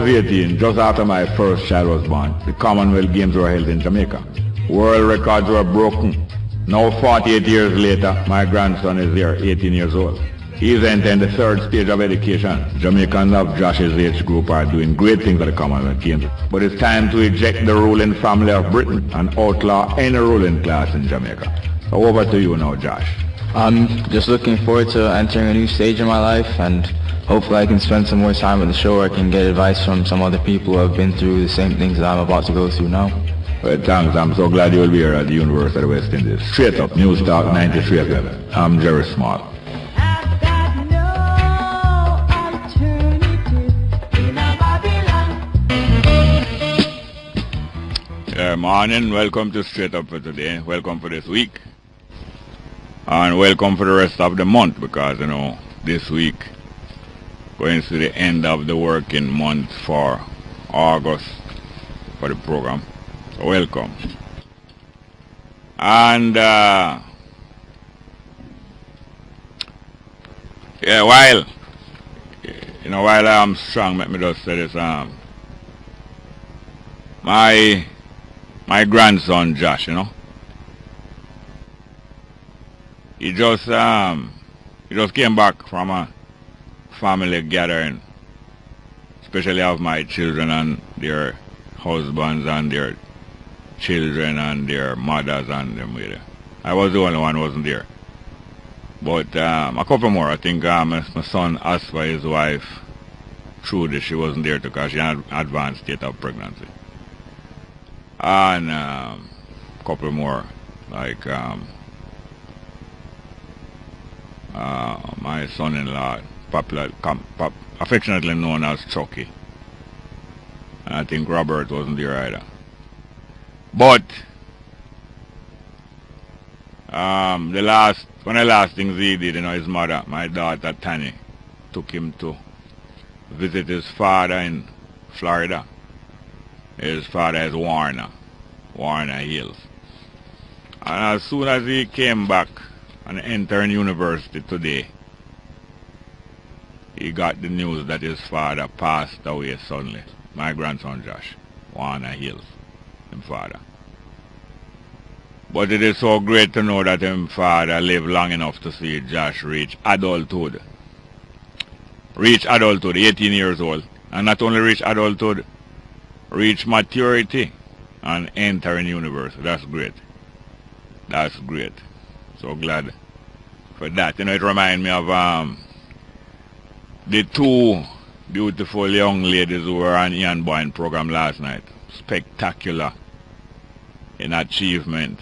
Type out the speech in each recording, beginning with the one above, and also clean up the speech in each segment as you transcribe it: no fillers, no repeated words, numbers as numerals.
was 18, just after my first child was born, the Commonwealth Games were held in Jamaica. World records were broken. Now 48 years later, my grandson is there, 18 years old. He is entering the third stage of education. Jamaicans of Josh's age group are doing great things at the Commonwealth Games. But it's time to eject the ruling family of Britain and outlaw any ruling class in Jamaica. So over to you now, Josh. I'm just looking forward to entering a new stage in my life, and hopefully I can spend some more time with the show where I can get advice from some other people who have been through the same things that I'm about to go through now. Well, thanks. I'm so glad you'll be here at the University of West Indies. Straight up, News Talk 93 FM. I'm Jerry Small. Morning, welcome to Straight Up for today. Welcome for this week. And welcome for the rest of the month, because, you know, this week going to the end of the working month for August for the program. So welcome. And while I'm strong, let me just say this. My grandson Josh, you know, he just came back from a family gathering, especially of my children and their husbands and their children and their mothers and them with it. I was the only one who wasn't there. But a couple more. I think my son asked for his wife, Trudy, she wasn't there because she had advanced state of pregnancy. And a couple more, like my son-in-law, affectionately known as Chucky. And I think Robert wasn't there either. But one of the last things he did, you know, his mother, my daughter Tani, took him to visit his father in Florida. His father is Warner Hills. And as soon as he came back and entered university today, he got the news that his father passed away suddenly. My grandson Josh, Warner Hills, his father. But it is so great to know that his father lived long enough to see Josh reach adulthood. 18 years old. And not only reach adulthood, reach maturity and enter in university. That's great. That's great. So glad for that. You know, it reminds me of the two beautiful young ladies who were on Ian Boyne program last night. Spectacular in achievement.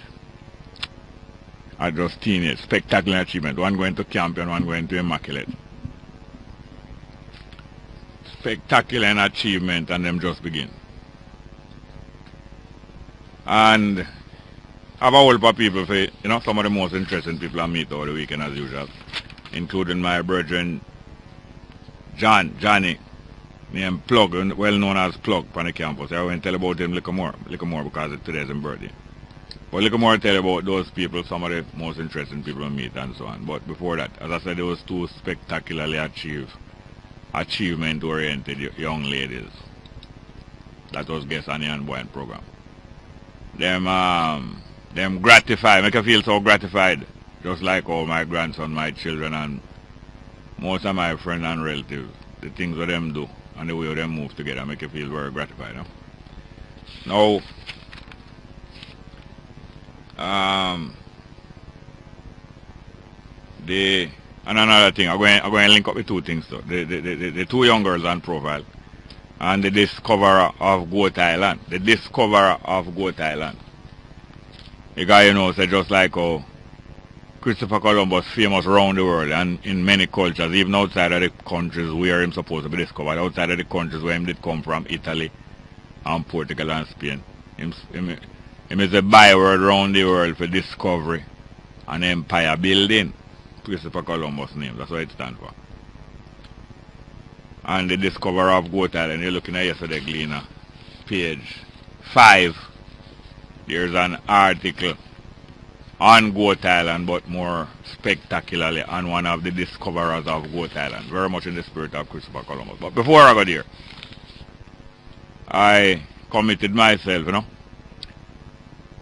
I just teenage. Spectacular achievement. One going to Campion, one going to Immaculate. Spectacular in achievement, and them just begin. And I have a whole lot of people, for, you know, some of the most interesting people I meet over the weekend as usual, including my brethren Johnny, named Plug, well known as Plug on the campus. I won't tell about him a little more because today's his birthday. But a little more tell about those people, some of the most interesting people I meet and so on. But before that, as I said, there was two spectacularly achievement-oriented young ladies that was guests on the Ian Boyne program. Them gratified, make you feel so gratified, just like all my grandson, my children, and most of my friends and relatives. The things that them do and the way them move together make you feel very gratified. No? Now, and another thing, I'm going to link up the two things though. The two young girls on profile and the discoverer of Goat Island. The discoverer of Goat Island. The guy, you know, said just like how Christopher Columbus famous around the world and in many cultures, even outside of the countries where him supposed to be discovered, outside of the countries where him did come from, Italy and Portugal and Spain. Him is a byword around the world for discovery and empire building. Christopher Columbus' name, that's what it stands for. And the discoverer of Goat Island, you're looking at yesterday, Gleaner, page 5. There's an article on Goat Island, but more spectacularly on one of the discoverers of Goat Island. Very much in the spirit of Christopher Columbus. But before I go there, I committed myself,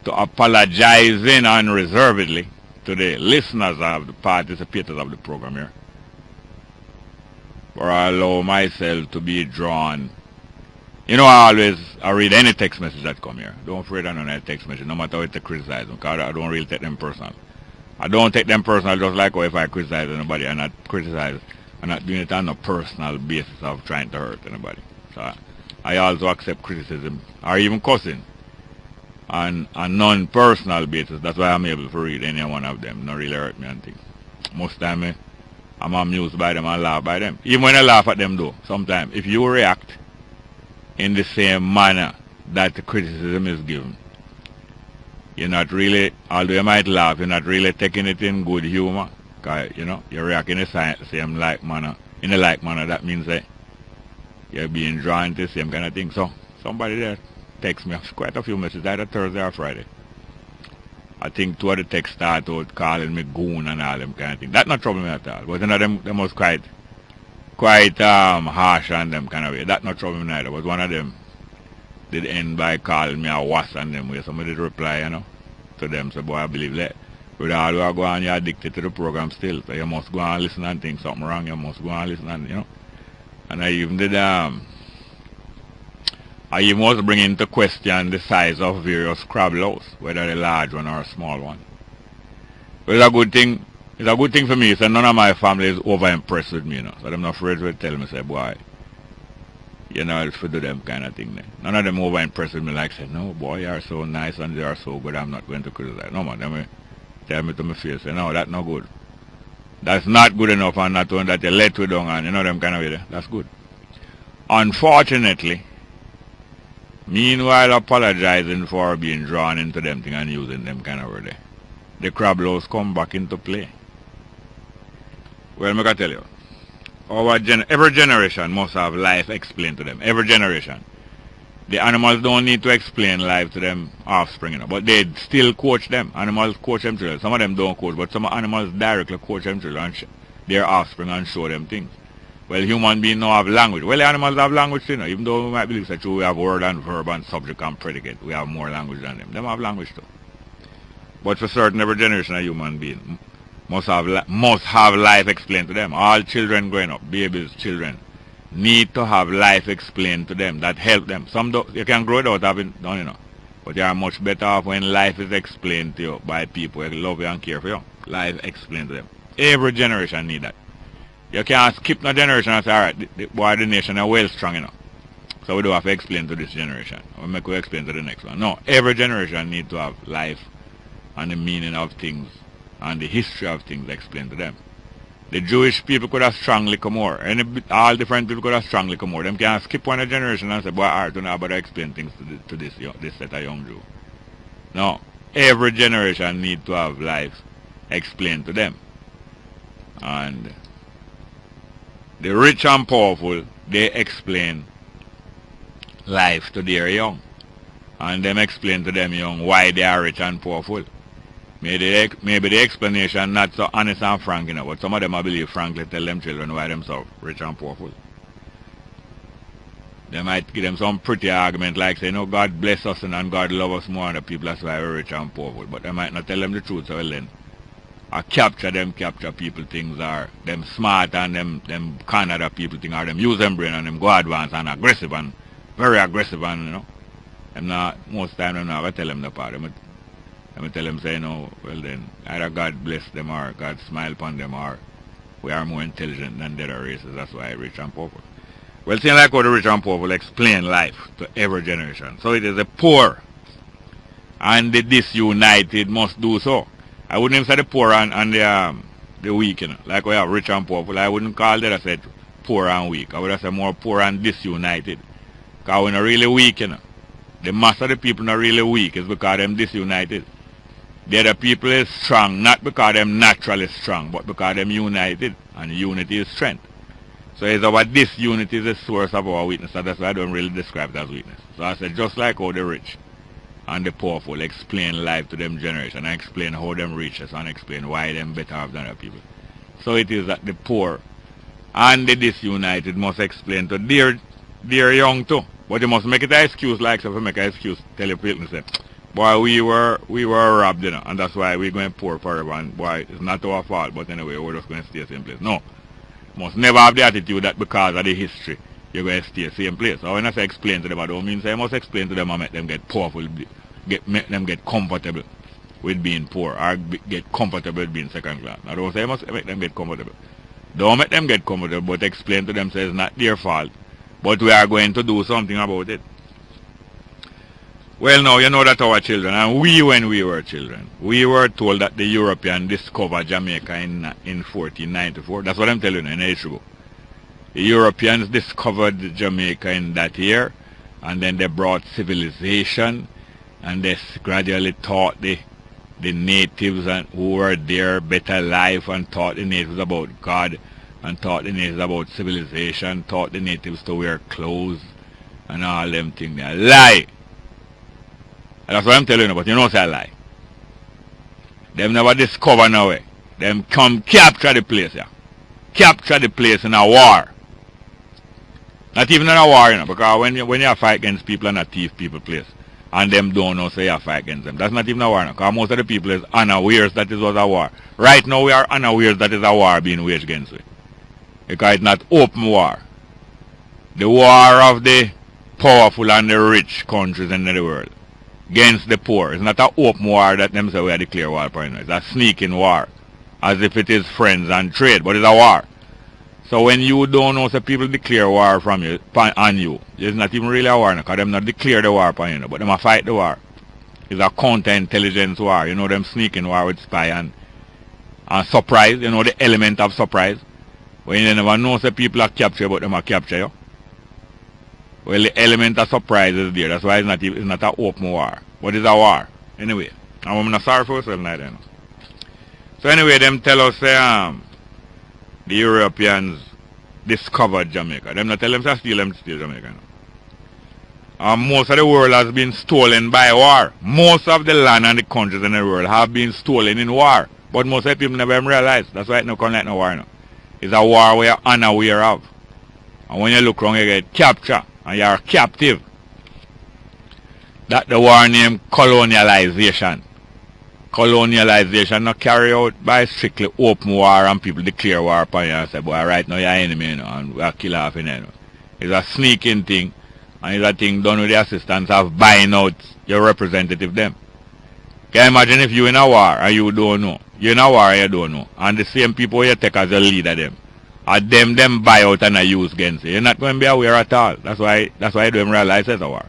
to apologizing unreservedly to the listeners of the participators of the program here, for I allow myself to be drawn. I read any text message that come here. Don't afraid of none of text message, no matter what they criticize them, because I don't really take them personal. I don't take them personal, just like if I criticize anybody, I'm not doing it on a personal basis of trying to hurt anybody. So I also accept criticism, or even cussing, on a non-personal basis. That's why I'm able to read any one of them. Not really hurt me and things. Most time I'm amused by them and laugh by them. Even when I laugh at them though, sometimes if you react in the same manner that the criticism is given, you're not really, although you might laugh, you're not really taking it in good humor. Because, you react in the same like manner. In a like manner, that means that you're being drawn to the same kind of thing. So, somebody there texts me quite a few messages, either Thursday or Friday. I think two of the texts start out calling me goon and all them kind of things. That's not trouble me at all. But them was quite harsh on them kind of way. That's not trouble me neither. But one of them did end by calling me a was and them way. Somebody did reply, to them. So, boy, I believe that. With all you go on, you're addicted to the program still. So you must go and listen and think something wrong. You must go and listen and, And I even did, I even was bringing into question the size of various crab loaves, whether a large one or a small one. But it's a good thing. It's a good thing for me. So none of my family is over impressed with me, So I'm not afraid to tell me, say, boy, it's for them kind of thing. None of them over impressed with me like say, no, boy, you're so nice and they are so good. I'm not going to criticize. No, man, they tell me to my face, say, no, that's not good. That's not good enough, and not one that you let you down and them kind of way there. That's good. Unfortunately, meanwhile apologizing for being drawn into them thing and using them kind of way, the crab loaves come back into play. Well, I can tell you, every generation must have life explained to them. Every generation. The animals don't need to explain life to them offspring, but they still coach them. Animals coach them children. Some of them don't coach, but some animals directly coach them children, their offspring, and show them things. Well, human beings don't have language. Well, the animals have language too, even though we might believe that we have word and verb and subject and predicate. We have more language than them. Them have language too. But for certain, every generation of human being must have life explained to them. All children growing up, babies, children, need to have life explained to them that help them. Some you can grow it out having done, but you are much better off when life is explained to you by people who love you and care for you. Life explained to them. Every generation need that. You can't skip no generation and say, alright, the nation is well strong, so we don't have to explain to this generation. We make we explain to the next one. No, every generation need to have life and the meaning of things and the history of things explained to them. The Jewish people could have strongly come more. All different people could have strongly come more. Them can't skip one generation and say, boy, I don't know about to explain things to this set of young Jew. No. Every generation need to have life explained to them. And the rich and powerful, they explain life to their young. And them explain to them young why they are rich and powerful. Maybe the explanation not so honest and frank, but some of them I believe frankly tell them children why them so rich and powerful. They might give them some pretty argument like say, God bless us and God love us more than the people, that's why we're rich and powerful. But they might not tell them the truth, so well then I capture people things, or them smart and them con other people things, or them use them brain and them go advanced and aggressive and very aggressive and them not, most time them not tell them the part. Let me tell them, say, well then, either God bless them or God smile upon them, or we are more intelligent than the other races, that's why rich and powerful. Well, seeing like how the rich and powerful explain life to every generation. So it is the poor and the disunited must do so. I wouldn't even say the poor and the weak, like we have rich and powerful. I wouldn't call that, I said, poor and weak. I would have said more poor and disunited. Because we're not really weak, The mass of the people not really weak, is because they're disunited. The other people is strong, not because they're naturally strong, but because they're united, and unity is strength. So it's our disunity is the source of our weakness, and that's why I don't really describe it as weakness. So I said, just like how the rich and the powerful explain life to them generation, and explain how them riches, and explain why them better off than other people. So it is that the poor and the disunited must explain to their young too, But you must make it an excuse, like, so if you make an excuse, tell your people, say, boy, we were robbed, you know, and that's why we're going poor forever, and boy, it's not our fault, but anyway, we're just going to stay same place. No. You must never have the attitude that because of the history, you're going to stay same place. So when I say explain to them, I don't mean say you must explain to them and make them get powerful, make them get comfortable with being poor, or get comfortable with being second class. I don't say you must make them get comfortable. Don't make them get comfortable, but explain to them say it's not their fault, but we are going to do something about it. Well, now, you know that our children, and when we were children, we were told that the Europeans discovered Jamaica in 1494. That's what I'm telling you in the history book. The Europeans discovered Jamaica in that year, and then they brought civilization, and they gradually taught the natives and who were there better life, and taught the natives about God, and taught the natives about civilization, taught the natives to wear clothes, and all them things. They lie. That's what I'm telling you, but you know it's a lie. Them never discover no way. Them come capture the place, yeah. Capture the place in a war. Not even in a war, you know, because when you fight against people and a thief people place, and them don't know say you fight against them, that's not even a war, no, because most of the people is unawares that it was a war. Right now we are unawares that is a war being waged against it. Because it's not open war. The war of the powerful and the rich countries in the world against the poor. It's not an open war that them say we are declare war upon. It's a sneaking war, as if it is friends and trade, but it's a war. So when you don't know, so people declare war from you, on you, it's not even really a war, because them not declare the war upon you, but them a fight the war. It's a counterintelligence war, you know, them sneaking war with spy and surprise, you know, the element of surprise. When you never know, so people are captured, but them are capture you. Well, the element of surprise is there. That's why it's not an open war. But it's a war. Anyway. And I'm not sorry for yourself neither. You know. So anyway, them tell us the Europeans discovered Jamaica. Them not tell them to steal Jamaica. You know. Most of the world has been stolen by war. Most of the land and the countries in the world have been stolen in war. But most of the people never even realize. That's why it's not called like no war. You know. It's a war we are unaware of. And when you look around, you get captured. And you are captive. That the war named colonialization. Colonialization not carried out by strictly open war and people declare war upon you and say, boy, right now you're enemy, you know, and we'll kill off in you know. It's a sneaking thing, and it's a thing done with the assistance of buying out your representative them. Can you imagine if you in a war and you don't know? You're in a war and you don't know. And the same people you take as a leader them. And them buy out and use against you. You're not going to be aware at all. That's why you don't realize it's a war.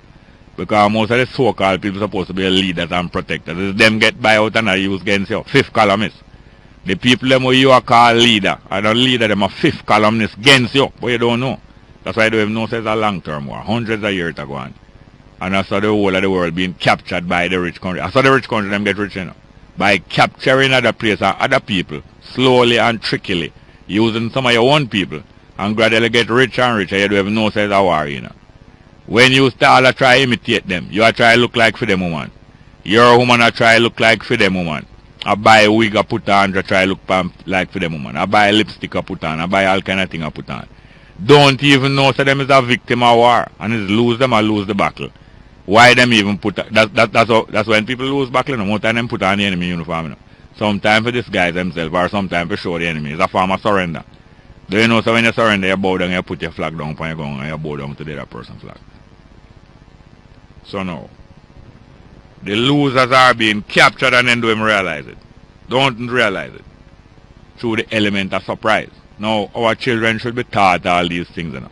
Because most of the so-called people supposed to be leaders and protectors. It's them get buy out and use against you. Fifth columnist. The people them who you are called leader, and the leader them are fifth columnist against you, but you don't know. That's why you don't even know it's a long-term war. Hundreds of years to go on. And that's how the whole of the world being captured by the rich country. That's how the rich country them get rich, you know. By capturing other places and other people, slowly and trickily. Using some of your own people and gradually get richer and richer, you don't even know it's a war, you know. When you start to try to imitate them, you are trying to look like for them woman. Your woman are trying to look like for them woman. I buy a wig I put on to try to look like for them woman. I buy a lipstick I put on. I buy all kind of thing I put on. Don't even know so them is a victim of war and is lose them or lose the battle. Why them even put that's when people lose battle, you know. Most time them put on the enemy uniform, you know. Sometimes for disguise themselves or sometimes for show the enemy. It's a form of surrender. Do you know, so when you surrender, you bow down, you put your flag down upon your gun and you bow down to the other person's flag. So now, the losers are being captured and then don't even realize it. Don't realize it. Through the element of surprise. Now, our children should be taught all these things, you know.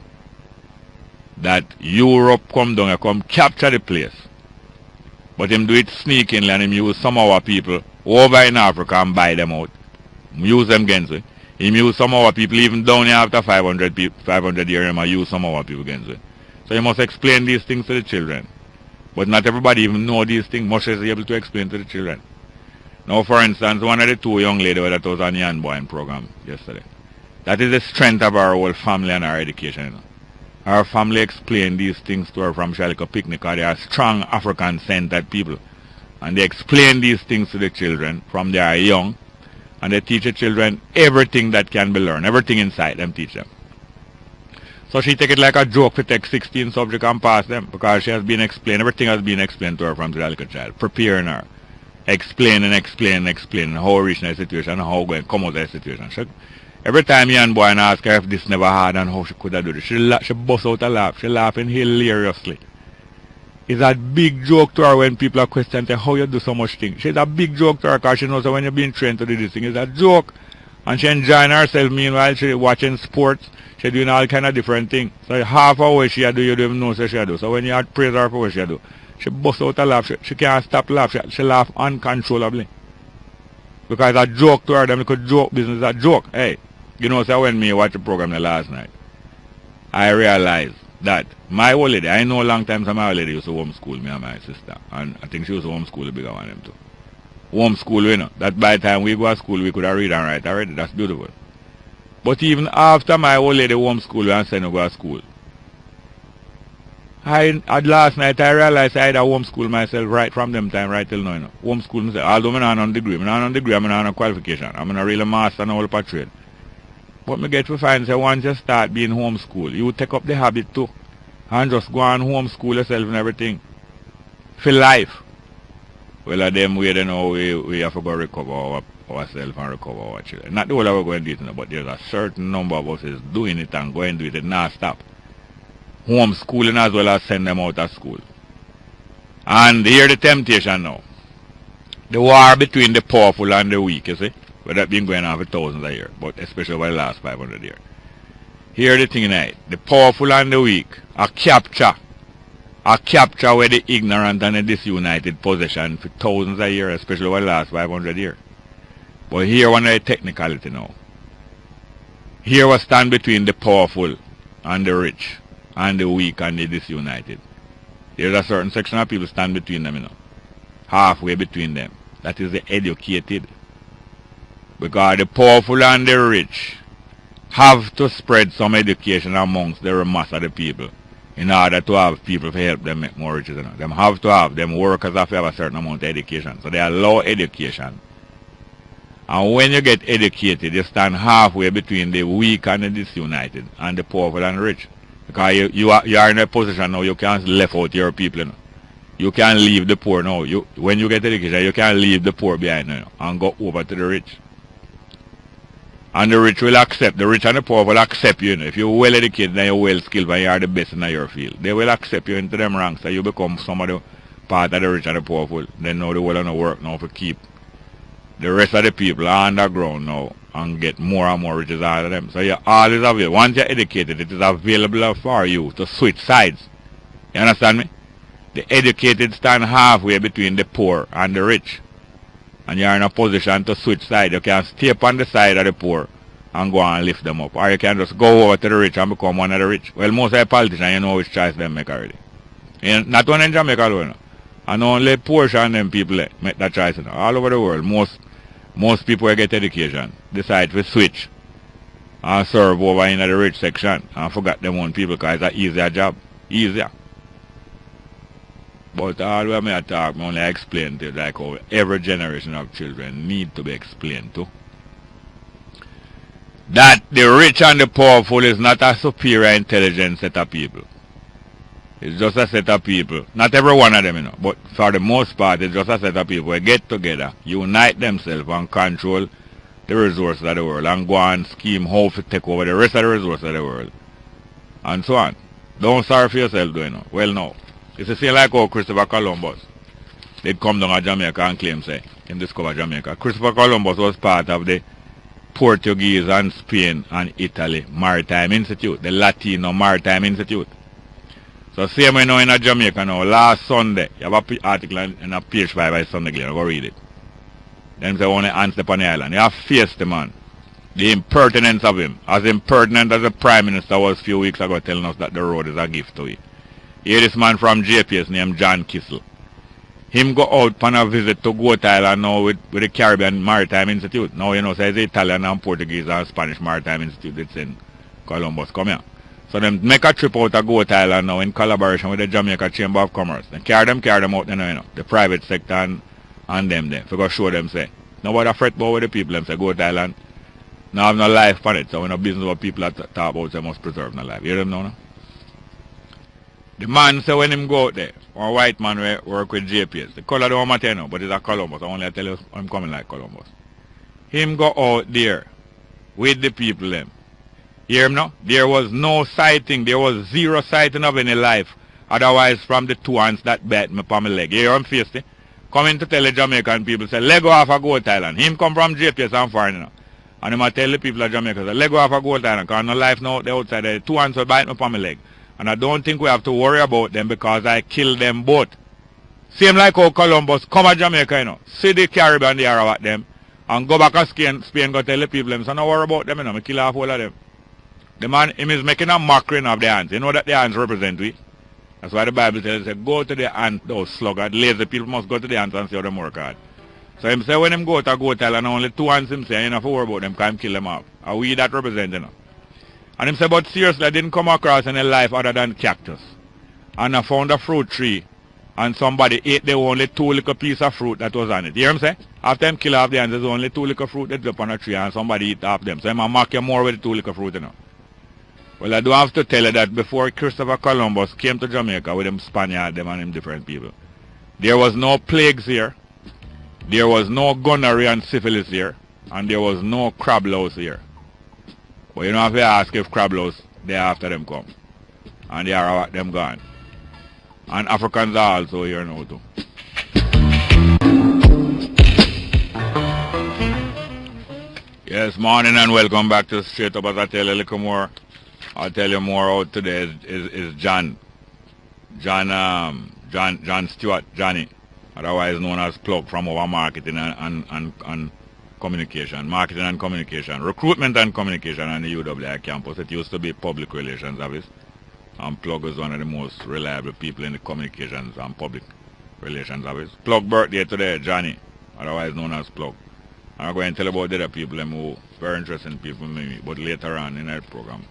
That Europe come down and come capture the place. But him do it sneakingly and him use some of our people over in Africa and buy them out. Use them against it. Him use some of our people even down here after 500 years him use some of our people against it. So you must explain these things to the children. But not everybody even know these things, much as able to explain to the children. Now for instance, one of the two young ladies that was on the Unborn program yesterday. That is the strength of our whole family and our education. You know. Our family explained these things to her from Shalico Picnic, because they are strong African-centered people. And they explain these things to the children from they are young. And they teach the children everything that can be learned. Everything inside them teach them. So she take it like a joke to take 16 subjects and pass them because she has been explained, everything has been explained to her from the little child, preparing her, explaining how reaching a situation and how going to come out of a situation. Every time young boy and ask her if this never had and how she could have done it, she busts out a laugh. She laughing hilariously. It's a big joke to her when people are questioning how you do so much things. She's a big joke to her because she knows that when you're being trained to do this thing, it's a joke. And she enjoying herself meanwhile she watching sports. She doing all kind of different things. So half of what she do, you don't even know what she do. So when you praise her for what she do, she busts out a laugh. She can't stop laughing. She laugh uncontrollably. Because it's a joke to her. Them little joke business is a joke. Hey, you know, so when me watch the program last night, I realized that my old lady, I know a long time my old lady used to homeschool me and my sister. And I think she used to homeschool the bigger one them too. Homeschool, you know. That by the time we go to school, we could have read and write already. That's beautiful. But even after my old lady homeschool me and send her go to school, last night I realized I had to homeschool myself right from them time right till now. You know. Homeschool myself. Although I'm not on degree. I'm not on degree, I'm not on qualification. I'm not really master and all the trade. But me get to find say once you start being homeschooled, you take up the habit too. And just go and homeschool yourself and everything. For life. Well, them way they know we have to go recover ourselves and recover our children. Not the whole of us going to do it, but there's a certain number of us is doing it and going to do it and not stop. Homeschooling as well as send them out of school. And here the temptation now. The war between the powerful and the weak, you see. But that's been going on for thousands of years, but especially over the last 500 years. Here the thing now, the powerful and the weak are capture where the ignorant and the disunited possession for thousands of years, especially over the last 500 years. But here one of the technicality now. Here we stand between the powerful and the rich, and the weak and the disunited. There's a certain section of people stand between them, you know. Halfway between them. That is the educated. Because the powerful and the rich have to spread some education amongst the mass of the people in order to have people to help them make more riches. You know. Them have to have, them workers have to have a certain amount of education. So they allow education. And when you get educated, you stand halfway between the weak and the disunited and the powerful and the rich. Because you are in a position now you can't left out your people. You know. You can't leave the poor now. When you get education, you can't leave the poor behind you know, and go over to the rich. And the rich will accept, the rich and the poor will accept you. You know. If you're well educated and you're well skilled and you are the best in your field, they will accept you into them ranks. So you become some of the part of the rich and the powerful. Then now they will not work now to keep the rest of the people are underground now and get more and more riches out of them. So you always available. Once you're educated, it is available for you to switch sides. You understand me? The educated stand halfway between the poor and the rich. And you're in a position to switch sides. You can stay up on the side of the poor and go and lift them up. Or you can just go over to the rich and become one of the rich. Well, most of the politicians, you know which choice they make already. And not only in Jamaica alone. And only a portion of them people make that choice. You know. All over the world, most people who get education decide to switch and serve over in the rich section and forget them own people because it's an easier job. Easier. But all when I talk, I only explain to you like how every generation of children need to be explained to. That the rich and the powerful is not a superior intelligent set of people. It's just a set of people. Not every one of them, you know, but for the most part, it's just a set of people who get together, unite themselves and control the resources of the world and go and scheme how to take over the rest of the resources of the world. And so on. Don't sorry for yourself, though, you know. Well, no. It's the same like how Christopher Columbus did come down to Jamaica and claim, say, him discover Jamaica. Christopher Columbus was part of the Portuguese and Spain and Italy Maritime Institute, the Latino Maritime Institute. So same way now in Jamaica now, last Sunday, you have an article in a page 5 by Sunday Glen, go read it. Then say only ants upon the island. You have faced the man. The impertinence of him. As impertinent as the Prime Minister was a few weeks ago telling us that the road is a gift to you. Here this man from JPS named John Kissel. Him go out on a visit to Goat Island now with the Caribbean Maritime Institute. Now you know, so it's the Italian and Portuguese and Spanish Maritime Institute that's in Columbus. Come here. So them make a trip out of Goat Island now in collaboration with the Jamaica Chamber of Commerce. They carry them out, you know, the private sector and them there. For go show them say, nobody fret about with the people them say Goat Island. Now have no life on it. So when a business what people are talk about, they must preserve no life. You hear them now? No? The man say when him go out there, or white man work with JPS. The color don't matter now, but it's a Columbus. I only tell you I'm coming like Columbus. Him go out there with the people them. Hear him now? There was no sighting. There was zero sighting of any life. Otherwise from the two hands that bite me upon my leg. You hear him face it? Coming to tell the Jamaican people, say, leg off a Goat Island. Him come from JPS and foreign, you know. And him a tell the people of Jamaica, say, leg off a Goat Island, because no life now the outside. The two hands will bite me upon my leg. And I don't think we have to worry about them because I killed them both. Same like how Columbus come to Jamaica, you know. See the Caribbean they are at them. And go back to Spain, go tell the people them, so don't worry about them, you know. I kill off all of them. The man, him is making a mockery of the hands. You know that the hands represent we? That's why the Bible tells us, go to the ant, those sluggard, lazy people must go to the ants and see how them work hard. So him say when him go to Goat Island, only two ants him say, you don't have to worry about them, because him kill them off. And we that represent, you know. And him say, but seriously, I didn't come across any life other than cactus. And I found a fruit tree, and somebody ate the only two little piece of fruit that was on it. You hear him say? After him kill off the ants, there's only two little fruit that drop on a tree, and somebody eat off them. So him a mock you more with the two little fruit, you know. Well, I do have to tell you that before Christopher Columbus came to Jamaica with them Spaniards, them and them different people, there was no plagues here, there was no gonorrhea and syphilis here, and there was no crab louse here. But you don't have to ask if crab louse, they after them come. And they are them gone. And Africans are also here now too. Yes, morning and welcome back to Straight Up. As I tell you a little more, I'll tell you more out today is John Stewart, Johnny, otherwise known as Plug from our marketing and communication, recruitment and communication on the UWI campus. It used to be public relations office, and Plug is one of the most reliable people in the communications and public relations office. Plug birthday today, Johnny, otherwise known as Plug. I'm going to tell about the other people who very interesting people maybe, but later on in our program.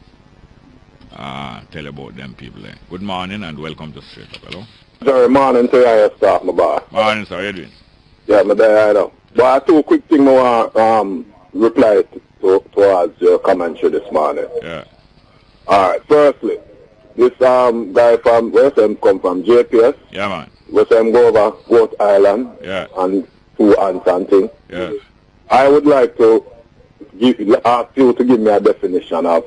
Tell about them people. Good morning and welcome to Straight Up. Hello? Sorry, morning to you, start my boy. Morning, sir. How you doing? Yeah, my day, I know. But I have two quick things I want reply towards your commentary this morning. Yeah. Alright, firstly, this guy from, where him come from, JPS? Yeah, man. Where him go over Goat Island? Yeah. And two ants and things? Yeah. I would like to ask you to give me a definition of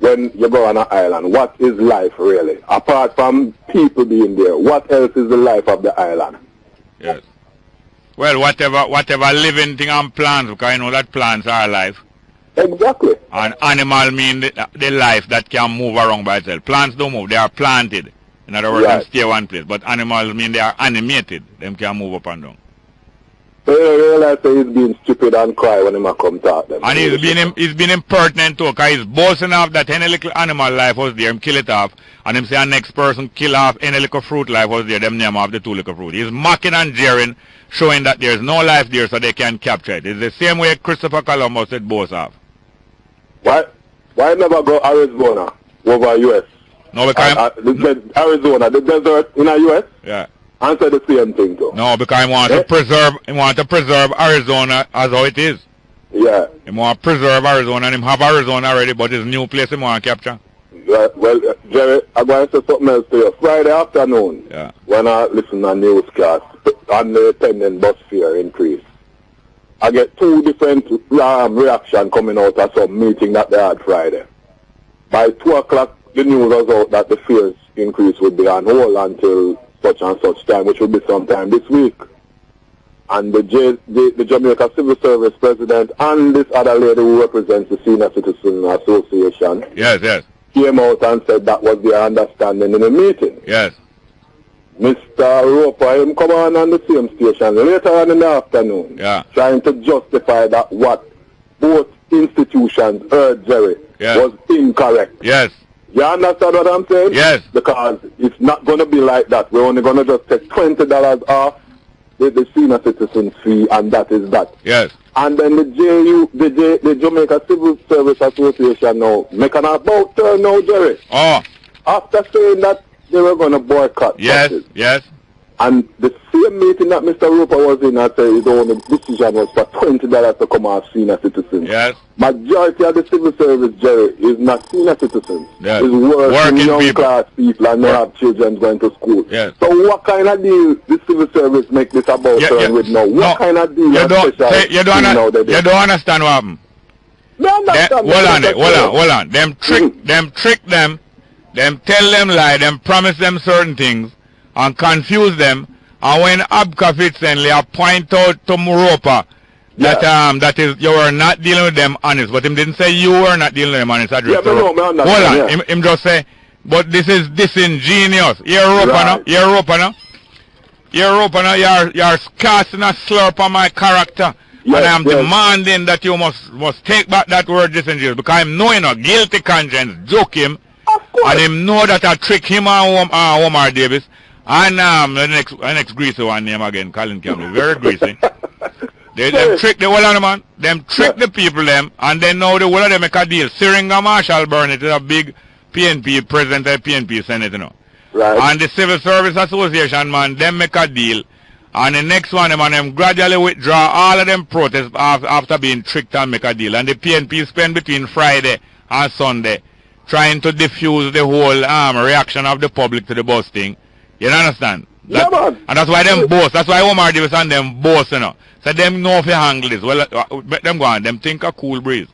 when you go on an island, what is life really? Apart from people being there, what else is the life of the island? Yes. Well, whatever living thing and plants, because I know that plants are alive. Exactly. And animal mean the life that can move around by itself. Plants don't move, they are planted. In other words, they stay one place. But animals mean they are animated. Them can move up and down. So you realize that he's being stupid and cry when he come talk them. And he's been impertinent too, because he's boasting off that any little animal life was there, him kill it off, and him say a next person kill off any little fruit life was there, them name off the two little fruit. He's mocking and jeering, showing that there's no life there so they can capture it. It's the same way Christopher Columbus said boast off. Why never go Arizona over US? No, because Arizona, the desert in the US? Yeah. Answer the same thing too. No, because I want to preserve Arizona as how it is. Yeah. He want to preserve Arizona, and him have Arizona already, but his new place he want to capture. Yeah, well, Jerry, I'm going to say something else to you. Friday afternoon, when I listen to newscast and the attendant bus fare increase, I get two different reactions coming out of some meeting that they had Friday. By 2 o'clock, the news was out that the fares increase would be on hold until such and such time, which will be sometime this week. And the Jamaica Civil Service President and this other lady who represents the Senior Citizen Association came out and said that was their understanding in the meeting. Yes. Mr. Roper, him come on the same station later on in the afternoon, trying to justify that what both institutions heard, Jerry, was incorrect. Yes. You understand what I'm saying? Yes. Because it's not going to be like that. We're only going to just take $20 off the senior citizen fee, and that is that. Yes. And then the Jamaica Civil Service Association now make an about turn now, Jerry. Oh. After saying that they were going to boycott. Yes. buses. Yes. And the same meeting that Mr. Roper was in, I said his own decision was for $20 to come off senior citizens. Yes. Majority of the civil service, Jerry, is not senior citizens. Yes. It's working young people. class people and they have children going to school. Yes. So what kind of deal the civil service make this about with now? What kind of deal you don't understand what happened. No, hold on. Them trick them, them tell them lie, them promise them certain things and confuse them, and when Abka Fitzhenley point out to Muropa that is you were not dealing with them honest, but him didn't say you were not dealing with them honest. Hold on, him just say, but this is disingenuous. You're Roper now, you're casting a slur upon my character. And I am demanding that you must take back that word disingenuous, because I'm knowing a guilty conscience, joke him, and him know that I trick him and Omar Davis. And the next greasy one name again, Colin Campbell, very greasy. Them trick the whole of them, man. Them trick the people them, and then now the whole of them make a deal. Syringa Marshall Burnett is a big PNP president of PNP Senate, you know. Right. And the Civil Service Association, man, them make a deal. And the next one, them gradually withdraw all of them protests after being tricked and make a deal. And the PNP spend between Friday and Sunday trying to diffuse the whole reaction of the public to the bus thing. You understand? And that's why them boast. That's why Omar Davis and them boast, you know. So them know if you handle this. Well, let them go on. Them think a cool breeze.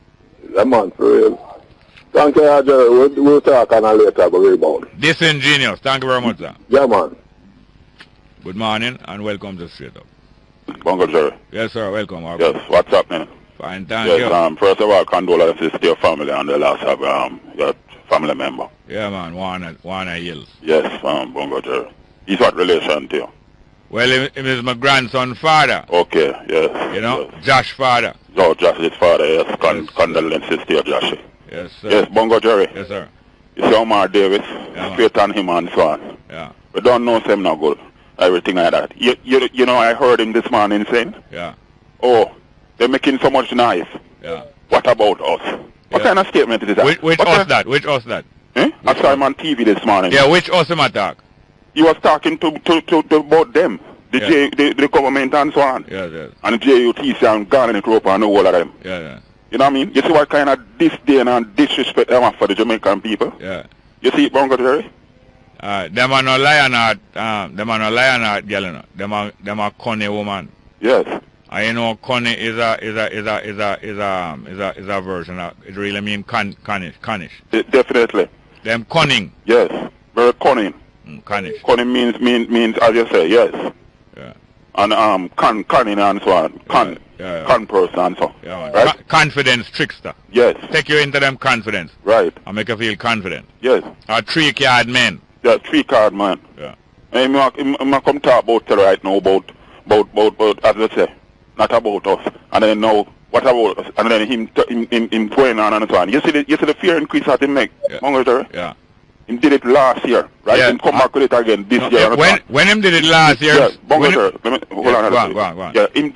Yeah, man, for real. Thank you, Jerry. We'll talk on a later, but rebound. Disingenuous. Thank you very much, sir. Yeah, man. Good morning and welcome to Straight Up. Bongo, Jerry. Yes, sir. Welcome. Yes, what's up, man? Fine, thank you. First of all, condolences to your family and the loss of your family member. Yeah, man. Warner Hills. Yes, Bongo, Jerry. He's what relation to you? Well, he is my grandson's father. Okay, yes. You know, yes. Josh's father. Oh, Josh's father, yes. Condolences to you, Josh. Yes, sir. Yes, Bongo, Jerry. Yes, sir. You see Omar Davis, straight on him and so on. Yeah. We don't know him no good. Everything like that. You know, I heard him this morning saying, yeah. Oh, they're making so much noise. Yeah. What about us? What kind of statement is that? Which us that? Eh? I saw him on TV this morning. Yeah, which us him attack? He was talking to about them, the government and so on. Yes, yes. And the JUTC and Garnet Roper and all of them. Yeah, yeah. You know what I mean? You see what kind of disdain and disrespect they have for the Jamaican people? Yeah. You see it, Bongo Jerry? Them are no lion art, girl, you know. Them are Connie woman. Yes. And you know, Connie is a version of, it really means connish. Definitely. Them cunning. Yes. Very cunning. Connish. Cunning means as you say, yes. Yeah. And cunning and so on. Con person and so. Yeah, right? Confidence trickster. Yes. Take you into them confidence. Right. And make you feel confident. Yes. A 3-card man. Yeah, 3-card man. Yeah. And I come talk about right now about as I say, not about us. And then now what about us? And then him going on and so on. You see the fear increase that he make, Yeah. He did it last year, right? Yeah. He come back with it again this year. When him did it last year, yes, hold on. Go on. Yeah, he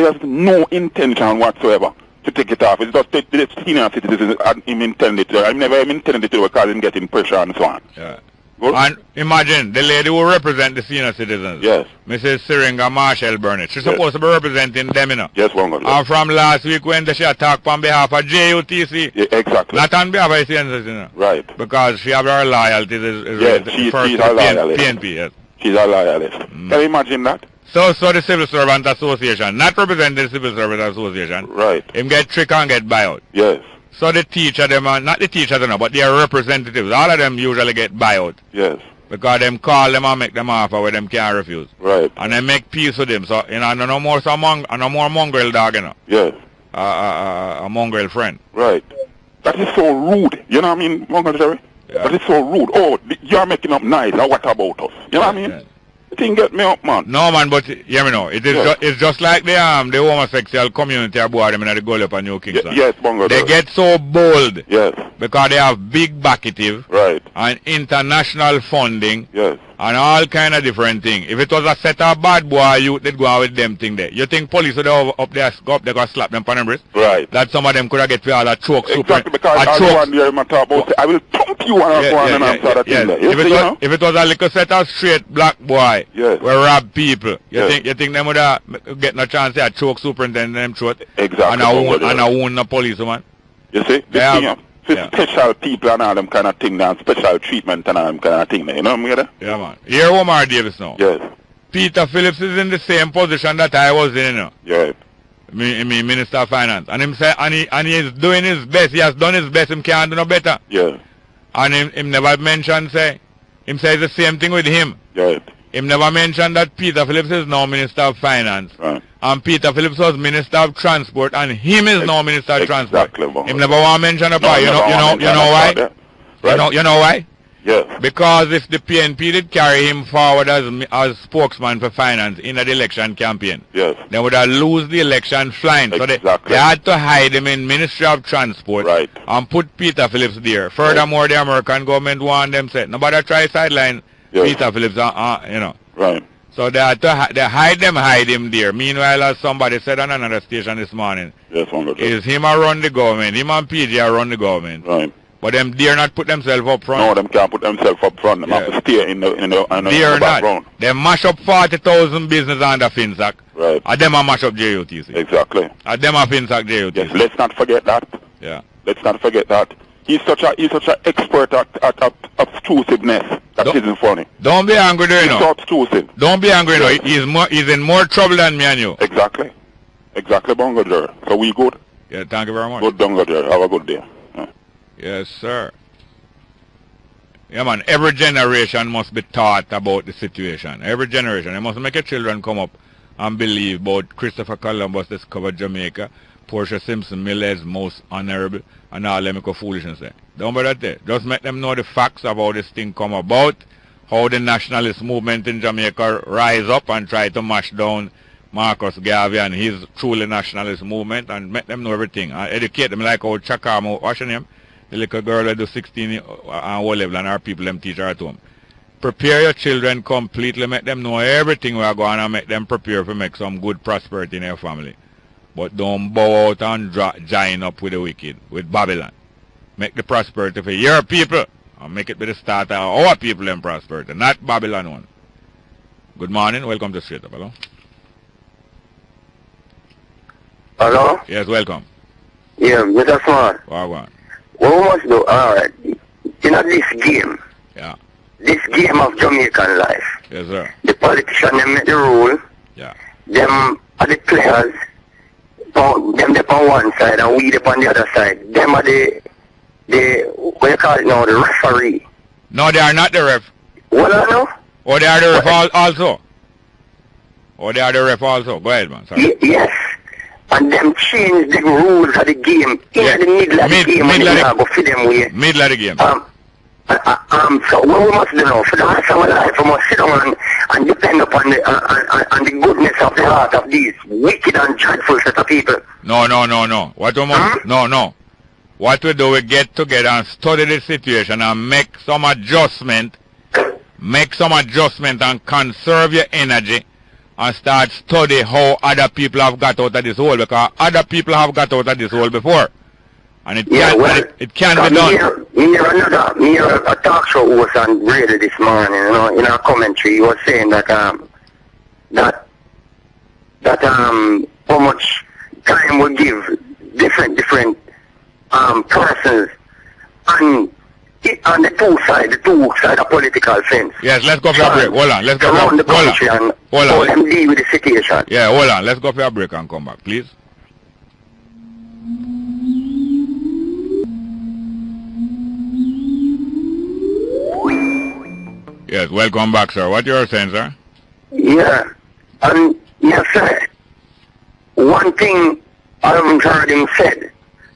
has no intention whatsoever to take it off. It's just the senior citizens him intended to. I never intended to because him getting pressure and so on. Yeah. Good. And imagine the lady who represent the senior citizens. Yes. Mrs. Syringa Marshall Burnett. She's supposed to be representing them, you know. Yes, one good. And from last week when she attacked on behalf of JUTC. Yeah, exactly. Not on behalf of the senior citizens, you know. Right. Because she have her loyalty. She's a loyalist. PNP, yes. She's a loyalist. Can you imagine that? So the Civil Servant Association, not representing the Civil Servant Association. Right. Him get trick and get buyout. Yes. So the teacher, them are, not the teachers, you know, but their representatives, all of them usually get buyout. Yes. Because them call them and make them offer where them can't refuse. Right. And they make peace with them. So, you know, no more mongrel dog, you know. Yes. A mongrel friend. Right. That is so rude. You know what I mean, Mongrel Jerry? Yeah. That is so rude. Oh, you're making up nice. Now what about us? You know what I mean? Yeah. It didn't get me up, man. No, man, but hear me now. It is it's just like the homosexual community aboard them in the Gully up and New Kingston. Yes, Mongrel They get so bold. Yes. Because they have big backative. Right. And international funding. Yes. and all kind of different things. If it was a set of bad boy youth, they'd go out with them thing there. You think police would up there, go up there, go slap them on the wrist? Right. That some of them could have get for all a choke. Exactly, because I want to talk about, I will pump you on and answer that thing there. If it was a little set of straight black boy, yes, we rob people, you think them would have get no chance to choke superintendent them throat? Exactly. And I wound the policeman. You see? Special people and all them kind of thing and special treatment and all them kind of thing there. You know what I mean? Yeah, man. Here, Omar Davis now. Yes. Peter Phillips is in the same position that I was in, you know. Yeah. Me Minister of Finance. And him say, and he is doing his best. He has done his best. Him can't do no better. Yeah. And him never mentioned, him say the same thing with him. Yeah. Him never mentioned that Peter Phillips is now Minister of Finance. Right. And Peter Phillips was Minister of Transport, and him is now Minister of Transport. Exactly. Him never want to mention about you know why? Right. You know why? Yes. Because if the PNP did carry him forward as spokesman for finance in the election campaign, yes, they would have lose the election flying. Exactly. So they had to hide him in Ministry of Transport, right, and put Peter Phillips there. Furthermore, the American government want them said nobody try sideline Peter Phillips, you know. Right. So they had to hide him there. Meanwhile, as somebody said on another station this morning, is him run the government, him and PJ run the government. Right. But them dare not put themselves up front. No, them can't put themselves up front. Them have to stay in the background. They mash up 40,000 business under FinSac. Right. And them a mash up JUTC. Exactly. And them a FinSac JUTC. Yes, let's not forget that. Yeah. Let's not forget that. He's such an expert at obtrusiveness. That isn't funny. Don't be angry there, you know. He's so obtrusive. Don't be angry, you know. He's in more trouble than me and you. Exactly. Exactly, Bongo there. So we good? Yeah, thank you very much. Good, Bongo there. Have a good day. Yeah. Yes, sir. Yeah, man, every generation must be taught about the situation. Every generation. They must make your children come up and believe about Christopher Columbus discovered Jamaica, Portia Simpson Miller is most honorable, and all them foolishness there. Don't bother that. Just make them know the facts of how this thing come about, how the nationalist movement in Jamaica rise up and try to mash down Marcus Garvey and his truly nationalist movement, and make them know everything. And educate them like how Chakama, what's her name? The little girl that do 16 and O-level and our people them teach her at home. Prepare your children completely, make them know everything we are going and make them prepare to make some good prosperity in their family. But don't bow out and join up with the wicked, with Babylon. Make the prosperity for your people and make it be the start of our people in prosperity, not Babylon one. Good morning, welcome to Straight Up. Hello? Hello? Yes, welcome. Yeah, Mr. Smart. Wow. What we must do, alright, you know this game, this game of Jamaican life, yes, sir. The politicians, them make the rule, them are the players, them on one side and we on the other side, them are the what you call it now, the referee. No, they are not the ref. What I know? Or they are the ref also? Or they are the ref also? Go ahead, man, sorry. Yes. And them change the rules of the game in the middle of the game and they go for them way. Middle of the game. So what we must do now, for the rest of our life, we must sit down and depend upon the goodness of the heart of these wicked and dreadful set of people. No. What we must, no. What we do, we get together and study the situation and make some adjustment and conserve your energy and start study how other people have got out of this hole, because other people have got out of this hole before. And it can be done. Me hear a talk show host on radio this morning, you know, in our commentary, he was saying that how much time we give different persons on the two side of political fence. Yes, let's go for a break. Hold on, let's go for a break. Hold on. Them deal with the situation. Yeah, hold on, let's go for a break and come back, please. Yes, welcome back, sir. What you are saying, sir? Yeah, and yes, sir. One thing I haven't heard him said,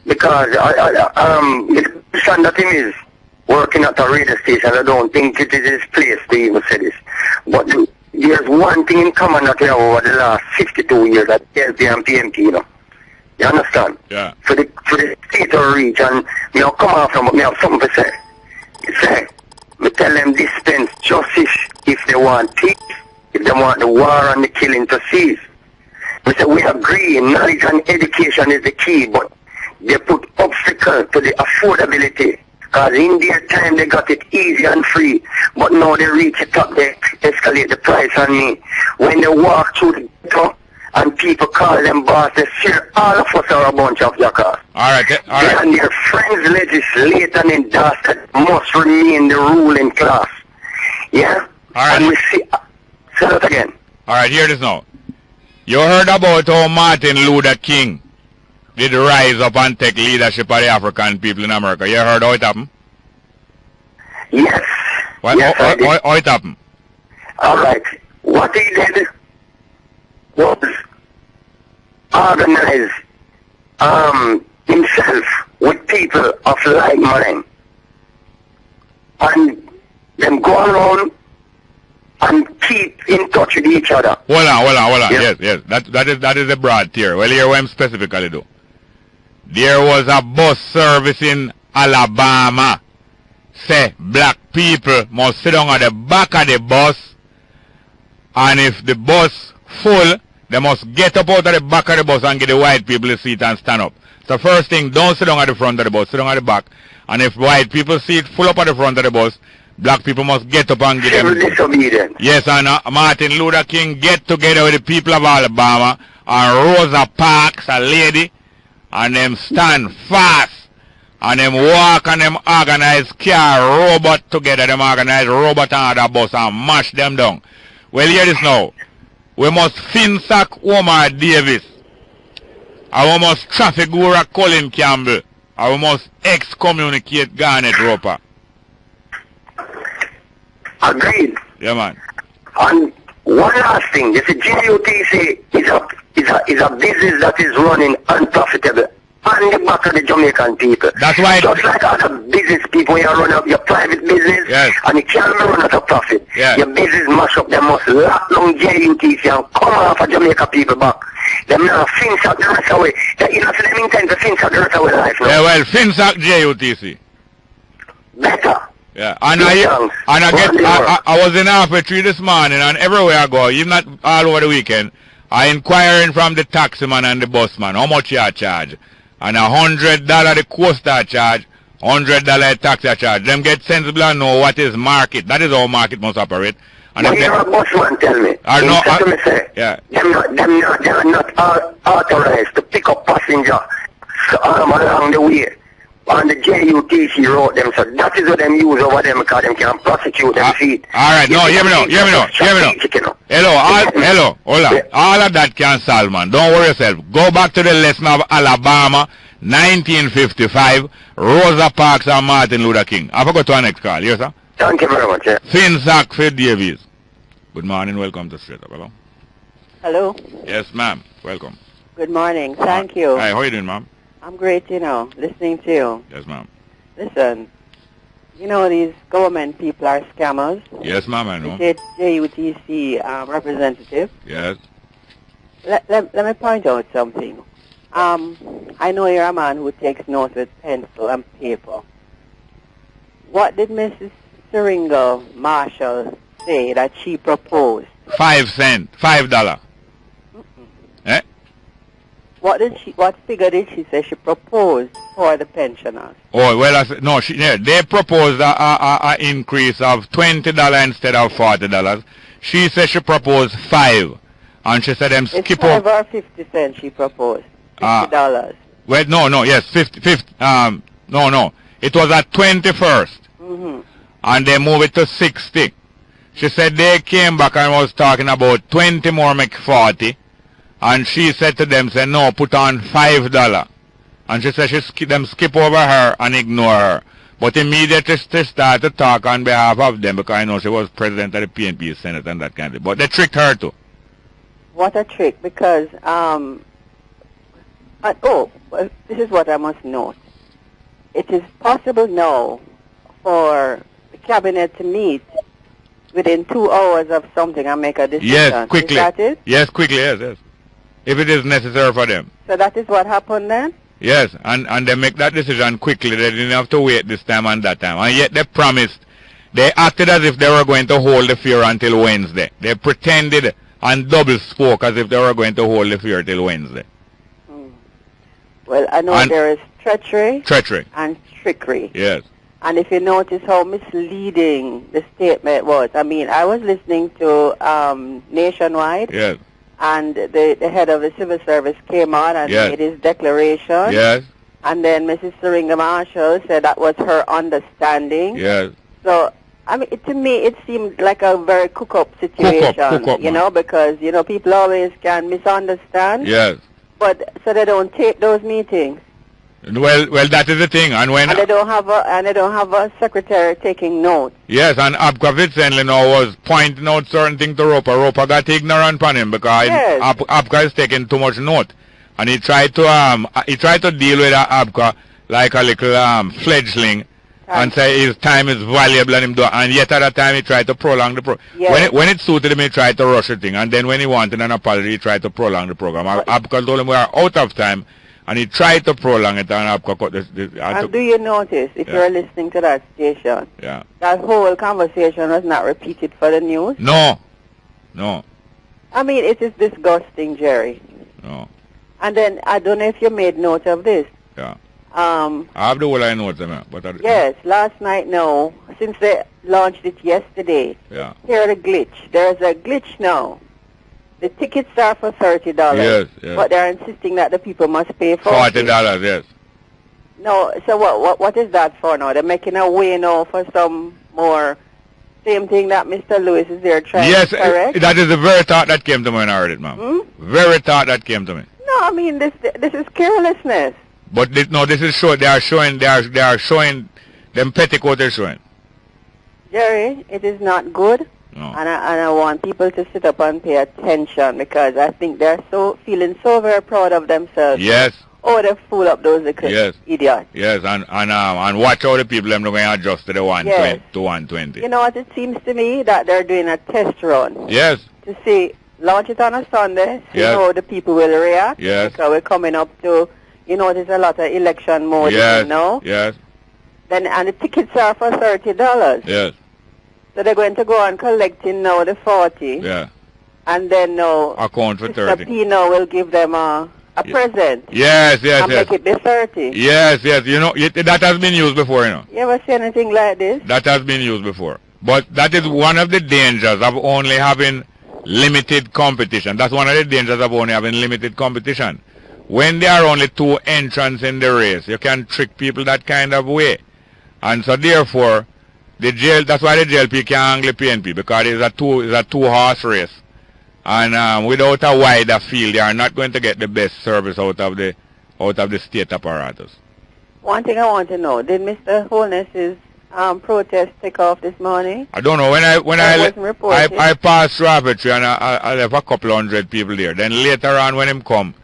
because the person that him is working at a radio station, I don't think it is his place to even say this. But there's one thing in common that we have over the last 52 years at LP and PMP, you know. You understand? Yeah. For the state or region, you know, come out from me have something to say. Say, me tell them dispense justice if they want peace, if they want the war and the killing to cease. We say we agree, knowledge and education is the key, but they put obstacles to the affordability. Because in their time they got it easy and free, but now they reach the top, they escalate the price on me. When they walk through the ghetto and people call them boss, they fear all of us are a bunch of jackals. Alright. And their friends legislate and endorse that must remain the ruling class. Yeah? Alright. And we see, say that again. Alright, hear this now. You heard about how Martin Luther King did rise up and take leadership of the African people in America. You heard how it happened? Yes. What, yes, how it happened? Alright. What he did was organize himself with people of like mind. And them go around and keep in touch with each other. Hold on. Yeah. Yes. That is a broad theory. Well, here what I'm specifically do. There was a bus service in Alabama. Say black people must sit down at the back of the bus, and if the bus full, they must get up out of the back of the bus and get the white people a seat and stand up. So first thing, don't sit down at the front of the bus, sit down at the back. And if white people seat full up at the front of the bus, black people must get up and get them. Disobedient. Yes, and Martin Luther King get together with the people of Alabama, and Rosa Parks, a lady, and them stand fast, and them walk and them organize car robot together, them organize robot and other bus and mash them down. Well, hear this now. We must finsack Omar Davis, and we must traffic Gura Colin Campbell, and we must excommunicate Garnet Roper. Agreed. Yeah, man. And one last thing, you see, JUTC is a business that is running unprofitable on the back of the Jamaican people. That's why. Just like other business people, you run up your private business, yes, and it can't run out of profit. Yes. Your business mash up, they must lock down JUTC and come off of Jamaica people back. Them now finsack the rest away. You know, so them intend to finsack the rest away life now. Yeah, well, finsack JUTC. Better. Yeah, and I was in Halfway Tree this morning, and everywhere I go, even not all over the weekend, I inquiring from the taximan and the busman how much you charge. And $100 the coaster charge, $100 the taxi charge. Them get sensible and know what is market. That is how market must operate. And but you're a busman, tell me. Yeah. They are not authorized to pick up passengers along the way. On the JUTC road them, so that is what them use over them because them can prosecute them feet. Alright, no, hear me now. Hello, hola. Yeah. All of that can solve, man. Don't worry yourself. Go back to the lesson of Alabama, 1955, Rosa Parks and Martin Luther King. I forgot to our next call, yes, sir? Thank you very much, yeah. Finsack for Davies. Good morning, welcome to Straight Up, hello? Hello? Yes, ma'am, welcome. Good morning, thank you. Hi, how are you doing, ma'am? I'm great, listening to you. Yes, ma'am. Listen, these government people are scammers. Yes, ma'am, I know. The JUTC representative. Yes. Let me point out something. I know you're a man who takes notes with pencil and paper. What did Mrs. Syringa Marshall say that she proposed? 5 cents, $5. Eh? What figure did she say she proposed for the pensioners? Oh, well, they proposed a increase of $20 instead of $40. She said she proposed 5, and she said them skip over. 5 or 50 cents she proposed. $50. Well, no, yes, 50. No. It was at 20 first, and they moved it to 60. She said they came back and was talking about 20 more make 40. And she said to them, no, put on $5. And she said them skip over her and ignore her. But immediately she started to talk on behalf of them because I know she was president of the PNP Senate and that kind of thing. But they tricked her too. What a trick, because, this is what I must note. It is possible now for the cabinet to meet within 2 hours of something and make a decision. Yes, quickly. Is that it? Yes, quickly, yes. If it is necessary for them. So that is what happened then? Yes, and they make that decision quickly. They didn't have to wait this time and that time. And yet they promised They acted as if they were going to hold the fair until Wednesday. They pretended and double spoke as if they were going to hold the fair till Wednesday. Well, I know there is treachery and trickery. Yes. And if you notice how misleading the statement was, I mean, I was listening to Nationwide. Yes. And the head of the civil service came on and made his declaration. Yes. And then Mrs. Syringa Marshall said that was her understanding. Yes. So, I mean, to me, it seemed like a very cook-up situation, cook up, you know, because, you know, people always can misunderstand. Yes. But, so they don't tape those meetings. Well, that is the thing. And they don't have a secretary taking notes. Yes, and Abka recently now was pointing out certain things to Roper. Roper got ignorant on him because Abka is taking too much note, and he tried to deal with Abka like a little fledgling, and say his time is valuable and him do. And yet at that time he tried to prolong the program. Yes. When it suited him, he tried to rush the thing, and then when he wanted an apology, he tried to prolong the program. Abka told him we are out of time. And he tried to prolong it, and Abka cut this. And do you notice, if you're listening to that station, that whole conversation was not repeated for the news? No. I mean, it is disgusting, Jerry. No. And then, I don't know if you made note of this. Yeah. I have the whole I notes, but yes, last night, no. Since they launched it yesterday. Yeah. Here's a glitch. There's a glitch now. The tickets are for $30. Yes. But they're insisting that the people must pay $40. Yes. No, so what is that for now? They're making a way now for some more same thing that Mr. Lewis is there trying to correct? Yes, that is the very thought that came to me when I heard it, ma'am. Very thought that came to me. No, I mean this is carelessness. But this is showing. They are showing them petticoat they're showing. Jerry, it is not good. No. And I want people to sit up and pay attention because I think they're feeling so very proud of themselves. Yes. Oh, they fool up those idiots. Yes, and watch how the people are going to adjust to the 120 to 120. You know what? It seems to me that they're doing a test run. Yes. To see, launch it on a Sunday, see how the people will react. Yes. Because we're coming up to, you know, there's a lot of election mode. Yes. You know. Yes. Then and the tickets are for $30. Yes. So they're going to go on collecting now the 40. Yeah. And then now account for 30. Mr. Pino will give them a present. Yes. And make it the 30. Yes. You know, that has been used before, you know. You ever see anything like this? That has been used before. But that is one of the dangers of only having limited competition. That's one of the dangers of only having limited competition. When there are only two entrants in the race, you can trick people that kind of way. And so therefore, that's why the JLP can't handle the PNP, because it's a two-horse race. And without a wider field, they are not going to get the best service out of the state apparatus. One thing I want to know, did Mr. Holness's protest take off this morning? I don't know. When I passed through Aperture and I left a couple hundred people there. Then later on when him come,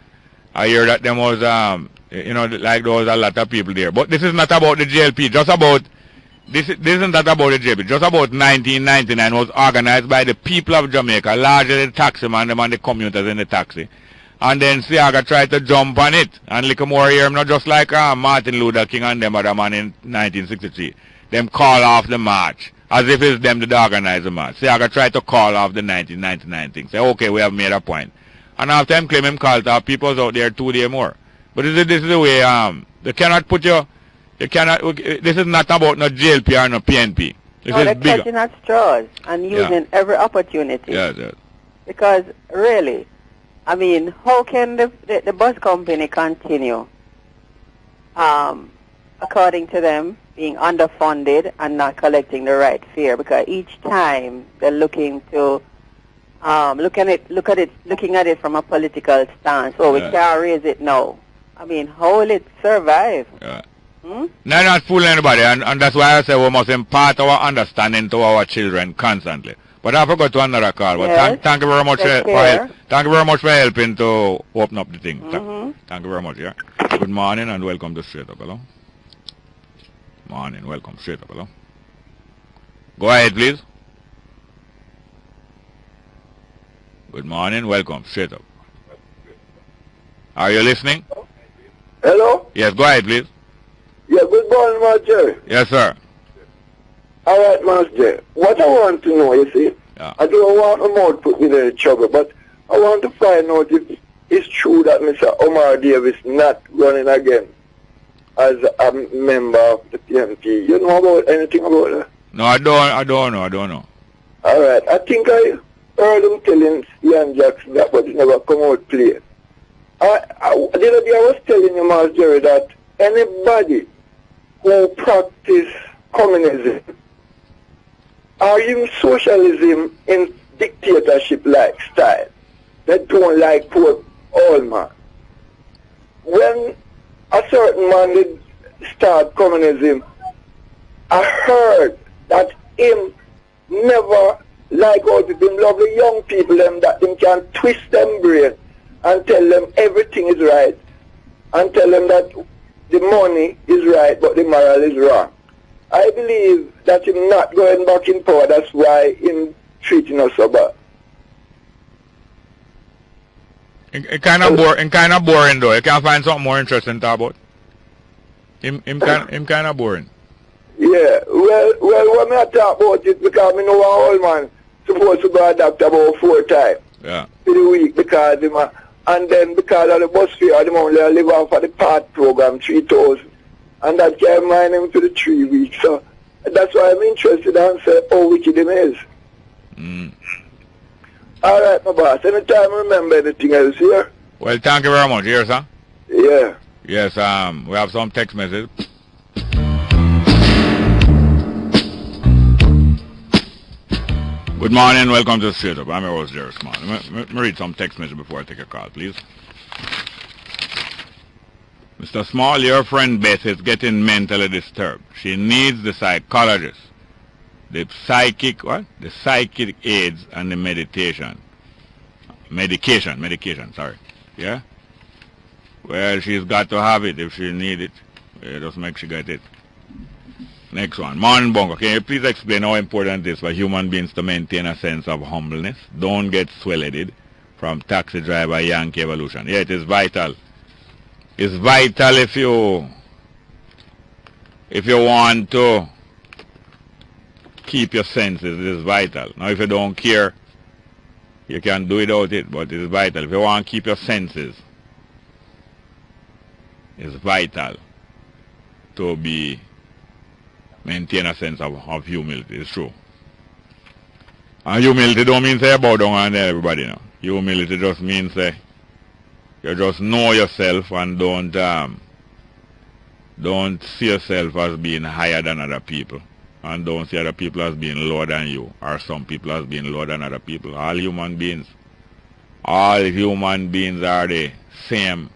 I hear that there was like there was a lot of people there. But this is not about the JLP, just about this isn't that about the JLP. Just about 1999 was organized by the people of Jamaica, largely the taximan and the commuters in the taxi. And then Siaga tried to jump on it. And little more here, not just like Martin Luther King and them other man in 1963. Them call off the march, as if it's them that organize the march. Siaga tried to call off the 1999 thing. Say, okay, we have made a point. And after him claim him called off, people's out there 2 days more. But this is the way, they cannot put this is not about no JLP or no PNP. They're catching at straws and using every opportunity. Yes. Because really, I mean, how can the bus company continue, according to them, being underfunded and not collecting the right fare? Because each time they're looking to looking at it from a political stance. Oh, we can't raise it now. I mean, how will it survive? No, not fooling anybody, and that's why I say we must impart our understanding to our children constantly. But I forgot to another call. But thank you very much thank you very much for helping to open up the thing. Thank you very much. Yeah. Good morning and welcome to Straight Up. Hello. Morning, welcome. Straight Up. Hello. Go ahead, please. Good morning, welcome. Straight Up. Are you listening? Hello? Yes, go ahead, please. Yeah, good morning, my Jerry. Yes, sir. All right, Master. What I want to know, you see, I don't want my mouth put me in trouble, but I want to find out if it's true that Mr. Omar Davis not running again as a member of the PNP. You know about anything about that? No, I don't know. All right. I think I heard him telling Ian Jackson that, but it never come out clear. The other day I was telling you, Master Jerry, that anybody who practice communism or even socialism in dictatorship-like style, that don't like poor old man. When a certain man did start communism, I heard that him never like how people love the young people them that them can twist them brain and tell them everything is right and tell them that the money is right but the moral is wrong. I believe that him not going back in power, that's why him treating us so bad. It kind of boring though. You can't find something more interesting to talk about. Him kind of boring. Yeah, well, when I talk about it, because I know an old man supposed to go a doctor about 4 times for the week because him, and then because of the bus fare, him only live off of the part program, 3,000, and that can mind him to the 3 weeks. So that's why I'm interested and say how wicked him is. All right, my boss. Anytime remember anything else here? Well, thank you very much. Here, sir? Yeah. Yes, we have some text message. Good morning, welcome to the Straight Up. I'm your host, Jerry Small. Let me read some text message before I take a call, please. Mr. Small, your friend Beth is getting mentally disturbed. She needs the psychologist, the psychic aids, and the medication, sorry. Yeah? Well, she's got to have it if she needs it. Just make sure she get it. Next one. Morning, Bongo. Can you please explain how important it is for human beings to maintain a sense of humbleness? Don't get swelleted from Taxi Driver Yankee Evolution. Yeah, it is vital. It's vital if you want to keep your senses. It is vital. Now, if you don't care, you can do without it, but it's vital. If you want to keep your senses, it's vital to maintain a sense of humility. It's true. And humility don't mean say bow down on everybody now. Humility just means say you just know yourself and don't see yourself as being higher than other people. And don't see other people as being lower than you, or some people as being lower than other people. All human beings are the same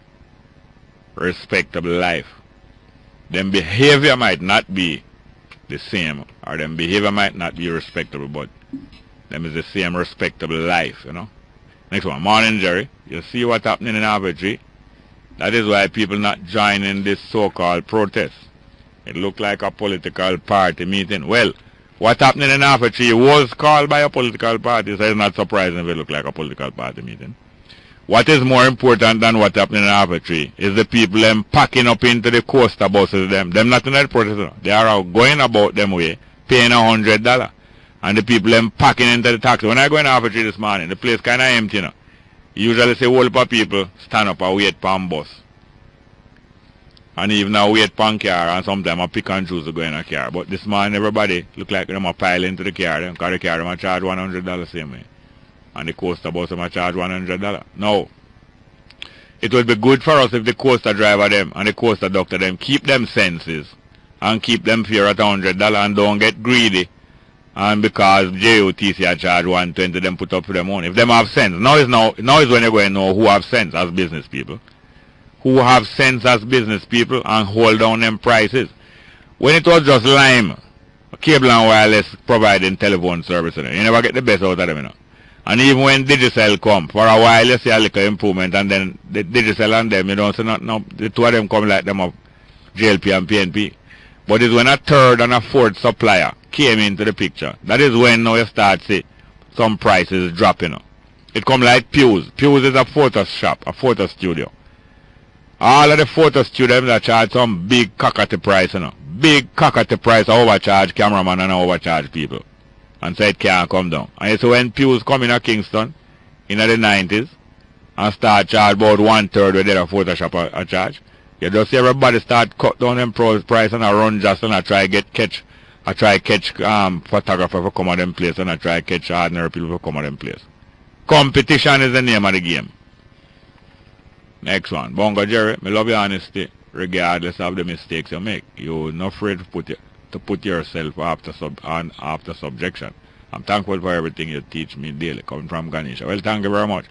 respectable life. Them behavior might not be the same, or them behavior might not be respectable, but them is the same respectable life, you know. Next one. Morning, Jerry. You see what's happening in Average? That is why people not joining this so-called protest. It looked like a political party meeting. Well, what happening in Average was called by a political party, so it's not surprising if it looked like a political party meeting. What is more important than what happened in Arbitrary is the people them packing up into the coaster buses them. Them not in the protest. They are going about them way, paying $100. And the people them packing into the taxi. When I go in Arbitrary this morning, the place kind of empty now. Usually say whole lot of people stand up and wait for a bus. And even now wait for a car, and sometimes I pick and choose to go in a car. But this morning everybody look like them a pile into the car. Because the car them a charge $100 same way. And the coaster bus them a charge $100. Now, it would be good for us if the coaster driver them and the coaster doctor them keep them senses and keep them fear at $100 and don't get greedy. And because JOTC a charge $120, them put up for them own. If them have sense, now is when you're going to know who have sense as business people. Who have sense as business people and hold down them prices. When it was just Lime, Cable and Wireless providing telephone service, you never get the best out of them, you know. And even when Digicel come, for a while you see a little improvement, and then the Digicel and them, you don't see no, the two of them come like them of JLP and PNP. But it's when a third and a fourth supplier came into the picture. That is when now you start see some prices dropping. You know. It come like Pews. Pews is a photo shop, a photo studio. All of the photo students that charge some big cockatoo price, you know. Big cockatoo price, overcharge cameraman and overcharge people. And so it can't come down. And so when Pews come in at Kingston in the 90s and start charge about 1/3 where they have Photoshop a charge, you just see everybody start cut down them price and I run just and I try catch photographer for come at them place and I try catch ordinary people for come at them place. Competition is the name of the game. Next one. Bongo Jerry, me love your honesty regardless of the mistakes you make. You're not afraid to put yourself after subjection. I'm thankful for everything you teach me daily, coming from Ganesha. Well, thank you very much.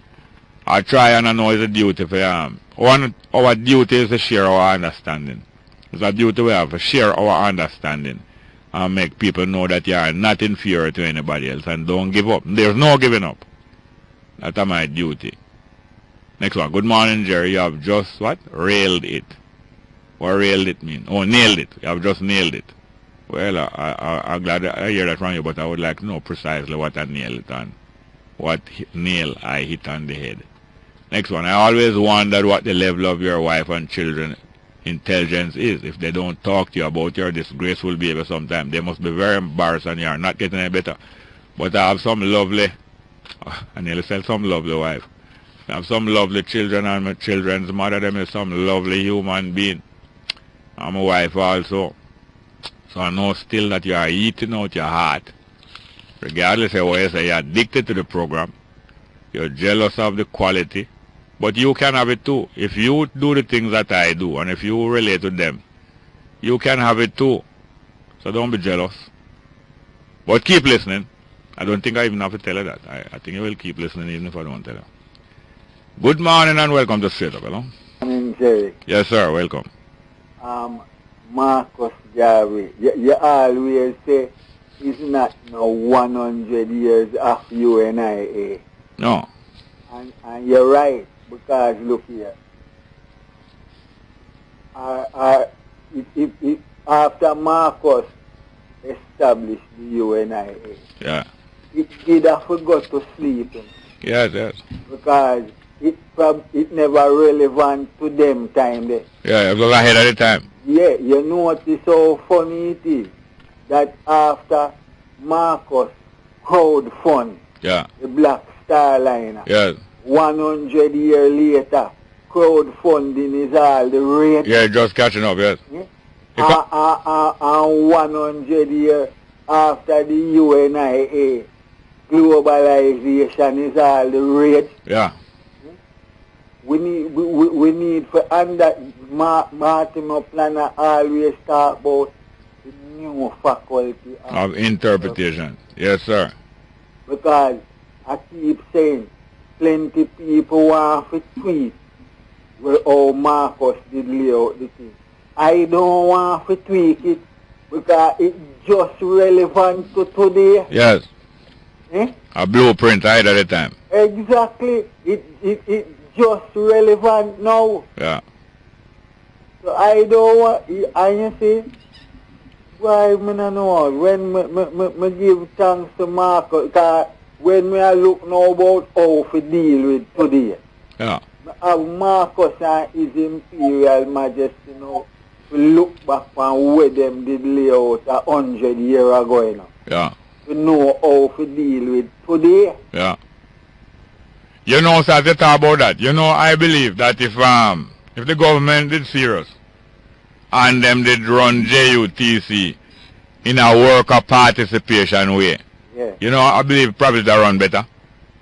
I try and I know it's a duty for our duty is to share our understanding. It's a duty we have to share our understanding and make people know that you are not inferior to anybody else and don't give up. There's no giving up. That's my duty. Next one. Good morning, Jerry. You have just what? Railed it. What railed it mean? Oh, nailed it. You have just nailed it. Well, I'm glad I hear that from you, but I would like to know precisely what I nailed it on. What nail I hit on the head. Next one. I always wondered what the level of your wife and children intelligence is. If they don't talk to you about your disgraceful behavior sometime, they must be very embarrassed and you are not getting any better. But I have some lovely, I nearly said some lovely wife. I have some lovely children and my children's mother, them is some lovely human being. I'm a wife also. So I know still that you are eating out your heart. Regardless of what you say, you're addicted to the program. You're jealous of the quality. But you can have it too. If you do the things that I do and if you relate to them, you can have it too. So don't be jealous. But keep listening. I don't think I even have to tell you that. I think you will keep listening even if I don't tell you. Good morning and welcome to Straight Up, hello? Good morning, Jerry. Yes, sir, welcome. Marcus Garvey, you always say it's not no 100 years of UNIA. No. And you're right, because look here. After Marcus established the UNIA, yeah, it did have to go to sleep. Yes, yes. Because it never relevant to them time there. Yeah, it was ahead of the time. Yeah, you notice how funny it is that after Marcus crowdfund, yeah, the Black Star Liner, yes, 100 years later, crowdfunding is all the rate. Yeah, just catching up, yes. Yeah? And 100 years after the UNIA, globalization is all the rate. Yeah. We need for, and that Martin Planner always talk about the new faculty of interpretation. Yes, sir. Because I keep saying, plenty people want to tweet where how Marcus did lay out the thing. I don't want to tweak it because it's just relevant to today. Yes. Eh? A blueprint right at the time. Exactly. It just relevant now. Yeah. So I don't want, and you see, why I don't know, when me give thanks to Marcus, because when I look now about how to deal with today, yeah, I have Marcus and His Imperial Majesty now to look back on where them did lay out 100 years ago, you know. Yeah. To know how to deal with today. Yeah. You know, sir, to talk about that, you know, I believe that if the government did serious and them did run JUTC in a worker participation way, yeah, you know, I believe probably they run better.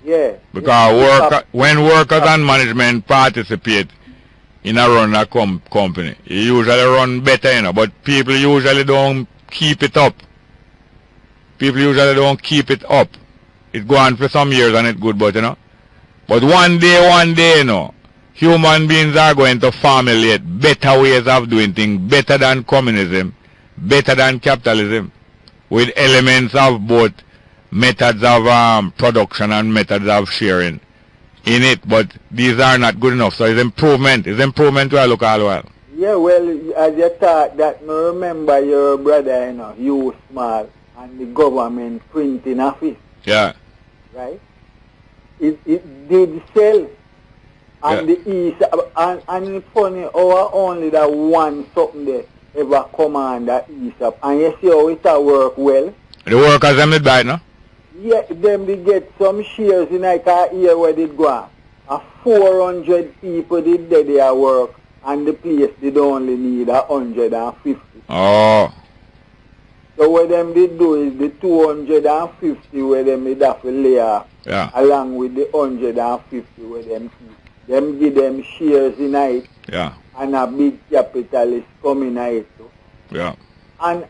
Yeah. Because when workers and management participate in a run a company, it usually run better, you know, but people usually don't keep it up. People usually don't keep it up. It go on for some years and it's good, but you know. But one day, you know, human beings are going to formulate better ways of doing things, better than communism, better than capitalism, with elements of both methods of production and methods of sharing in it. But these are not good enough. So it's improvement. It's improvement to I look all the while. Yeah, well, as you thought that, me remember your brother, you know, you small, and the government printing office. Yeah. Right? It did sell And the east, and it's funny how only that one something there ever command that east up. And you see how it work well. The workers them did buy it, no? Yeah, them they get some shares in like a year where they go on. 400 people did their work, and the place did only need 150. Oh. So what them did do is the 250 where them did have to lay off, along with the 150 where them keep. Them give them shares in it, and a big capitalist coming it too. Yeah. And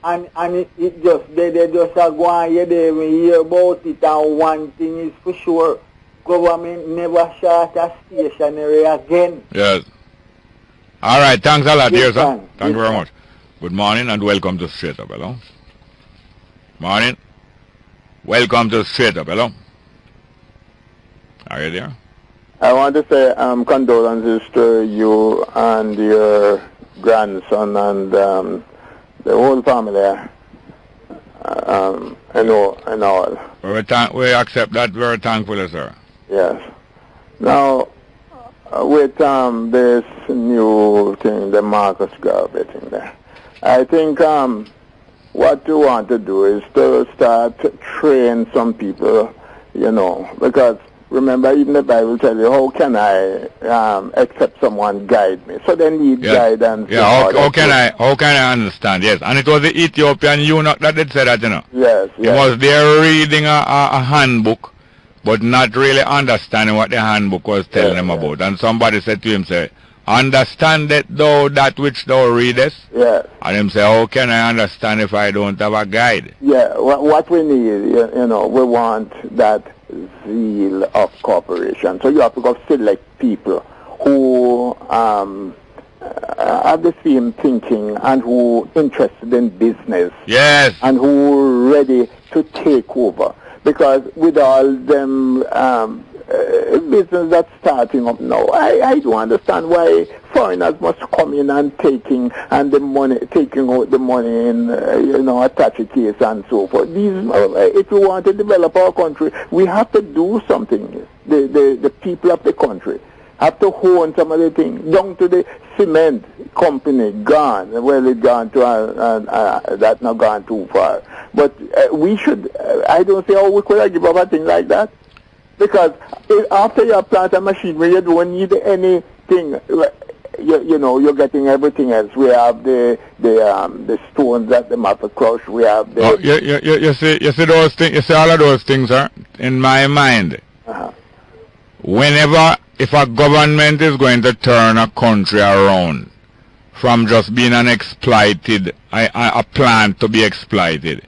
it just they just go on here, they hear about it, and one thing is for sure, government never shut a stationary again. Yes. All right, thanks a lot, dear sir. Thank you very much. Good morning and welcome to Straight Up, hello. Morning. Welcome to Straight Up, hello. Are you there? I want to say condolences to you and your grandson and the whole family. And all. We accept that very thankfully, sir. Yes. Now, with this new thing, the Marcus Garvey thing there, I think what you want to do is to start train some people, you know, because remember, even the Bible tells you, how can I accept someone guide me? So they need guidance. Yeah, how can I understand? Yes, and it was the Ethiopian eunuch that did say that, you know. Yes, He was there reading a handbook, but not really understanding what the handbook was telling him about. And somebody said to him, say, understandest thou that which thou readest? Yes. And him say, how can I understand if I don't have a guide? Yeah, what we need, you know, we want that zeal of cooperation. So you have to go select people who have the same thinking and who interested in business. Yes. And who are ready to take over. Because with all them business that's starting up now, I don't understand why foreigners must come in and taking out the money in you know, attach a case and so forth. These, if we want to develop our country, we have to do something. The people of the country have to hone some of the things down to the cement company gone. Well, it gone to that not gone too far. But we should. I don't see how we could give up a thing like that. Because after you plant a machinery, you don't need anything. You know, you're getting everything else. We have the stones that the map crush. We have the. You see those things. You see all of those things, sir. In my mind, whenever if a government is going to turn a country around from just being an exploited, a plant to be exploited,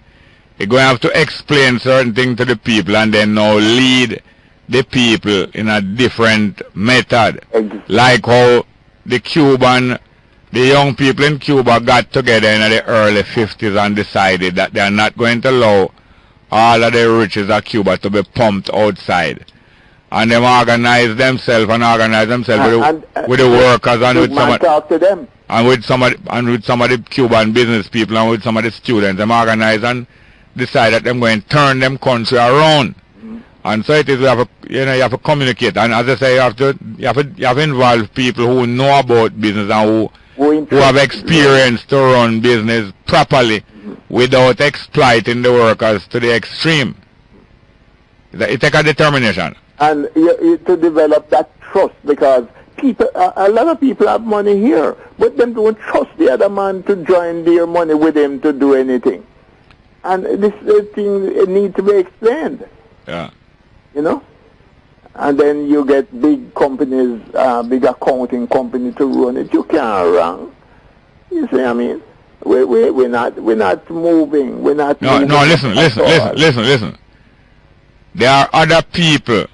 you're going to have to explain certain things to the people and then now lead the people in a different method. Like how the young people in Cuba got together in the early 50s and decided that they are not going to allow all of the riches of Cuba to be pumped outside. And them organize themselves with the workers and with some talk to them. And with some of the Cuban business people and with some of the students, them organize and decide that them going to turn them country around. And so it is, you have to communicate. And as I say, you have to involve people who know about business and who have experience to run business properly without exploiting the workers to the extreme. It takes a determination. And to develop that trust, because people, a lot of people have money here, but them don't trust the other man to join their money with him to do anything. And this thing needs to be explained. Yeah. You know? And then you get big companies, big accounting company to run it. You can't run. You see, I mean, we're not moving. We're not. No, listen. There are other people,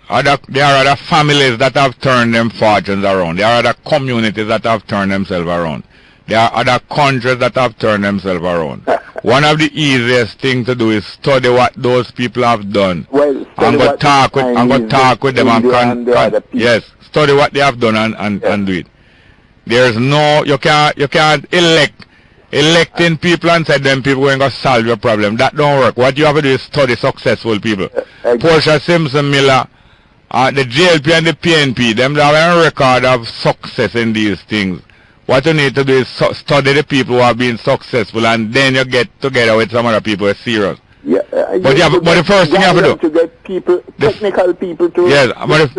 there are other families that have turned them fortunes around. There are other communities that have turned themselves around. There are other countries that have turned themselves around. One of the easiest things to do is study what those people have done. Well, and go talk with them and yes, study what they have done and do it. There's no, you can't electing people and say them people going to solve your problem. That don't work. What you have to do is study successful people. Portia Simpson Miller The JLP and the PNP, them have a record of success in these things. What you need to do is study the people who have been successful, and then you get together with some other people who are serious. Yeah, but the first thing you have to do, to get people, technical people to,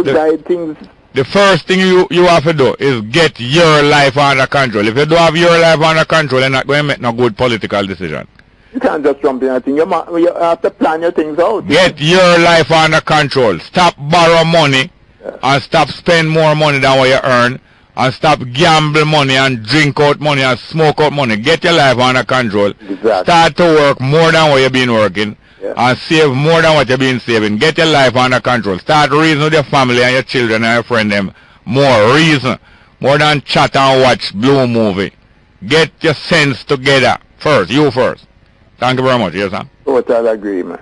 guide things. The first thing you have to do is get your life under control. If you don't have your life under control, you're not going to make no good political decision. You can't just jump in and think. You have to plan your things out. Get your life under control. Stop borrow money and stop spend more money than what you earn, and stop gamble money and drink out money and smoke out money. Get your life under control. Exactly. Start to work more than what you've been working and save more than what you've been saving. Get your life under control. Start reason with your family and your children and your friends them. More reason. More than chat and watch blue movie. Get your sense together first. You first. Thank you very much. Yes, sir? Total agreement.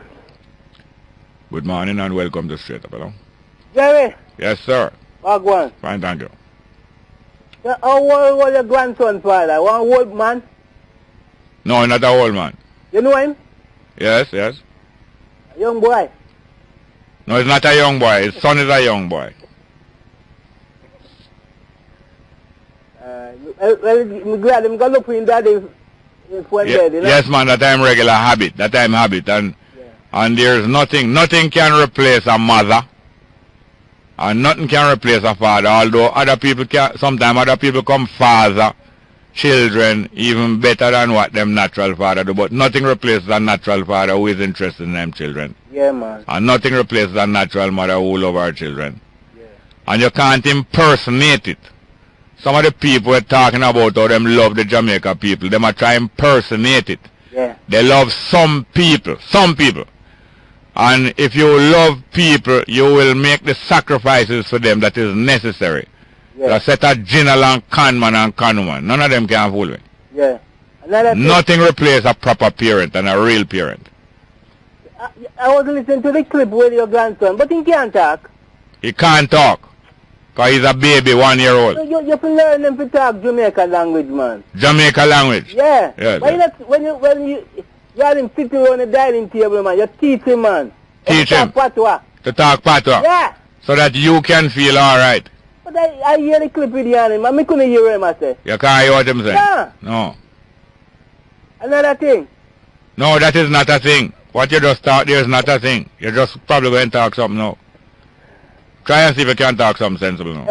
Good morning and welcome to Straight Up. Hello? Jerry. Yes, sir. Wagwan. Fine, thank you. How old was your grandson's father? One old man? No, not a old man. You know him? Yes, yes. A young boy? No, it's not a young boy. His son is a young boy. Well, I'm glad I'm going to look for him daddy. Yes, man, that I'm regular habit. That I'm habit. And there's nothing can replace a mother. And nothing can replace a father. Although other people can, sometimes other people come father, children, even better than what them natural father do. But nothing replaces a natural father who is interested in them children. Yeah, man. And nothing replaces a natural mother who love her children. Yeah. And you can't impersonate it. Some of the people are talking about how them love the Jamaica people. They might try to impersonate it. Yeah. They love some people. Some people. And if you love people, you will make the sacrifices for them that is necessary. Yeah. The set of general and conman and conwoman. None of them can fool me. Yeah. Nothing replaces a proper parent and a real parent. I was listening to the clip with your grandson, but he can't talk. He can't talk. Because he's a baby, 1 year old. You have to learn him to talk Jamaica language, man. Jamaica language? Yeah. Yes, but when you had him sitting on the dining table, man, you teach him, man. Teach him? To talk patois. To talk patois? Yeah. So that you can feel alright. But I hear the clip with him, and I couldn't hear him, I say. You can't hear what him saying? Yeah. No. Another thing. No, that is not a thing. What you just talk there is not a thing. You're just probably going to talk something now. Try and see if you can talk something sensible now.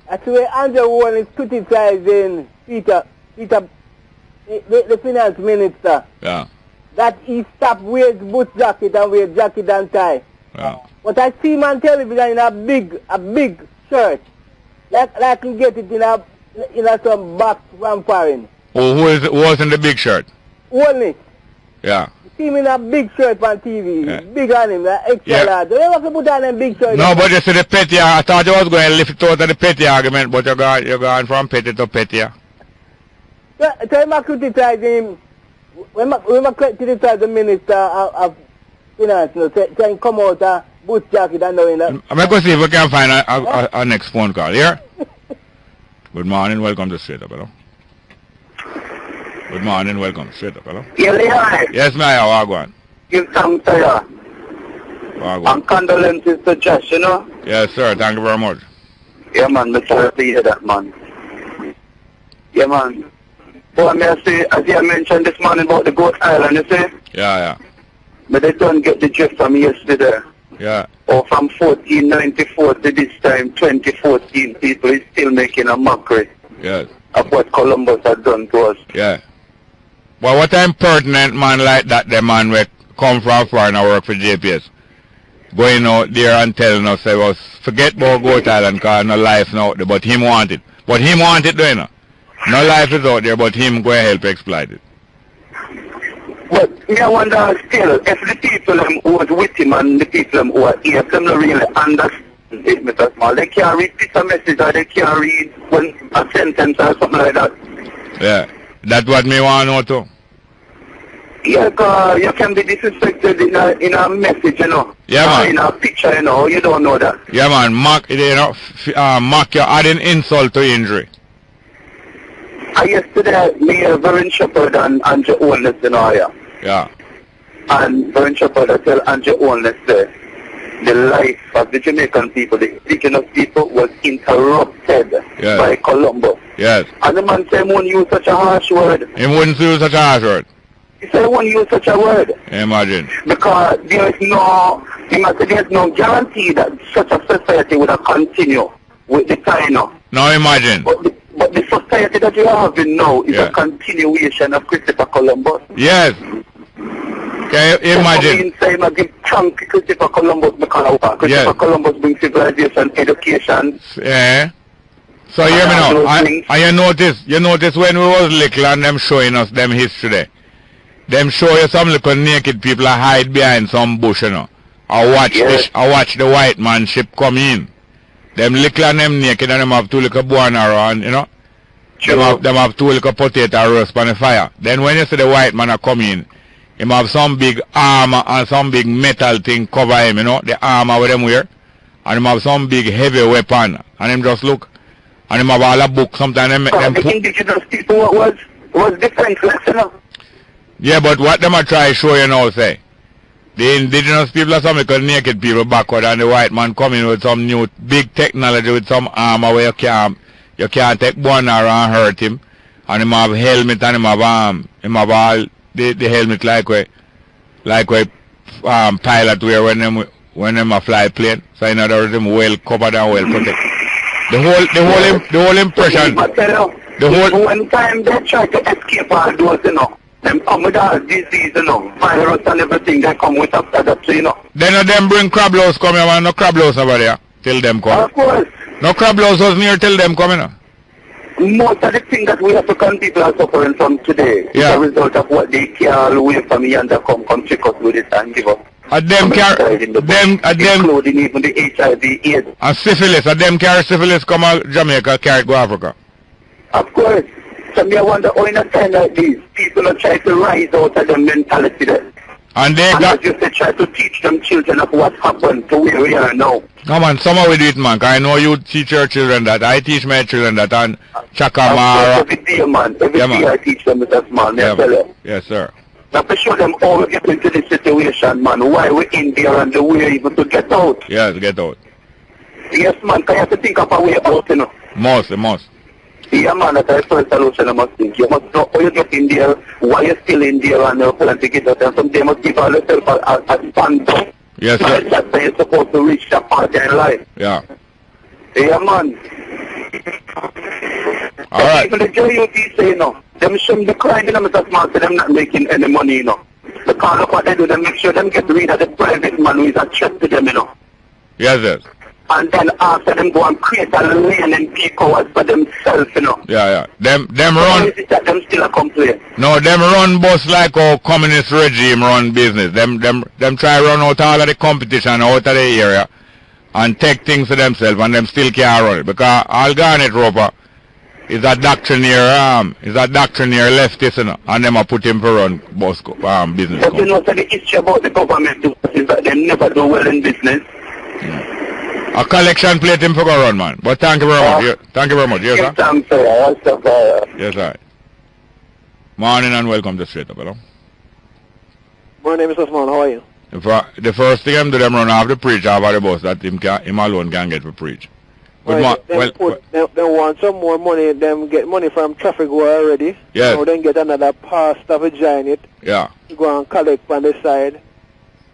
I swear Andrew Warren is criticizing Peter, the finance minister. Yeah. That he stopped wearing boot jacket and wear jacket and tie. Yeah. But I see him on television in a big shirt. Like you get it in some box from foreign. Oh, who was in the big shirt? Only. Yeah. See him in a big shirt on TV. Yeah. Big on him, like extra large. You have to put on a big shirt. No, but you see the petty, I thought you was going to lift it out of the petty argument, but you're going from petty to petty. So I criticize him. When I criticize the minister of finance, you know, trying to come out a boot jacket and knowing that. I'm going to see if we can find a next phone call here. Good morning, welcome to Straight Up, hello. Good morning, welcome. Straight Up, hello. Yeah, Leon. Yes, ma'am, Wagwan. Give thanks to you. Wagwan. And condolences to Josh, you know. Yes, sir, thank you very much. Yeah, man, I'm sorry to hear that, man. Yeah, man. But I say, as you mentioned this morning about the Goat Island, you see? Yeah. But they don't get the drift from yesterday. Yeah. Or from 1494 to this time, 2014, people is still making a mockery. Yes. Of what Columbus had done to us. Yeah. Well, what an impertinent man like that, the man will come from foreign and work for JPS. Going out there and telling us, say, well, forget about Goat Island because no life now out there, but him want it. But him want it, you know. No life is out there, but him go and help exploit it. But me I wonder still, if the people who was with him and the people who are here, them not really understand it, Mr. Small. They can't read a message or they can't read a sentence or something like that. Yeah, that's what me want to know too. Yeah, because you can be disrespected in a message, you know. Yeah, man. In a picture, you know. You don't know that. Yeah, man. Mock you adding insult to injury. Yesterday, me, Vern Shepherd and Andrew Olness, you know, yeah. And Vern Shepherd, I tell Andrew Olness there, the life of the Jamaican people, the indigenous people, was interrupted by Columbus. Yes. And the man said he wouldn't use such a harsh word. He wouldn't use such a harsh word. He said he wouldn't use such a word. Imagine. Because there's no guarantee that such a society would have continued with the time now. Now imagine. But the society that you have now is a continuation of Christopher Columbus. Yes. Can you imagine? I give thank Christopher Columbus because Christopher Columbus brings civilization, education. Yeah. So hear me now. You notice when we was little and them showing us them history there. Them show you some little naked people hide behind some bush, you know. I watch the white man ship come in. Them little and them naked and them have two little bone around, you know. Them have two little potato roast on the fire. Then when you see the white man come in, him have some big armor and some big metal thing cover him, you know, the armor with them wear. And him have some big heavy weapon. And him just look. And him have all a book. Sometimes the indigenous people was defenseless, you know. Yeah, but what them are trying to show you now, say, the indigenous people are some little naked people backward, and the white man coming with some new big technology with some armor where you can't take one and hurt him. And him have helmet and him have all the helmet like way pilot wear when them a fly plane. So in other words, them well covered and well protected. The whole impression. One time they try to escape all those, you know. Them come with all disease, you know, virus and everything they come with after that, you know. Then them bring crab loaves come here, man. No crab loaves over there till them come. Of course. No crab loaves was near till them come, you know. Most of the things that we African people are suffering from today is a result of what they carry away from me and they come trick us with it and give us. Including even the HIV, AIDS. And syphilis, them carry syphilis come out Jamaica, carry it go Africa. Of course. So I wonder how in a time like this, people are trying to rise out of the mentality there. And as you say, try to teach them children of what happened to where we are now. No man, somehow we do it, man. I know you teach your children that. I teach my children that. And Chakamara. Every day, man. Every day I teach them that, man. Yes, sir. Now to show them how we get into this situation, man. Why we're in there and the way even to get out. Yes, get out. Yes, man. Can you have to think of a way out, you know? Must. Yeah, man, that's the first solution I must think. You must know how you get in there, why you're still in there, and you're planning to get out. And someday you must give yourself a stand up. Yes, sir. That's why you're supposed to reach that part in life. Yeah. Yeah, man. All right. Even the JUT say, you know, them shouldn't be crying in them as smart, so them not making any money, you know. Because look what they do, they make sure them get rid of the private man who is a threat to them, you know. Yes. And then after them go and create a lane and peak hours for themselves, you know. Yeah. Them run. Is it that them still a complaint? No, them run bus like how communist regime run business. Them try run out all of the competition out of the area and take things to themselves, and them still can't run it. Because Al Garnet Roper is a doctrinaire leftist, you know, and them a put him for run bus business. But you know, so the issue about the government is that they never do well in business. A collection plate him for go run, man. But thank you very much. Thank you very much. Yes, sir. Yes, sir. Morning and welcome to Straight Up, hello. Morning, Mr. Osman. How are you? The first thing them do, them run off the preach off of the bus that him alone can get for preach. They want some more money. Them get money from traffic already. Yes. So then get another pastor to join it. Yeah. To go and collect on the side.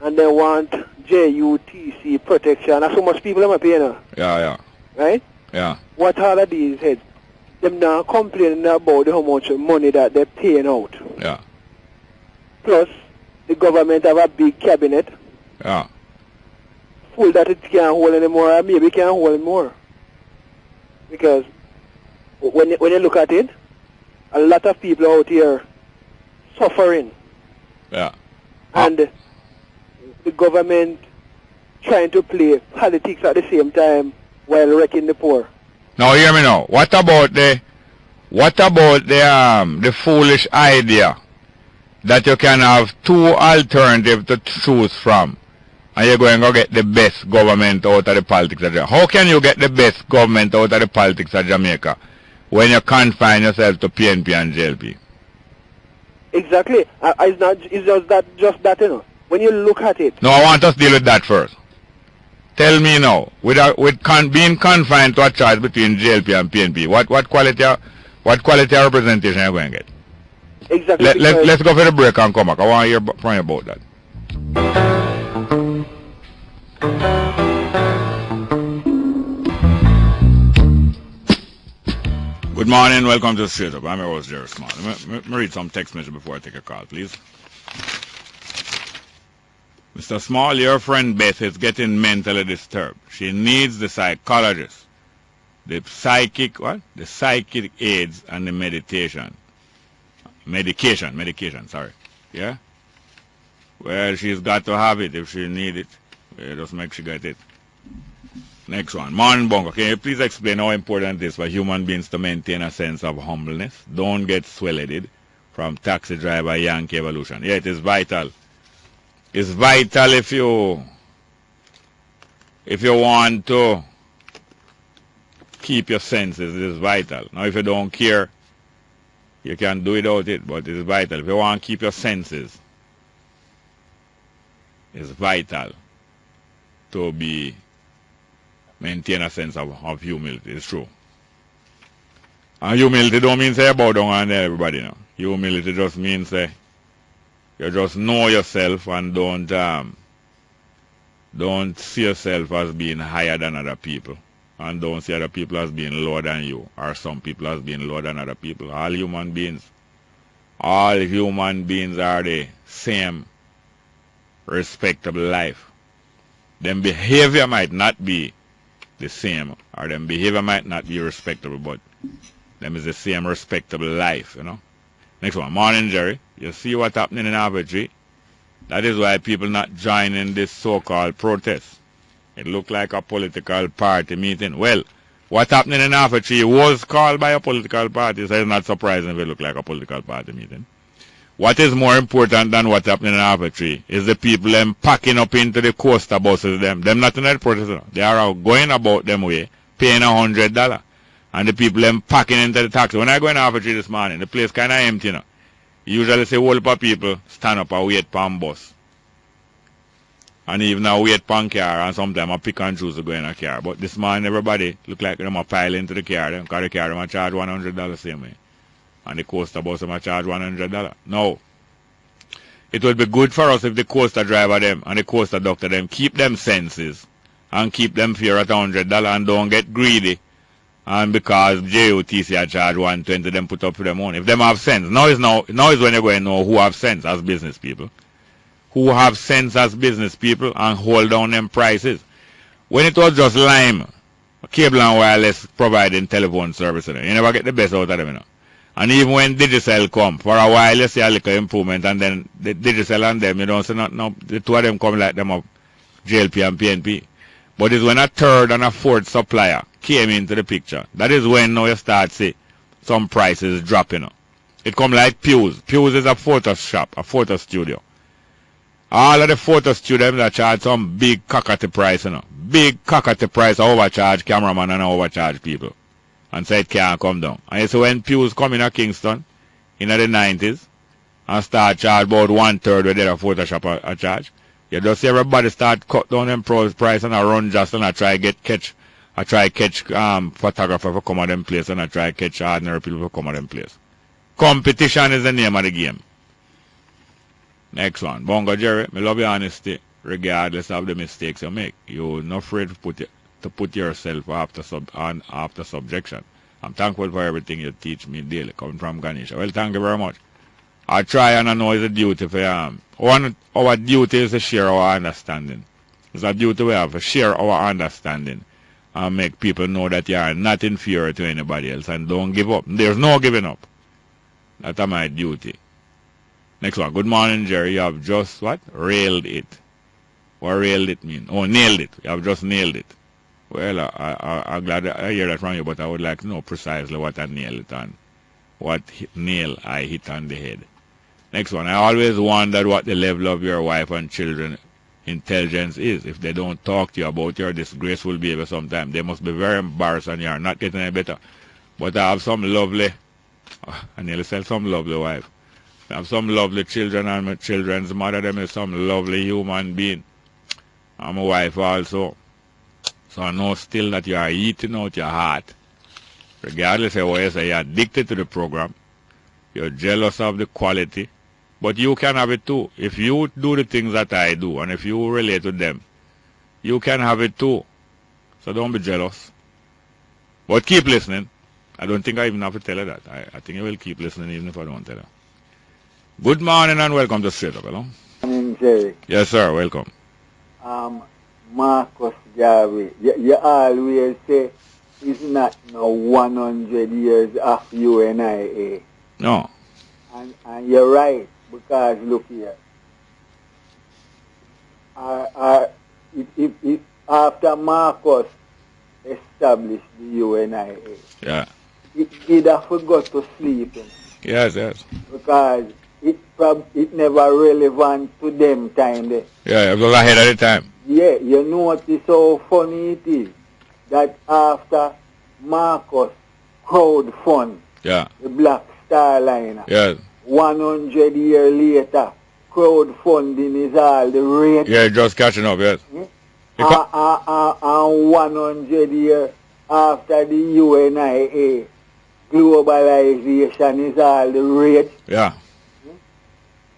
And they want JUTC protection. That's how much people are paying now. Yeah. Right? Yeah. What all of these heads? Them now complaining about how much money that they're paying out. Yeah. Plus, the government have a big cabinet. Yeah. Full that it can't hold anymore, or maybe can't hold more. Because when you look at it, a lot of people out here suffering. Yeah. And the government trying to play politics at the same time while wrecking the poor. Now hear me now. What about the foolish idea that you can have two alternatives to choose from, and you're going to get the best government out of the politics of Jamaica? How can you get the best government out of the politics of Jamaica when you confine yourself to PNP and JLP? Exactly. It's just that, you know. When you look at it... No, I want us to deal with that first. Tell me now, being confined to a choice between JLP and PNP, what quality of representation are you going to get? Exactly. Let's go for the break and come back. I want to hear from you about that. Good morning, welcome to Straight Up. I'm your host, Jerry Small. Let me read some text message before I take a call, please. Mr. Small, your friend Beth is getting mentally disturbed. She needs the psychologist, the psychic aids, and the medication, sorry. Yeah? Well, she's got to have it if she needs it. Well, just make sure she get it. Next one. Morning Bongo, can you please explain how important it is for human beings to maintain a sense of humbleness? Don't get swelleted from taxi driver Yankee evolution. Yeah, it is vital. It's vital if you want to keep your senses. It is vital. Now, if you don't care, you can do without it, but it is vital. If you want to keep your senses, it's vital to maintain a sense of humility. It's true. And humility don't mean say bow down on everybody now. Humility just means say you just know yourself and don't see yourself as being higher than other people. And don't see other people as being lower than you, or some people as being lower than other people. All human beings are the same respectable life. Them behavior might not be the same, or them behavior might not be respectable, but them is the same respectable life, you know. Next one. Morning, Jerry. You see what's happening in Average? That is why people not joining this so-called protest. It looked like a political party meeting. Well, what's happening in Average was called by a political party, so it's not surprising if it looked like a political party meeting. What is more important than what's happening in Average is the people them packing up into the coaster buses them. Them not in the protest. They are going about them way, paying $100. And the people them packing into the taxi. When I go in Average this morning, the place kind of empty, you know. Usually say whole lot of people stand up and wait for a bus. And even now wait for a car, and sometimes I pick and choose to go in a car. But this morning everybody look like them a pile into the car. Because the car them a charge $100 same way. And the coaster bus them a charge $100. No. It would be good for us if the coaster driver them and the coaster doctor them keep them senses and keep them fear at $100 and don't get greedy. And because JOTC charge $120, them put up for them own. If them have sense, now is when you're going to know who have sense as business people. Who have sense as business people and hold down them prices. When it was just Lime, cable and wireless providing telephone service, you never get the best out of them, you know. And even when Digicel come, for a while you see a little improvement, and then the Digicel and them, you don't see no, the two of them come like them of JLP and PNP. But it's when a third and a fourth supplier came into the picture. That is when now you start see some prices dropping. It come like Pews. Pews is a photo shop, a photo studio. All of the photo studios that charge some big cockatoo price, you know. Big cockatoo price, overcharge cameraman and overcharge people. And so it can't come down. And so when Pews come in Kingston in the 90s and start charge about 1/3 where their Photoshop a charge, you just see everybody start cut down them price and I run just and I try catch photographer for come at them place and I try catch ordinary people for come at them place. Competition is the name of the game. Next one. Bongo Jerry, me love your honesty regardless of the mistakes you make. You're not afraid to put yourself after subjection. I'm thankful for everything you teach me daily, coming from Ganesha. Well, thank you very much. I try and I know it's a duty for our duty is to share our understanding. It's a duty we have to share our understanding and make people know that you are not inferior to anybody else and don't give up. There's no giving up. That's my duty. Next one. Good morning, Jerry. You have just what? Railed it. What railed it mean? Oh, nailed it. You have just nailed it. Well, I'm glad I hear that from you, but I would like to know precisely what I nailed it on. What nail I hit on the head. Next one. I always wondered what the level of your wife and children intelligence is. If they don't talk to you about your disgraceful behavior sometime, they must be very embarrassed and you are not getting any better. But I have some lovely, I nearly said some lovely wife. I have some lovely children, and my children's mother, them is some lovely human being. I'm a wife also. So I know still that you are eating out your heart. Regardless of what you say, you're addicted to the program. You're jealous of the quality. But you can have it too. If you do the things that I do, and if you relate to them, you can have it too. So don't be jealous. But keep listening. I don't think I even have to tell you that. I think you will keep listening even if I don't tell you. Good morning and welcome to Straight Up, hello? Morning, Jerry. Yes, sir. Welcome. Marcus Garvey, you always say it's not no 100 years of UNIA. No. And you're right, because look here. If after Marcus established the UNIA, yeah, it have forgot to sleep. Yes, yes. Because it never relevant to them time there. Yeah, it was ahead of the time. Yeah, you notice how funny it is that after Marcus crowd fund, yeah, the Black Star Liner, yeah, 100 years later, crowdfunding is all the rate. Yeah, just catching up, yes. And 100 years after the UNIA, globalization is all the rate. Yeah.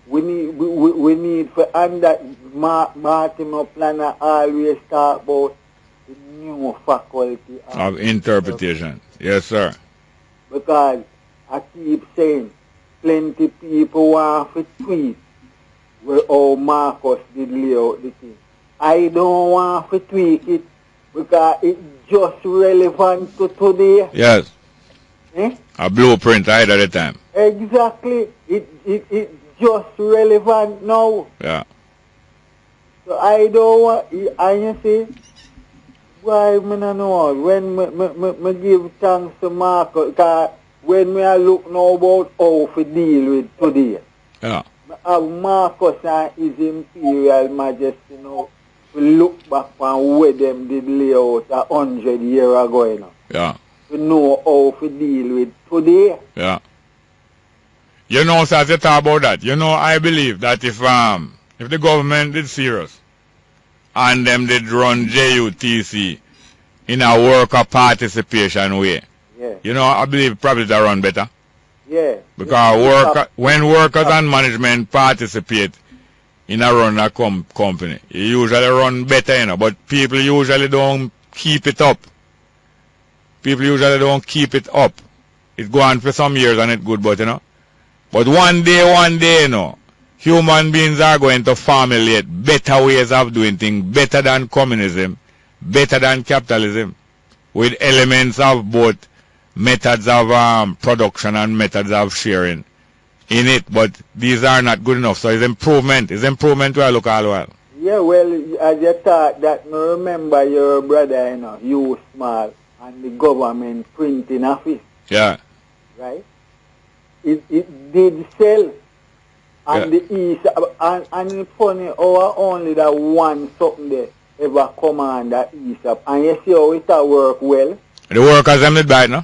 We need for, and that Martin Planner always talk about the new faculty of interpretation. Yes, sir. Because I keep saying, plenty people want to tweet where how Marcus did lay out the thing. I don't want to tweak it because it's just relevant to today. Yes. A blueprint ahead of the time. Exactly. It's just relevant now. Yeah. So I don't want, and you see, why I don't know, when me give thanks to Marcus, because when I look now about how to deal with today, yeah, Marcus and His Imperial Majesty now to look back on where them did lay out 100 years ago, you know. Yeah. To know how to deal with today. Yeah. You know, so as you talk about that, you know, I believe that if the government did serious and them did run JUTC in a worker participation way, yeah, you know, I believe probably they run better. Yeah. Because when workers and management participate in a run a company, it usually run better, you know, but people usually don't keep it up. People usually don't keep it up. It go on for some years and it's good, but you know. But one day, you know, human beings are going to formulate better ways of doing things, better than communism, better than capitalism, with elements of both methods of production and methods of sharing in it. But these are not good enough. So it's improvement. It's improvement where I look all the while. Yeah, well, as you thought that, me remember your brother, you know, you small, and the government printing office. Yeah. Right? It did sell. And the East, and it's funny how only that one something there ever come on that East up. And you see how it work well. The workers them did buy it, no?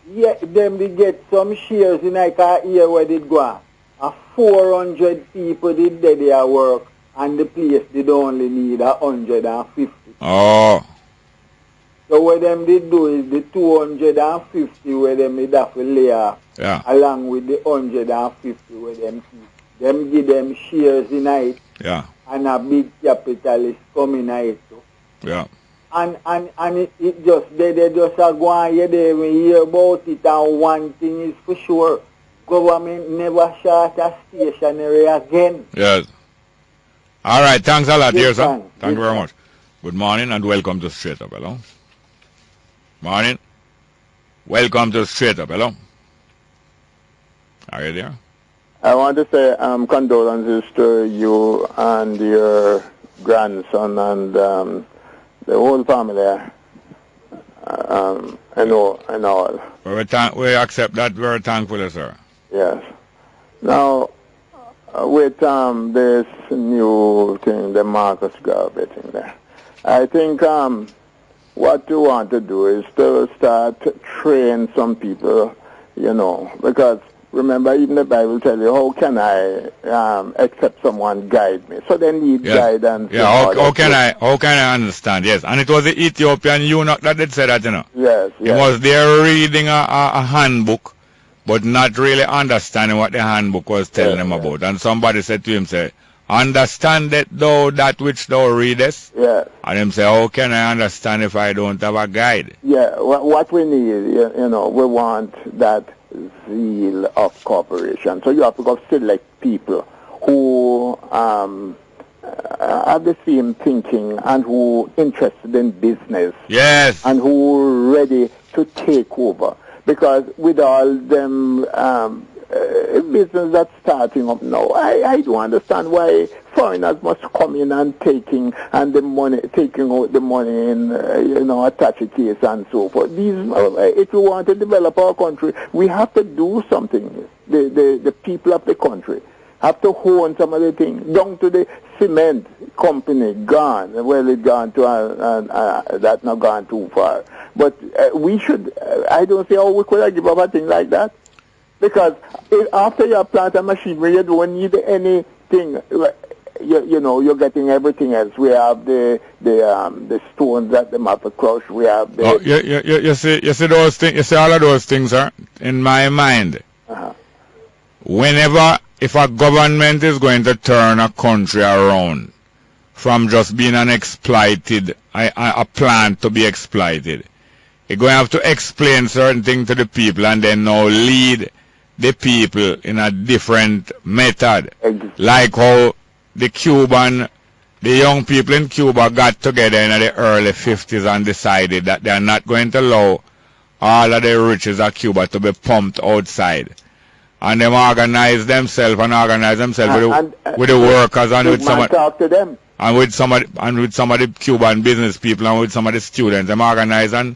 Yeah, them did get some shares in like a year where they go on. And 400 people did their work, and the place did only need 150. Oh. So what them did do is the 250 where them did have to lay off, yeah, along with the 150 where them keep. Them give them shares in it, yeah, and a big capitalist come in it too. Yeah. And it just, they just are going here, they even hear about it, and one thing is for sure, government never shot a stationary again. Yes. All right, thanks a lot, dear sir. Thank Thank you very much. Good morning and welcome to Straight Up, hello. Morning. Welcome to Straight Up, hello. Are you there? I want to say condolences to you and your grandson and the whole family. And all. We accept that very thankfully, sir. Yes. Now, with this new thing, the Marcus Garvey thing there, I think what you want to do is to start train some people, you know, because remember, even the Bible tells you, how can I accept someone guide me? So they need guidance. Yeah, how can I understand? Yes, and it was the Ethiopian eunuch that did say that, you know. Yes, He was there reading a handbook, but not really understanding what the handbook was telling him about. And somebody said to him, say, understandest thou that which thou readest? Yes. And him say, how can I understand if I don't have a guide? Yeah, what we need, you know, we want that zeal of cooperation. So you have to go select people who have the same thinking and who interested in business. Yes. And who are ready to take over. Because with all them business that's starting up now, I don't understand why foreigners must come in and taking out the money in you know, attach a case and so forth. These, if we want to develop our country, we have to do something. The people of the country have to own some of the things. Down to the cement company gone. Well, it gone to that's not gone too far. But we should. I don't see how we could give up a thing like that. Because after you plant a machinery, you don't need anything. You know, you're getting everything else. We have the stones that they have to crush. We have the. Oh, you see those things. You see all of those things, sir. In my mind, whenever if a government is going to turn a country around from just being an exploited, a plant to be exploited, you're going to have to explain certain things to the people and then now lead the people in a different method. Like how the young people in Cuba got together in the early 50s and decided that they are not going to allow all of the riches of Cuba to be pumped outside. And them organize themselves with the workers and with some talk to them. And with some of the Cuban business people and with some of the students, them organize and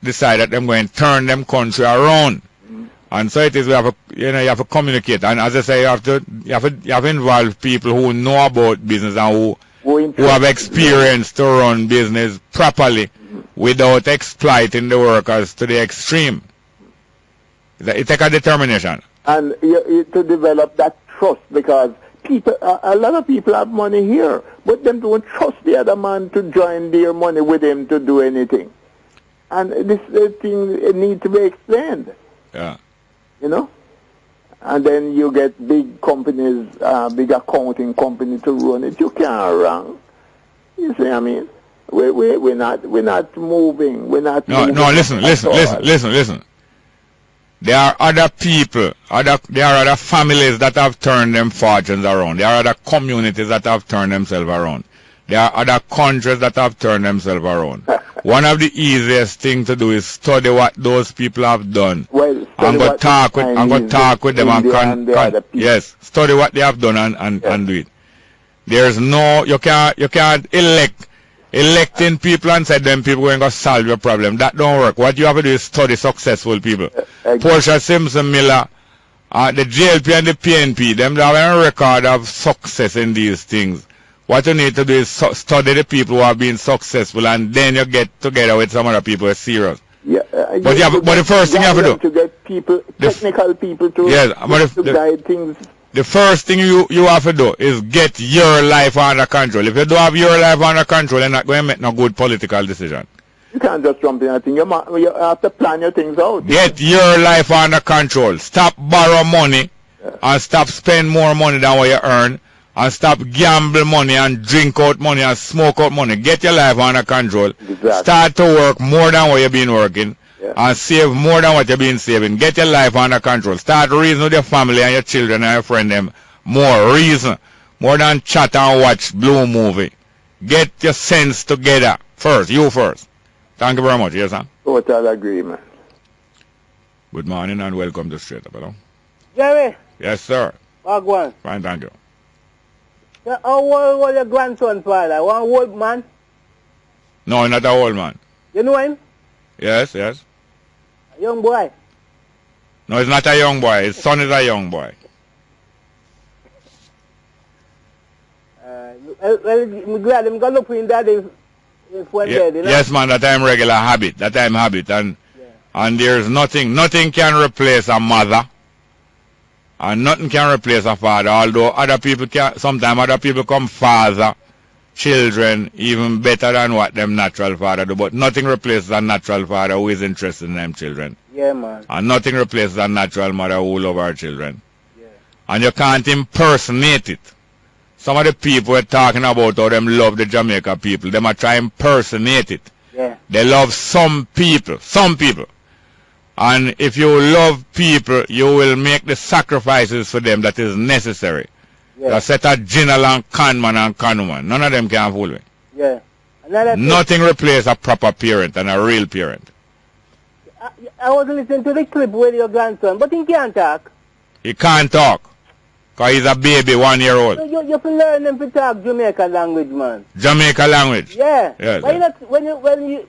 decide that they're going to turn them country around. And so it is, you have to communicate. And as I say, you have to involve people who know about business and who have experience to run business properly without exploiting the workers to the extreme. It takes a determination. And to develop that trust, because a lot of people have money here, but them don't trust the other man to join their money with him to do anything. And this thing needs to be explained. Yeah. You know? And then you get big companies, big accounting company to run it. You can't run. You see what I mean? We're not moving. We're not moving. No, listen. There are other people, there are other families that have turned them fortunes around. There are other communities that have turned themselves around. There are other countries that have turned themselves around. One of the easiest things to do is study what those people have done. Well, and go talk with them and yes, study what they have done and do it. There's no, you can't electing people and say them people going to solve your problem. That don't work. What you have to do is study successful people. Portia Simpson Miller, the JLP and the PNP, them have a record of success in these things. What you need to do is study the people who have been successful, and then you get together with some other people who are serious. Yeah, but the first thing you have to do to get people, technical people to guide things. The first thing you have to do is get your life under control. If you don't have your life under control, you're not going to make no good political decision. You can't just jump in a thing. You have to plan your things out. Get your life under control. Stop borrow money and stop spend more money than what you earn. And stop gamble money and drink out money and smoke out money. Get your life under control. Exactly. Start to work more than what you've been working. And save more than what you've been saving. Get your life under control. Start reason with your family and your children and your friend them. More reason. More than chat and watch blue movie. Get your sense together first. You first. Thank you very much. Yes, sir? Total agreement. Good morning and welcome to Straight Up. Hello? Jerry. Yes, sir. Wagwan. Fine, thank you. How old was your grandson, father? One old man? No, not an old man. You know him? Yes. A young boy? No, he's not a young boy. His son is a young boy. Well, I'm glad I'm going to look for him daddy when dead, you know? Yes, man, that I'm regular habit. And there's nothing can replace a mother. And nothing can replace a father, although other people can, sometimes other people come father children even better than what them natural father do, but nothing replaces a natural father who is interested in them children. Yeah, man. And nothing replaces a natural mother who love her children. Yeah. And you can't impersonate it. Some of the people we're talking about how them love the Jamaica people, them are trying to impersonate it. Yeah. They love some people. And if you love people, you will make the sacrifices for them that is necessary. Yeah. The set of general and conman and conwoman. None of them can fool me. Yeah. Nothing replaces a proper parent and a real parent. I was listening to the clip with your grandson, but he can't talk. He can't talk. Because he's a baby, 1 year old. You have to learn them to talk Jamaica language, man. Jamaica language? Yeah. Yes. But when you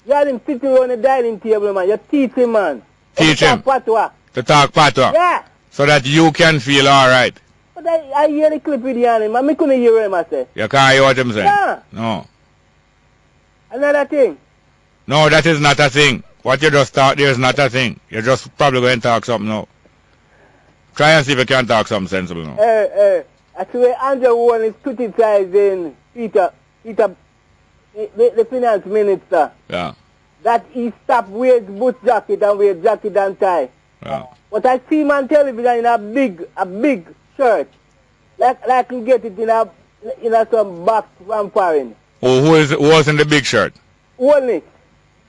had him sitting around the dining table, man, you teach him, man. Teach him. Patois. To talk patois? Yeah. So that you can feel alright. But I hear the clip with the animal, man. I couldn't hear him, I say. You can't hear what him saying? Yeah. No. Another thing. No, that is not a thing. What you just thought there is not a thing. You're just probably going to talk something now. Try and see if you can talk something sensible now. I see Andrew Warren is criticizing Peter, the finance minister. Yeah. That he stopped wearing boot jacket and wear jacket and tie. Yeah. But I see him on television in a big shirt. Like you get it in some box from foreign. Oh, who was in the big shirt? Only.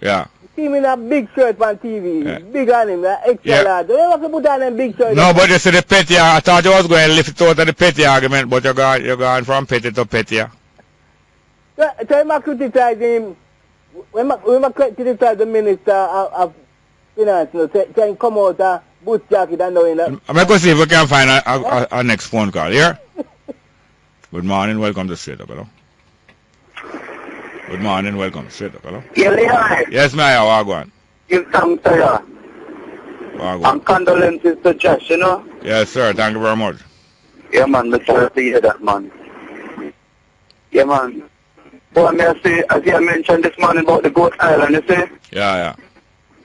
Yeah. See him in a big shirt on TV. Yeah. Big on him, extra large. Don't you have to put on a big shirt? No, but you see the petty, I thought you was going to lift it out of the petty argument, but you're going from petty to petty. So I'm criticizing him. When I criticize the minister of finance, saying come out a boot jacket and knowing that. I'm going to see if we can find a next phone call here. Good morning, welcome to Straight Up, hello. Good morning, welcome. Straight Up, hello. Yeah, Leon. Yes, Maya, Wagwan. Give thanks to you. Wagwan. And condolences to Josh, you know. Yes, sir. Thank you very much. Yeah, man. I'm sorry to hear that, man. Yeah, man. But may I say, as you mentioned this morning about the Goat Island, you see? Yeah.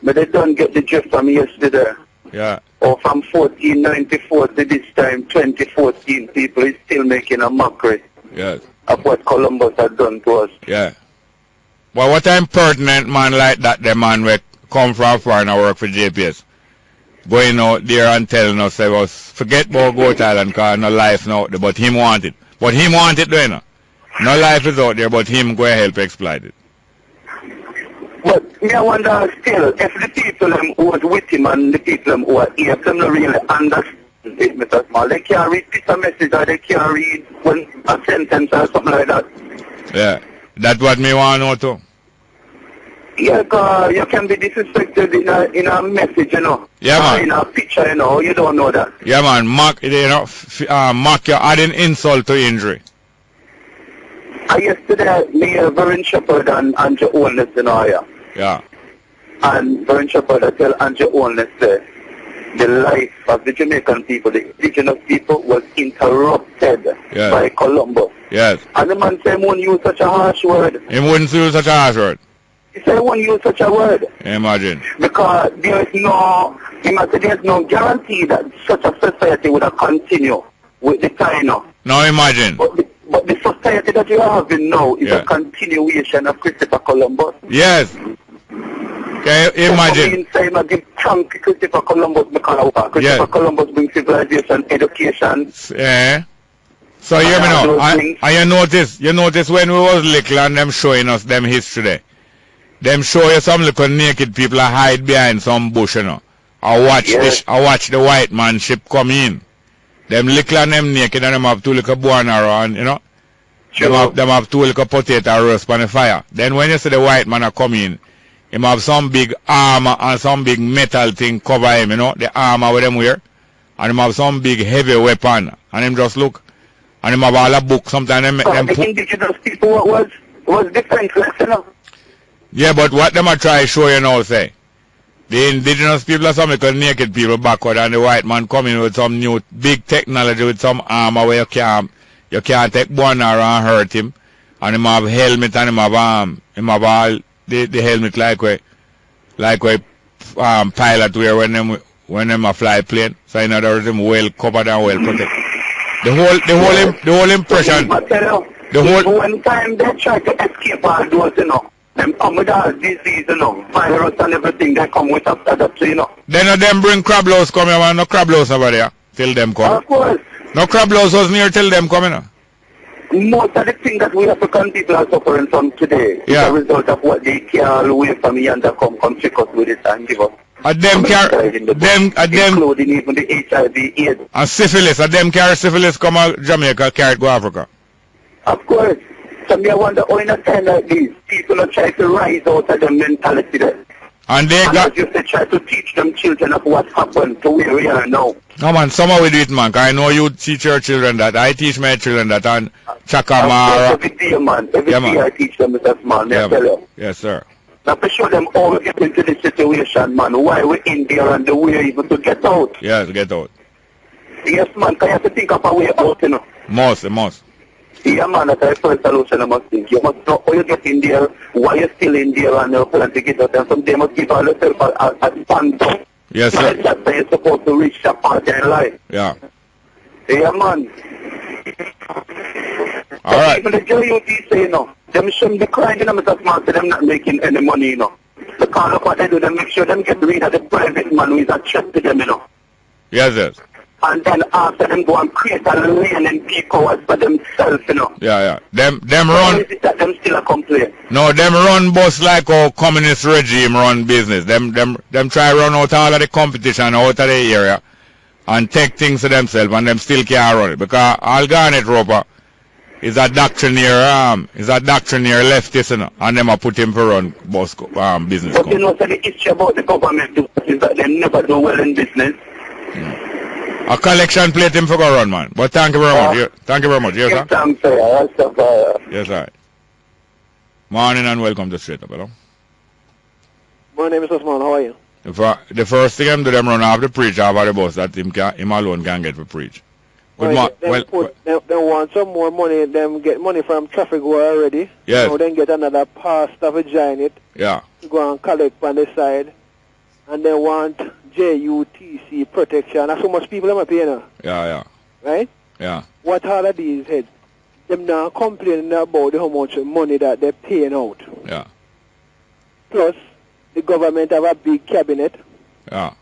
But they don't get the drift from yesterday. Yeah. Or from 1494 to this time, 2014, people is still making a mockery. Yes. Of what Columbus had done to us. Yeah. Well, what a pertinent man like that, the man will come from foreign and work for JPS. Going out there and telling us, forget about Goat Island because no life now, but him want it. But him want it, though, no life is out there, but him go help exploit it. But me I wonder still, if the people who was with him and the people who are here, them not really understand it, Mr. Small. They can't read a message or they can't read a sentence or something like that. Yeah, that's what me want to know too. Yeah, cause you can be disrespected in a message, you know. Yeah, man. Or in a picture, you know. You don't know that. Yeah, man. Mock you adding insult to injury. Yesterday, me, Baron Shepherd and Andrew Holness, you know, yeah. And Baron Shepherd, I tell Andrew Holness, the life of the Jamaican people, the indigenous people, was interrupted by Columbus. Yes. And the man said he wouldn't use such a harsh word. He wouldn't use such a harsh word? He said he wouldn't use such a word. Imagine. Because there's no guarantee that such a society would have continued with the time now. No, imagine. But the society that you are having now is a continuation of Christopher Columbus. Yes. Can you imagine? I give thank Christopher Columbus because Christopher Columbus brings civilization, education. Yeah. So hear me now. And you notice when we was little and them showing us them history there. Them show you some little naked people hide behind some bush, you know. I watch the white man ship come in. Them little and them naked and them have two little bone arrow and, you know. Them have two little potato roast on the fire. Then when you see the white man come in, him have some big armor and some big metal thing cover him, you know, the armor with them wear. And him have some big heavy weapon. And him just look. And him have all a book. Sometimes them make them put... The indigenous people was defenseless, you know. Yeah, but what them are trying to show you now, say, the indigenous people are some little naked people backward and the white man coming with some new big technology with some armor where you can't take one arrow and hurt him. And him have helmet and him have all the helmet like way pilot wear when when them a fly plane. So in other words, them well covered and well protected. The whole impression. One time they try to escape all those, you know. Them come with all disease, you know, virus and everything they come with after that, you know. Then them bring crab louse come here, man. No crab louse over there till them come. Of course. No crab louse was near till them come, you know. Most of the things that we African people are suffering from today is a result of what they carry away from here and they come trick us with it and give us. Including even the HIV/AIDS. And syphilis. Them carry syphilis come to Jamaica, carry it go Africa. Of course. So I wonder how in a time like this, people are trying to rise out of their mentality there. And they try to teach them children of what happened to where we are now. No man, somehow we do it, man. I know you teach your children that. I teach my children that. And Chakamara. Every day, man. Every day I teach them as a man. I tell you. Yes, sir. Now to show them how we get into this situation, man. Why we're in there and the way even to get out. Yes, get out. Yes, man. Because you have to think of a way out, you know. Must. Yeah, man, that's the first solution I must think. You must know how you get in there, why you're still in there, and you plan to get out. And someday you must give all yourself a stand up. Yes, sir. That's how you're supposed to reach that part in life. Yeah. Yeah, man. All right. Even the JUT say, you know, them shouldn't be crying, you know, Mr. Smart, so them not making any money, you know. The kind of what they do, they make sure them get rid of the private man who is a threat to them, you know. Yes. And then after them go and create a lane and peak hours for themselves, you know. Yeah. Them run. Is it that them still a complaint? No, them run bus like our communist regime run business. Them try run out all of the competition out of the area and take things to themselves, and them still can't run it because all Garnet Roper is a doctrinaire leftist, you know, and them a put him for run bus business. But you know, so the issue about the government is that they never do well in business. A collection plate him for go run, man. But thank you very much. Thank you very much. Yes, sir. Yes, sir. Morning and welcome to Straight Up, hello. My name is Osman. How are you? The first thing I'm do them run off the preach off of the bus that him alone can get for preach. Good morning. They want some more money. Them get money from traffic war already. Yes. Now then get another pastor to join it. Yeah. To go and collect on the side. And they want JUTC protection. That's how much people am paying now. Yeah. Right? Yeah. What all of these heads? Them now complaining about how much money that they're paying out. Yeah. Plus, the government have a big cabinet. Yeah.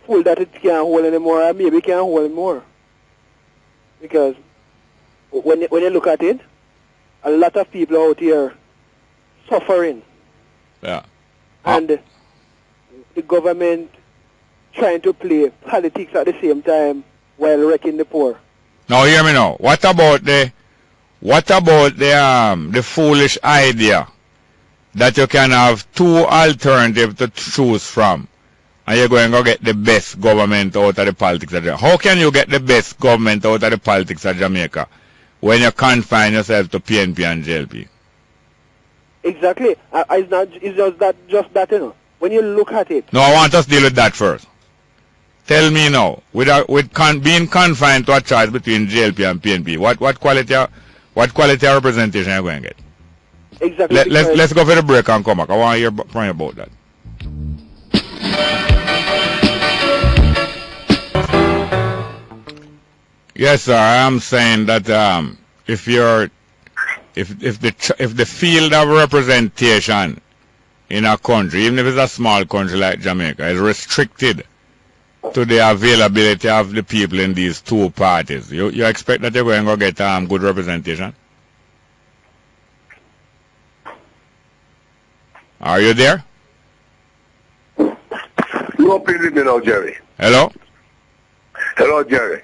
Full that it can't hold anymore, or maybe can't hold more. Because when you look at it, a lot of people out here suffering. Yeah. And the government trying to play politics at the same time while wrecking the poor. Now hear me now. What about the foolish idea that you can have two alternatives to choose from and you're going to get the best government out of the politics of Jamaica? How can you get the best government out of the politics of Jamaica when you confine yourself to PNP and JLP? Exactly. It's just that, you know. When you look at it. No, I want us to deal with that first. Tell me now, being confined to a choice between JLP and PNP, what quality of representation are you going to get? Exactly. Let's go for the break and come back. I want to hear from you about that. Yes, sir. I am saying that if the field of representation in a country, even if it's a small country like Jamaica, is restricted to the availability of the people in these two parties, you expect that you're going to get good representation? Are you there? You up with me now, Jerry? Hello? Hello, Jerry.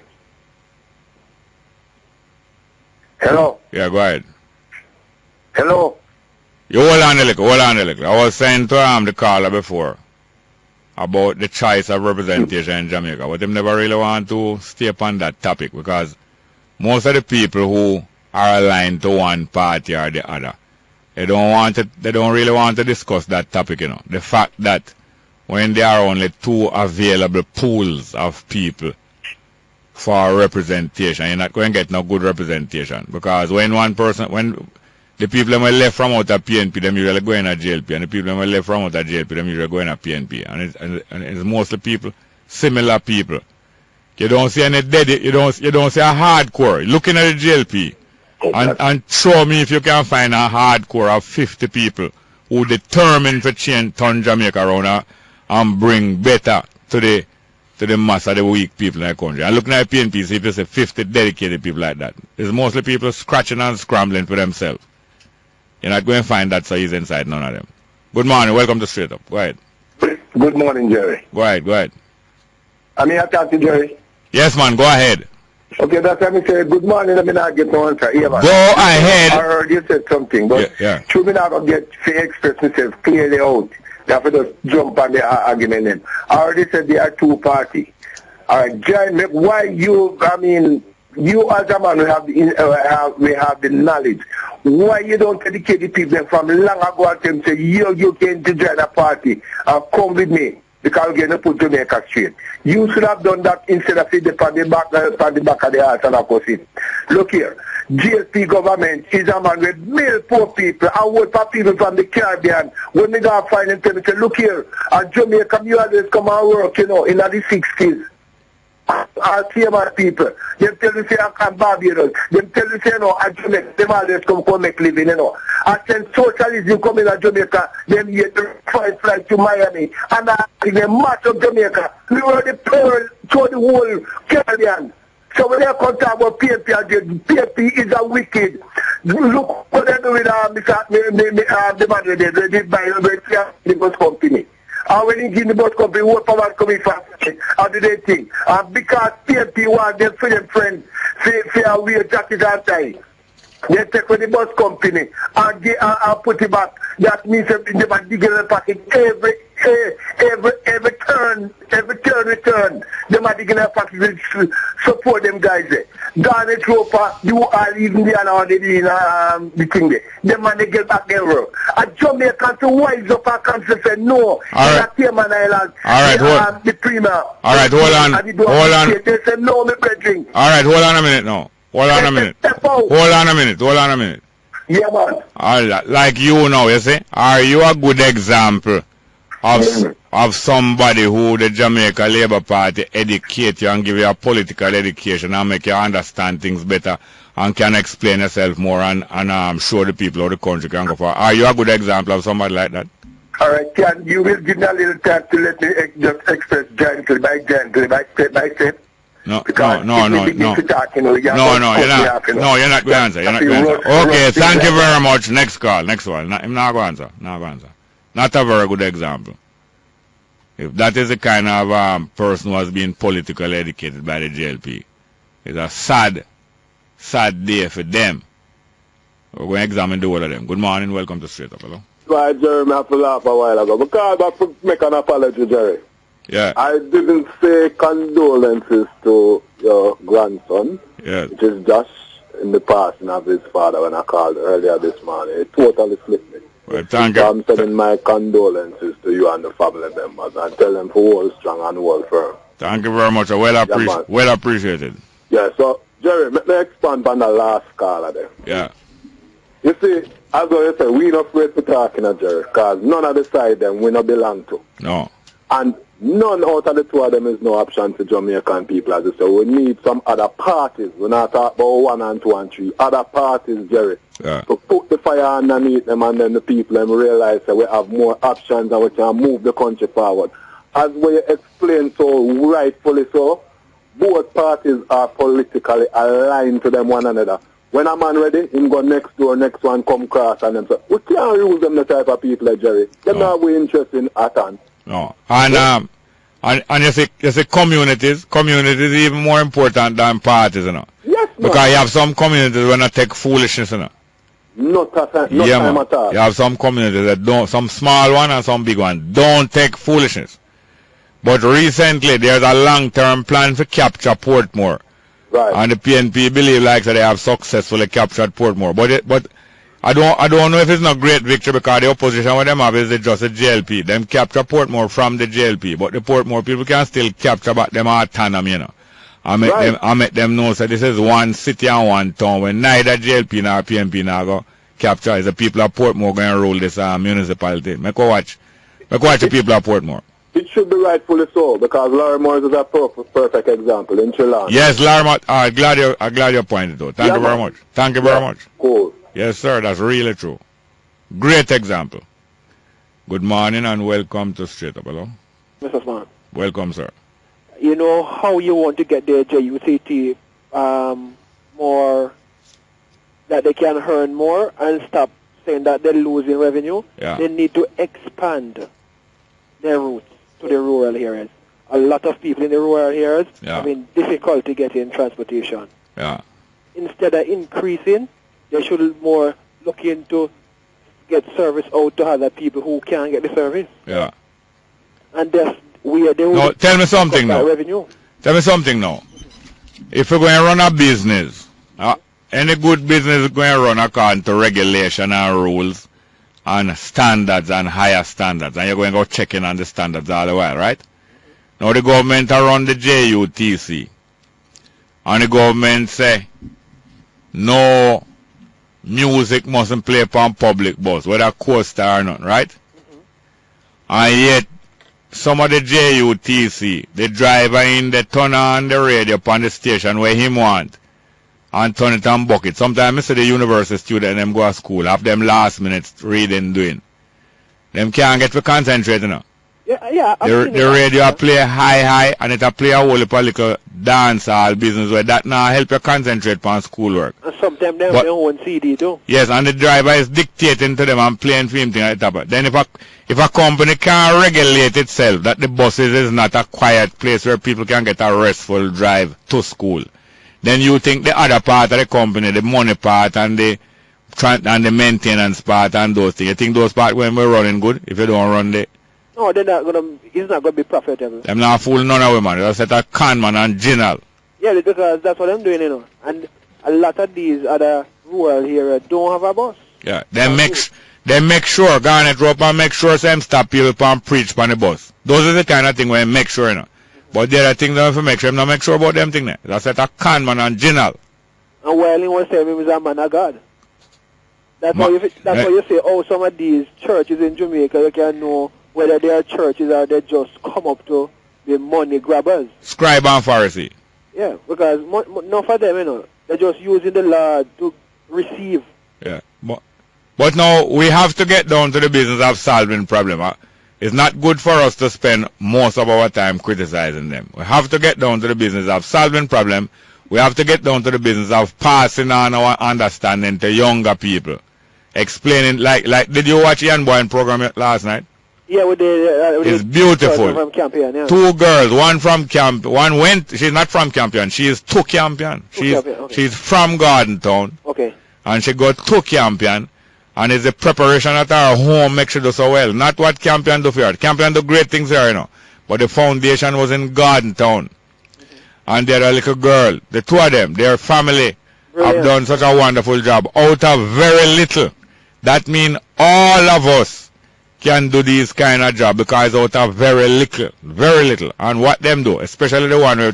Hello? Yeah, go ahead. Hello? You hold on a little. I was saying to the caller before about the choice of representation in Jamaica, but they never really want to stay upon that topic because most of the people who are aligned to one party or the other, they don't really want to discuss that topic, you know. The fact that when there are only two available pools of people for representation, you're not going to get no good representation because when the people that were left from out of PNP, them usually going to JLP, and the people that were left from out of JLP, them usually going to PNP, and it's mostly people similar people. You don't see any dead, you don't see a hardcore. Looking at the GLP and show me if you can find a hardcore of 50 people who determined to turn Jamaica around and bring better to the mass of the weak people in the country. And looking at PNP, see if you say 50 dedicated people like that. It's mostly people scratching and scrambling for themselves. You're not going to find that so easy inside none of them. Good morning, welcome to Straight Up. Go ahead. Good morning, Jerry. Go ahead. I mean, I talk to Jerry. Yes, man, go ahead. Okay, that's why I say good morning. I mean, I get no answer. Yeah, man. Go ahead. I heard you said something, but should me not get to express myself clearly out. You have to just jump on the argument then. I already said there are two parties. All right, Jerry, why you, I mean, you as a man we have the knowledge. Why you don't educate the people from long ago and them say, you came to join a party and come with me because we're going to put Jamaica straight. You should have done that instead of sitting on the back of the house and opposite. Look here, GSP government is a man with male poor people and work for people from the Caribbean. When they go find them, they say, look here, at Jamaica, you always come and work, in the 60s. I'll see my people. They tell you say I can Barbados. They tell you say at Jamaica, them always come make living, I send socialism come in at Jamaica, then you fight flight to Miami, and I think they match up Jamaica. We were the pearl to the whole Caribbean. So when they come talk about PFP is a wicked. Look what they do with the man they did by the bus company. And when you give the bus company, what power coming from? How do they think? Because PFP want them for their friends, say wear jacket and tie. They take for the bus company and put it back. That means they might dig in the pocket every turn. They might dig in the pocket to support them guys there. Garnet Roper, you are even there now the thing there. They might get back there. At Jamaica to wise up our country say no. That Cayman Island. The premier. All right, hold on. They say no, my brethren. All right, hold on a minute now. Hold on a minute. Yeah, man. Like you now, you see, are you a good example of somebody who the Jamaica Labour Party educate you and give you a political education and make you understand things better and can explain yourself more and show the people how the country can go for? Are you a good example of somebody like that? All right, can you will give me a little time to let me just express gently by step by step? No, you're not going to answer. Okay, thank you very much. Next call, next one. I'm not going to answer. Not a very good example. If that is the kind of person who has been politically educated by the JLP, it's a sad day for them. We're going to examine the whole of them. Good morning, welcome to Straight Up. Hello. Right, Jerry, I have to laugh a while ago because I have to make an apology, Jerry. Yeah. I didn't say condolences to your grandson, which is just in the passing of his father when I called earlier this morning. It totally slipped me. Well, thank you. I'm sending my condolences to you and the family members and tell them to hold strong and hold firm. Thank you very much. Well appreciated. Yeah, so, Jerry, let me expand on the last caller there. Yeah. You see, as I said, we're not afraid to talk in a Jerry because none of the side them we not belong to. No. And none out of the two of them is no option to Jamaican people, as you say. We need some other parties. We're not talking about 1 and 2 and 3. Other parties, Jerry. Yeah. To put the fire underneath them and then the people them realize that we have more options and we can move the country forward. As we explained so rightfully so, both parties are politically aligned to them one another. When a man ready, him go next door, next one come cross and them say, we can't use them the type of people like Jerry. They're not we interested in at all. No. And you see communities is even more important than parties, Yes, because you have some communities when they take foolishness, No time at all. You have some communities that don't, some small one and some big one, don't take foolishness. But recently there's a long-term plan to capture Portmore. Right. And the PNP believe like that they have successfully captured Portmore. But I don't know if it's not great victory because the opposition what them have is just a JLP. Them capture Portmore from the JLP, but the Portmore people can still capture back them autonomy, I make them know that this is one city and one town when neither JLP nor PNP now go capture. Is the people of Portmore going to rule this municipality. Make watch the people of Portmore. It should be rightfully so, because Larimore is a perfect example in Sri Lanka. Yes, Larimore, I'm glad you pointed out. Thank you very much. Thank you very much. Cool. Yes, sir, that's really true. Great example. Good morning and welcome to Straight Up. Hello? Mr. Smart. Welcome, sir. You know how you want to get the JUCT more, that they can earn more and stop saying that they're losing revenue? Yeah. They need to expand their routes to the rural areas. A lot of people in the rural areas having difficulty getting transportation. Yeah. Instead of increasing, they should more look into get service out to other people who can't get the service. Yeah. And that's where they will tell me something now. Revenue. Tell me something now. If you're going to run a business, any good business is going to run according to regulation and rules and standards and higher standards, and you're going to go checking on the standards all the while, right? Now the government run the JUTC, and the government say no music mustn't play upon public bus, whether co-star or not, right? And yet some of the JUTC, the driver in the turn on the radio upon the station where him want and turn it on bucket. Sometimes I see the university student them go to school, have them last minute reading doing. Them can't get to concentrate, you know. Yeah. The radio play high and it play a whole little dance hall business where that now help you concentrate on schoolwork. And sometimes they have their own CD too. Yes, and the driver is dictating to them and playing for him thing at the top. Then if a company can't regulate itself that the buses is not a quiet place where people can get a restful drive to school, then you think the other part of the company, the money part and the maintenance part and those things, you think those parts when we're running good if you don't run the... No, they're not gonna. It's not gonna be profitable. Them not fool none of them, man. They set a con man and general. Yeah, because that's what I'm doing, you know. And a lot of these other rural areas don't have a bus. Yeah, they make sure Garnet Rope and make sure them stop people from preach on the bus. Those are the kind of thing where make sure, you know. But the other thing they have to make sure, them not make sure about them thing there. They set a con man and general. And while he was saying he was a man of God. That's why you say, oh, some of these churches in Jamaica, you can know whether they are churches or they just come up to be money grabbers. Scribe and Pharisee. Yeah, because none of them, you know, they're just using the law to receive. Yeah, but now we have to get down to the business of solving problem. It's not good for us to spend most of our time criticizing them. We have to get down to the business of solving problem. We have to get down to the business of passing on our understanding to younger people. Explaining, like did you watch Ian Boyne program last night? Yeah, we did. It's beautiful. From Campion, yeah. Two girls, one from Campion, one went, she's not from Campion, she is to Campion. She's from Gardentown. Okay. And she got to Campion, and it's the preparation at her home makes she do so well. Not what Campion do for her. Campion do great things here, you know. But the foundation was in Gardentown. And they're a little girl. The two of them, their family, have done such a wonderful job. Out of very little. That means all of us can do this kind of job because out of very little. And what them do, especially the one who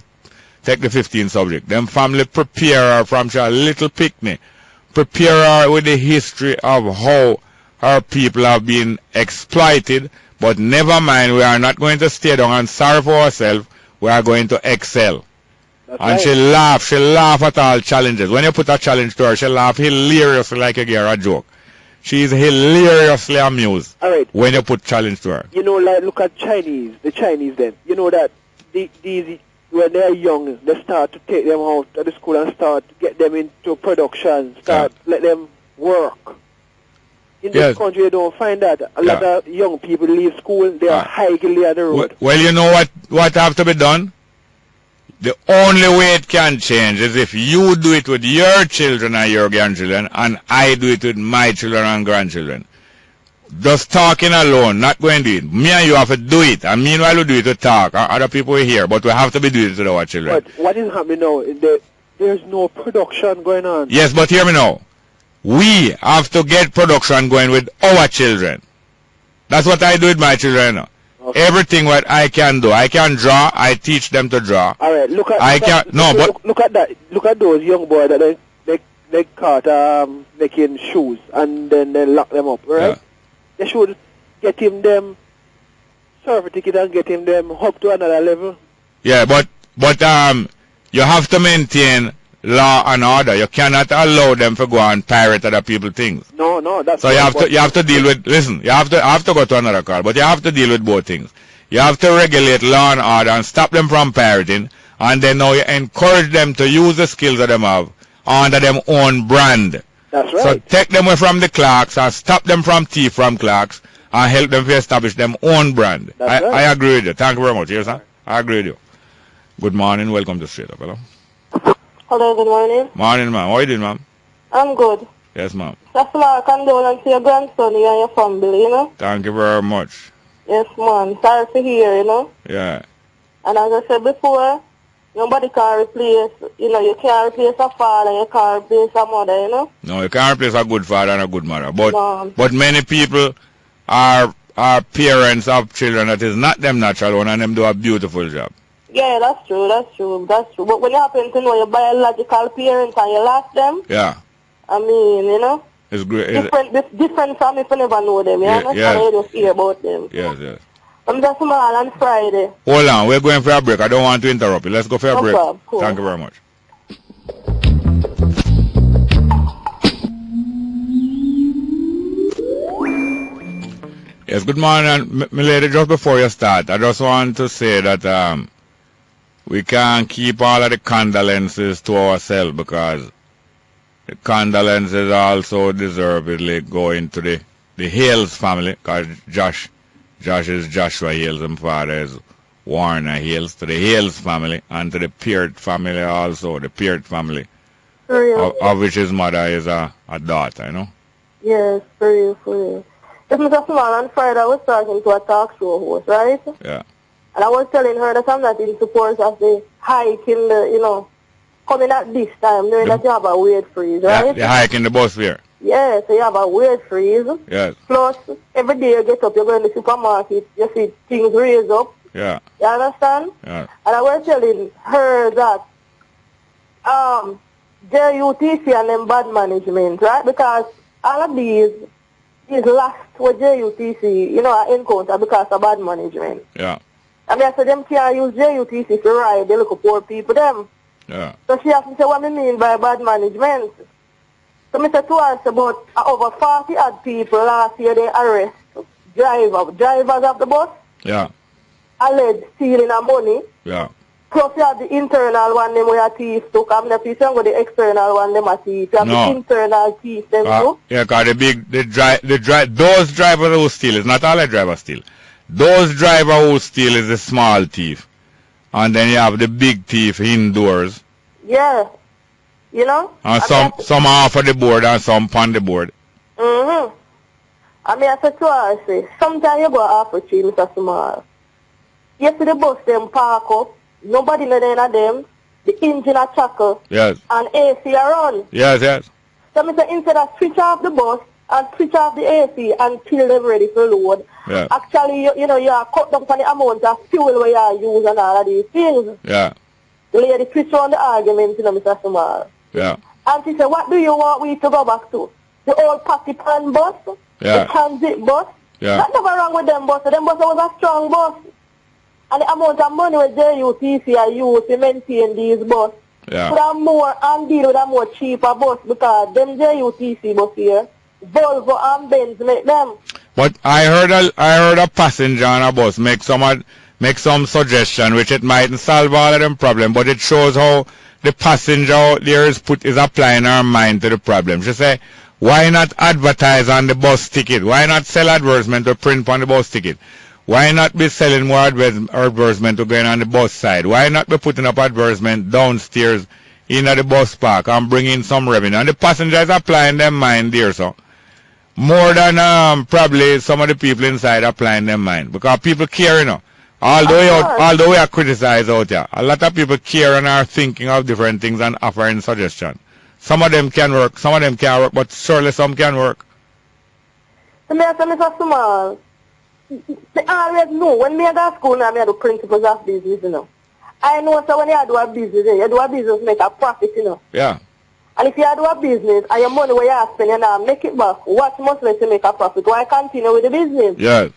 take the 15 subject, them family prepare her from a little picnic, prepare her with the history of how her people have been exploited, but never mind, we are not going to stay down and sorry for ourselves, we are going to excel. That's and right. She laugh at all challenges. When you put a challenge to her, she laugh hilariously like you get a joke. She's hilariously amused when you put challenge to her. You know, like, look at the Chinese then. You know that these when they're young, they start to take them out of the school and start to get them into production, let them work. In this country, you don't find that. A lot of young people leave school, they are highly on the road. Well, you know what have to be done? The only way it can change is if you do it with your children and your grandchildren, and I do it with my children and grandchildren. Just talking alone, not going to do it. Me and you have to do it, and meanwhile we do it to talk, and other people will hear, but we have to be doing it with our children. But what is happening now? There's no production going on. Yes, but hear me now. We have to get production going with our children. That's what I do with my children now. Okay. Everything what I can do. I can draw. I teach them to draw. All right. Look at that. Look at those young boys that they caught making shoes and then they lock them up. Right? Yeah. They should get them surf ticket and get him them up to another level. Yeah, but you have to maintain law and order. You cannot allow them to go and pirate other people's things. No, that's so you have to deal with. Listen, I have to go to another call, but you have to deal with both things. You have to regulate law and order and stop them from pirating, and then now you encourage them to use the skills that them have under their own brand. That's right. So take them away from the clerks and stop them from thief from clerks and help them to establish them own brand. That's right. I agree with you. Thank you very much. Yes, sir? I agree with you. Good morning. Welcome to Straight Up. Hello. Hello, good morning. Morning, ma'am. How are you doing, ma'am? I'm good. Yes, ma'am. Just my condolence to your grandson, you and your family, you know? Thank you very much. Yes, ma'am. Sorry to hear, you know? Yeah. And as I said before, nobody can replace, you can't replace a father, you can't replace a mother, you know? No, you can't replace a good father and a good mother. But many people are parents of children that is not them natural one, and them do a beautiful job. Yeah, that's true. But when you happen to know your biological parents and you lost them, yeah. I mean, you know, it's great. Different from if you never know them, you understand? Yes. You just hear about them. Yes. I'm just small on Friday. Hold on, we're going for a break. I don't want to interrupt you. Let's go for a break. Problem. Cool. Thank you very much. Yes, good morning, my lady. Just before you start, I just want to say that we can't keep all of the condolences to ourselves, because the condolences also deservedly go into the Hales family, because Josh is Joshua Hales and father is Warner Hales, to the Hales family, and to the Peart family also, the Peart family, of which his mother is a daughter, you know? Yes, for you. If Mr. Small on Friday, I was talking to a talk show host, right? Yeah. And I was telling her that I'm not in support of the hike in the, coming at this time, knowing that you have a weight freeze, right? Yeah, the hike in the bus fare. Yeah, so you have a weight freeze. Yes. Plus, every day you get up, you go in the supermarket, you see things raise up. Yeah. You understand? Yeah. And I was telling her that JUTC and them bad management, right? Because all of these lost with JUTC, I encounter because of bad management. Yeah. I mean, I said them can't use JUTC to ride, they look at poor people, them. Yeah. So she asked me, what I mean by bad management? So I said to her, about over 40 odd people last year they arrest drivers of the bus. Yeah. Alleged stealing of money. Yeah. Plus you have the internal one, them where a thief took. I'm not saying go the external one, them a thief. You have the internal thief, them too. Yeah, because those drivers who steal, it's not all the drivers steal. Those drivers who steal is the small thief. And then you have the big thief indoors. Yeah. And some off of the board and some on the board. Mm-hmm. I mean, I said to her, I say, sometimes you go off a tree, Mr. Small. You see the bus them park up, nobody know them, the engine a chuckle. Yes. And AC a run. Yes. So I say, instead of switch off the bus and switch off the AC until they're ready for load, actually, you cut down on the amount of fuel where you use and all of these things. Yeah. The lady switch on the argument, Mr. Small. Yeah. And she said, what do you want we to go back to? The old Patty Pan bus? Yeah. The transit bus? Yeah. That's never wrong with them buses. Them buses was a strong bus. And the amount of money with JUTC are used to maintain these buses. Yeah. Put a more and deal with a more cheaper bus, because them JUTC bus here, Volvo and Benz make them. But I heard a passenger on a bus make some suggestion, which it mightn't solve all of them problem, but it shows how the passenger out there is applying her mind to the problem. She say, why not advertise on the bus ticket? Why not sell advertisement or print on the bus ticket? Why not be selling more advertisement to going on the bus side? Why not be putting up advertisement downstairs in the bus park and bringing some revenue? And the passengers applying their mind there, so more than probably some of the people inside applying their mind, because people care, Although we are criticized out here, a lot of people care and are thinking of different things and offering suggestions. Some of them can work, some of them can't work, but surely some can work. Mr. Small, I always know, when me go to school, I do principles of business, I know, so when you do a business, make a profit, Yeah. And if you do a business and your money where you spend, make it back, what must let you make a profit? Why continue with the business? Yes.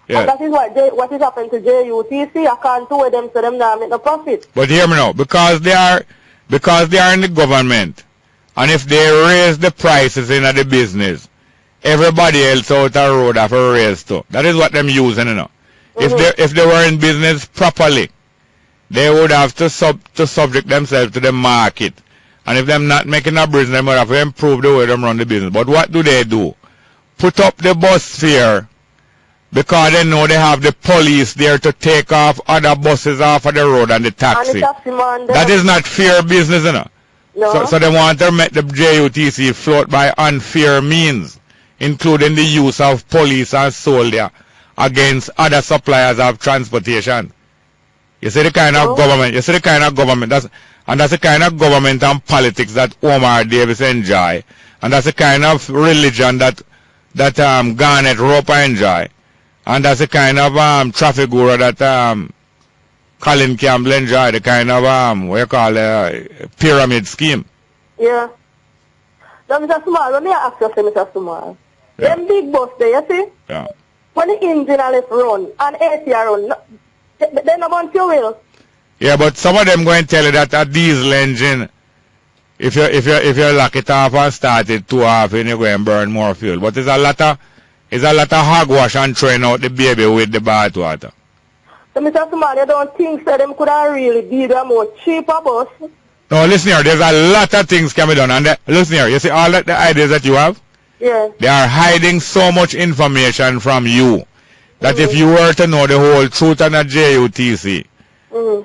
Yeah. And that is what is happening to JUTC. I can't do with them so them now make no profit. But hear me now, because they are in the government, and if they raise the prices in the business, everybody else out the road have to raise too. That is what them using, you know. If they were in business properly, they would have to subject themselves to the market. And if them not making a business, they would have to improve the way they run the business. But what do? Put up the bus fare, because they know they have the police there to take off other buses off of the road and the taxi. That is not fair business, you know. No. So they want to make the JUTC float by unfair means, including the use of police and soldier against other suppliers of transportation. You see the kind of government. That's the kind of government and politics that Omar Davis enjoy, and that's the kind of religion that Garnet Roper enjoy. And that's the kind of traffic guru that Colin Campbell enjoy, the kind of what you call pyramid scheme. Yeah. Now, Mr. Small, let me ask you, Mr. Small. Yeah. Them big bus there, you see? Yeah. When the engine and left run and ATR run, they not want fuel. Yeah, but some of them going to tell you that a diesel engine, if you lock it off and start it too often, you're going to burn more fuel. But it's a lot of hogwash and throwing out the baby with the bath water. So, Mr. Small, you don't think that them could have really built a more cheaper bus? No, listen here, there's a lot of things can be done. And listen here, you see all the ideas that you have? Yeah. They are hiding so much information from you that if you were to know the whole truth on a JUTC,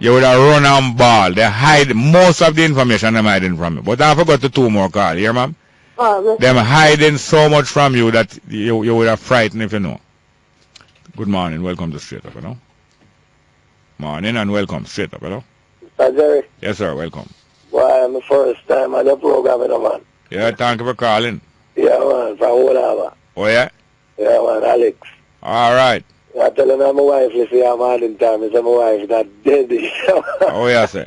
you would have run and ball. They hide most of the information they're hiding from you. But I forgot to two more calls, here, ma'am? They're hiding so much from you that you would have frightened if you know. Good morning, welcome to Straight Up, you know. Morning and welcome, Straight Up, you know. Jerry. Yes, sir, welcome. Well, I'm the first time on the program, you know, man. Yeah, thank you for calling. Yeah, man, from whatever. Oh, yeah? Yeah, man, Alex. All right. I tell him I'm my wife, listen, I'm on in time. It's my wife that dead. Oh, yeah, sir.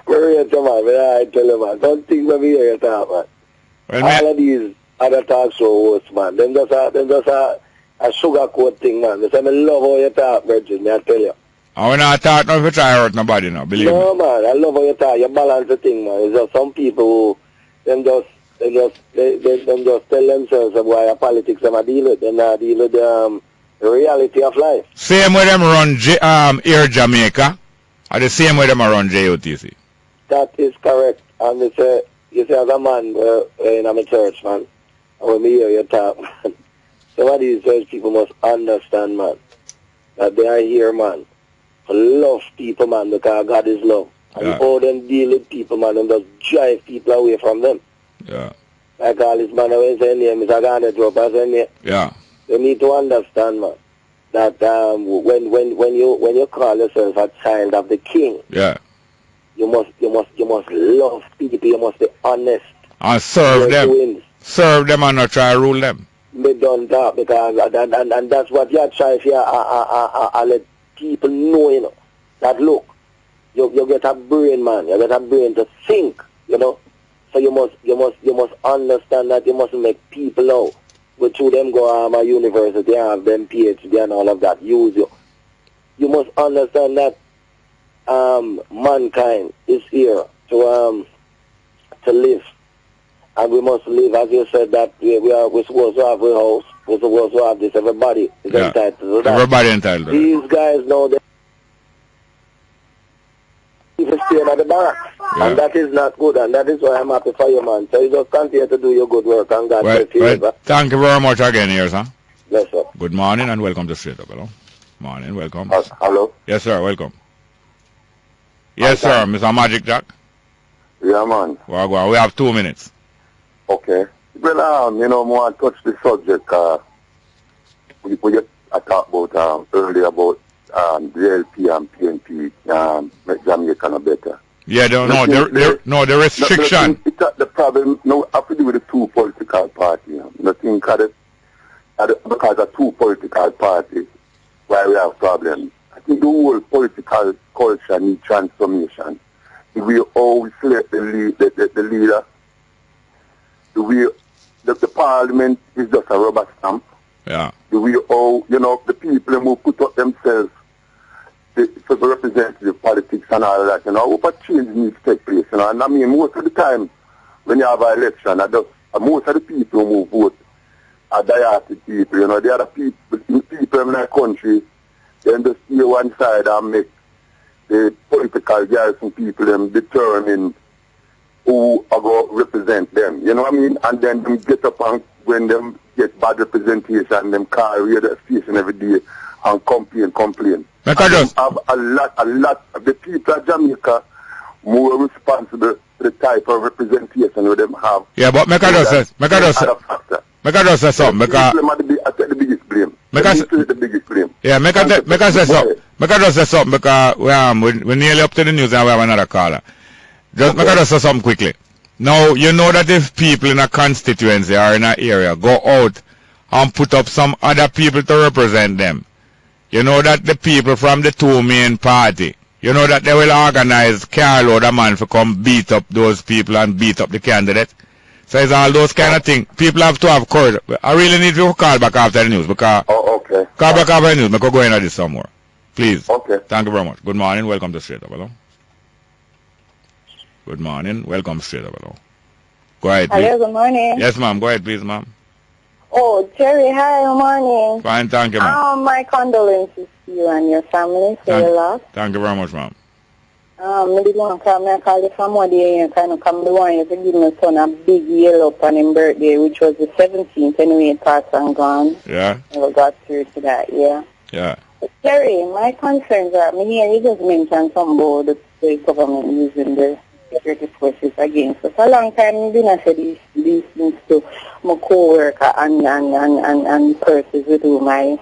Maria, man, I tell you, man, don't think when we hear you talk, man. Well, all of these other talk show hosts, man, them just a sugarcoat thing, man. They say, I love how you talk, Virgin, I tell you. I will not talk now if you try to hurt nobody now, believe me. No, man, I love how you talk. You balance the thing, man. It's just some people who, them just tell themselves about politics them deal with. They not deal with the reality of life. Same way them run Air Jamaica, or the same way them run JUTC. That is correct. And you say as a man in a church, man, and when me hear you talk, man, some of these church people must understand, man, that they are here, man, to love people, man, because God is love. And all them deal with people, man, and just drive people away from them. Yeah. Like all this man always say name is a Garnet Roper say name. Yeah. You need to understand, man, that when you call yourself a child of the King, yeah, you must love people. You must be honest and serve them. Serve them and not try to rule them. They don't that because and that's what you try if you let people know, you know, that look, you get a brain, man. You get a brain to think, you know. So you must understand that you must make people out. But through them go a university, have them PhD and all of that. Use you. You must understand that mankind is here to live, and we must live as you said that we're supposed to have a house. We're supposed to have this. Everybody is entitled to that. Everybody entitled to that. These guys know that. Staying at the barracks, and that is not good, and that is why I'm happy for you, man. So you just continue to do your good work, and God bless you. Well, thank you very much again, here, sir. Yes, sir. Good morning and welcome to Straight Up. Hello. Morning, welcome. Hello. Yes, sir. Welcome. Yes, sir. Mr. Magic Jack. Yeah, man. Well, we have 2 minutes. Okay. Well, you know, I want to touch the subject. We talked about earlier about the LP and PNP make Jamaica no better. Yeah, the restriction. The problem no have to do with the two political parties. I think because of two political parties why we have problems. I think the whole political culture needs transformation. The way always select the leader, the way the parliament is just a rubber stamp. Yeah. The way how, the people who put up themselves for the representative politics and all that, what a change needs to take place, And I mean, most of the time, when you have an election, most of the people who vote are diasporic people, the other people in the country, then just stay one side and make the political garrison people them determine who are going to represent them, you know what I mean? And then them get up and when them get bad representation, them call radio station every day and complain. Because have a lot of the people of Jamaica more responsible for the type of representation that them have. Yeah, but make I just say something because I take the biggest blame. The biggest blame. Yeah, make I say something. Make I just say something because we're nearly up to the news and we have another caller. Make I just say something quickly. Now, you know that if people in a constituency or in an area go out and put up some other people to represent them, you know that the people from the two main party, you know that they will organize carload of man to come beat up those people and beat up the candidate. So it's all those kind of things. People have to have courage. I really need to call back after the news because call back after the news. I could go into this somewhere. Please. Okay. Thank you very much. Good morning. Welcome to Straight Up. Hello. Good morning. Welcome Straight Up. Hello. Go ahead, please. Hello, good morning. Yes, ma'am. Go ahead, please, ma'am. Oh, Jerry, hi, good morning. Fine, thank you, ma'am. My condolences to you and your family for your loss. Thank you very much, ma'am. I did want to call you from one day and kind of come to one to give my son a big yellow on his birthday, which was the 17th anyway, it passed and gone. Yeah. Never got through to that, yeah. Yeah. But Jerry, my concerns are, you just mentioned some about the government using the security forces against us. For a long time, I've been saying these things to my co-worker and persons with whom I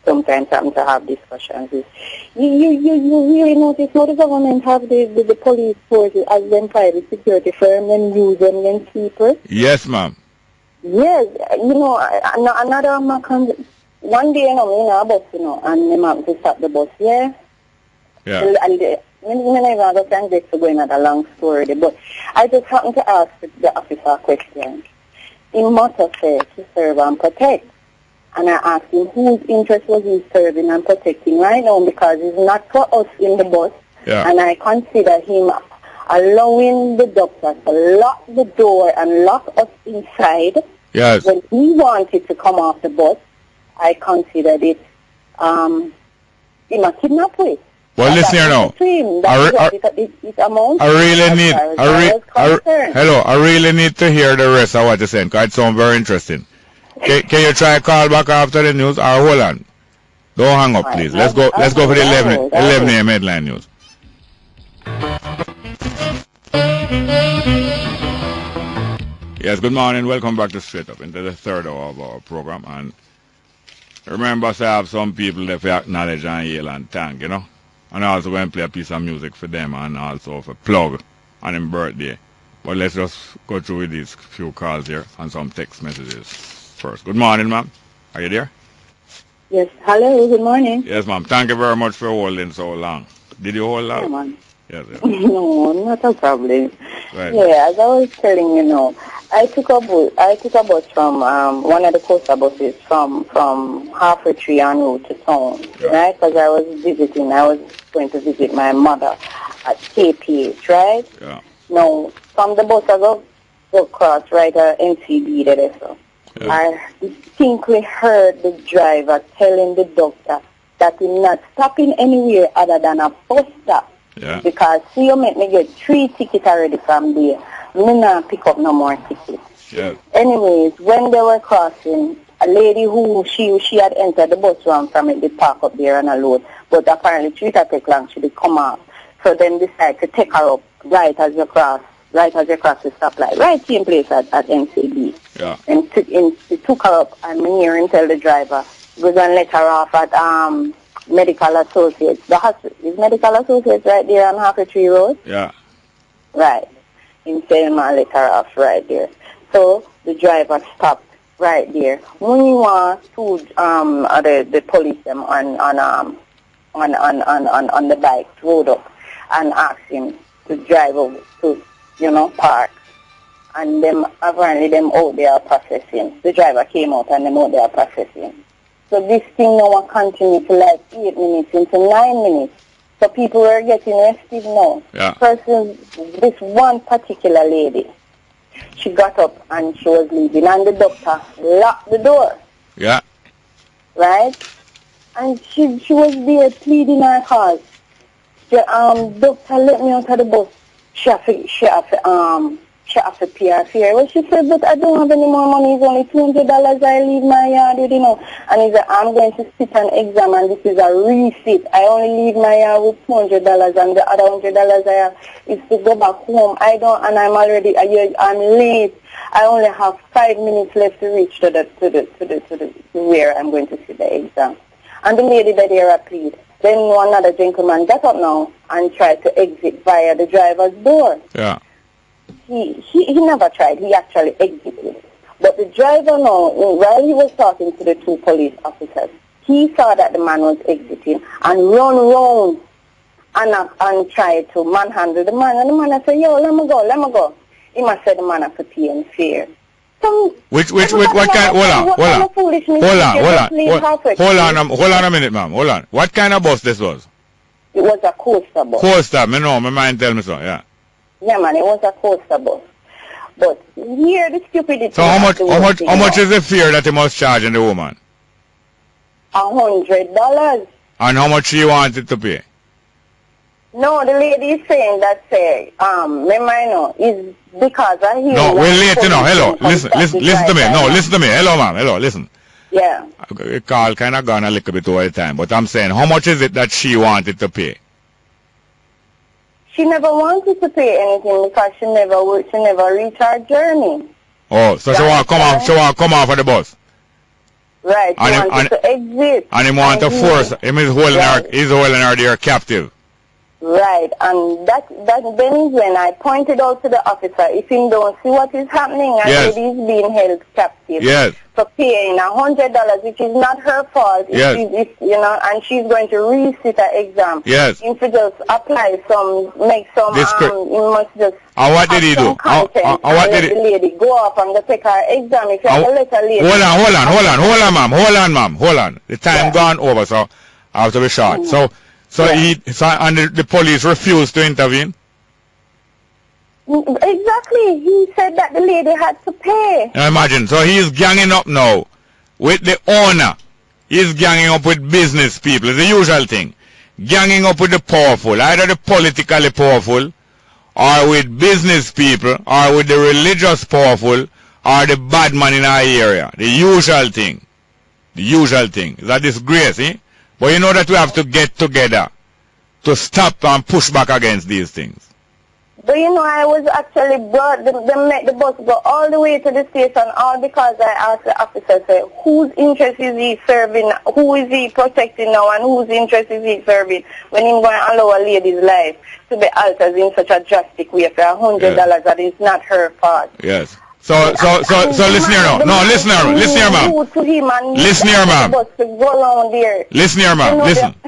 sometimes happen to have discussions with. You really notice how the government have the police forces as them private security firm and use them against people? Yes, ma'am. Yes, another one day, a bus, and them have to stop the bus, yeah? Yeah. And I never understand this to go into a long story, but I just happened to ask the officer a question. He must have said to serve and protect. And I asked him whose interest was he serving and protecting right now because it's not for us in the bus. Yeah. And I consider him allowing the doctor to lock the door and lock us inside. Yes. When he wanted to come off the bus, I considered it a kidnap with. Well, listen here now. I really need to hear the rest of what you're saying because it sounds very interesting. Can you try call back after the news or hold on? Don't hang up, please. Let's go for the 11 a.m. headline news. Yes, good morning. Welcome back to Straight Up into the third hour of our program. And remember, I have some people that we acknowledge and hail and thank, And also going to play a piece of music for them and also for plug on his birthday. But let's just go through with these few calls here and some text messages first. Good morning, ma'am. Are you there? Yes. Hello. Good morning. Yes, ma'am. Thank you very much for holding so long. Did you hold out? No, yes. No, not a problem. Right. Yeah, as I was telling you, I took a bus from one of the coastal buses from halfway tree en route to town, right? Because I was going to visit my mother at KPH, right? Yeah. Now, from the bus I go across, right, NCB there, so. Yeah. I distinctly heard the driver telling the doctor that he's not stopping anywhere other than a bus stop. Yeah. Because see, you make me get 3 tickets already from there. Me not pick up no more tickets. Yeah. Anyways, when they were crossing, a lady who she had entered the bus ramp from it, they park up there on a load. But apparently she didn't take long, she did come out. So then decide to take her up right as you cross the stoplight, right same place at NCB. Yeah. And he took her up and me here and tell the driver we're going to let her off at Medical Associates. The hospital is Medical Associates right there on Halfway Tree Road? Yeah. Right. In Selma, let her off right there. So the driver stopped right there. When you want to the police them on the bike rode up and asked him to drive over to park. And them apparently them out there processing. The driver came out and them out there processing. So this thing now continued for like 8 minutes into 9 minutes. So people were getting restive now. Yeah. This one particular lady, she got up and she was leaving, and the doctor locked the door. Yeah. Right? And she was there pleading her cause. Doctor, let me out of the bus. She have to pay her fare. Well, she said, but I don't have any more money. It's only $200 I leave my yard with, you know. And he said, I'm going to sit an exam, and this is a receipt. I only leave my yard with $200, and the other $100 I have is to go back home. And I'm late. I only have 5 minutes left to reach to where I'm going to sit the exam. And the lady that there plead. Then another gentleman got up now and tried to exit via the driver's door. Yeah. He never tried. He actually exited. But the driver now, while he was talking to the two police officers, he saw that the man was exiting and run round and tried to manhandle the man. And the man said, yo, let me go. He must say the man has to pay in fear. What kind? Hold on a minute, ma'am. Hold on. What kind of bus this was? It was a coaster bus. Coaster, me know. My mind tell me so. Yeah. Yeah, man. It was a coaster bus. But here the stupidity. So how much is the fare that he must charge in the woman? $100. And how much she wanted to pay? No, the lady is saying that is because I hear. No, we're late, you know. Hello, listen to me. No, listen to me. Hello, ma'am. Hello, listen. Yeah. The call kind of gone a little bit over the time, but I'm saying, how much is it that she wanted to pay? She never wanted to pay anything because she never reached her journey. Oh, so she want to come off of the bus. Right. She wanted to exit. And he want to force. He's holding her there captive. Right, and that then is when I pointed out to the officer, if he don't see what is happening, and yes. lady is being held captive, yes. for paying $100, which is not her fault, yes. And she's going to resit her exam. Yes. If you just apply you must just. And what did he do? What did the lady go off and go take her exam? If you have to let her lady. Hold on, ma'am. The time gone over, so I have to be short. So the police refused to intervene? Exactly. He said that the lady had to pay. Now imagine. So he's ganging up now with the owner. He's ganging up with business people. It's the usual thing. Ganging up with the powerful. Either the politically powerful, or with business people, or with the religious powerful, or the bad man in our area. The usual thing. It's a disgrace, eh? But you know that we have to get together to stop and push back against these things. But you know, I was actually brought, they made the bus go all the way to the station, all because I asked the officer, say, whose interest is he serving, who is he protecting now, and whose interest is he serving when he's going to allow a lady's life to be altered in such a drastic way for $100 that is not her fault. Yes. So listen here now. No, listen here, ma'am. Listen here, ma'am.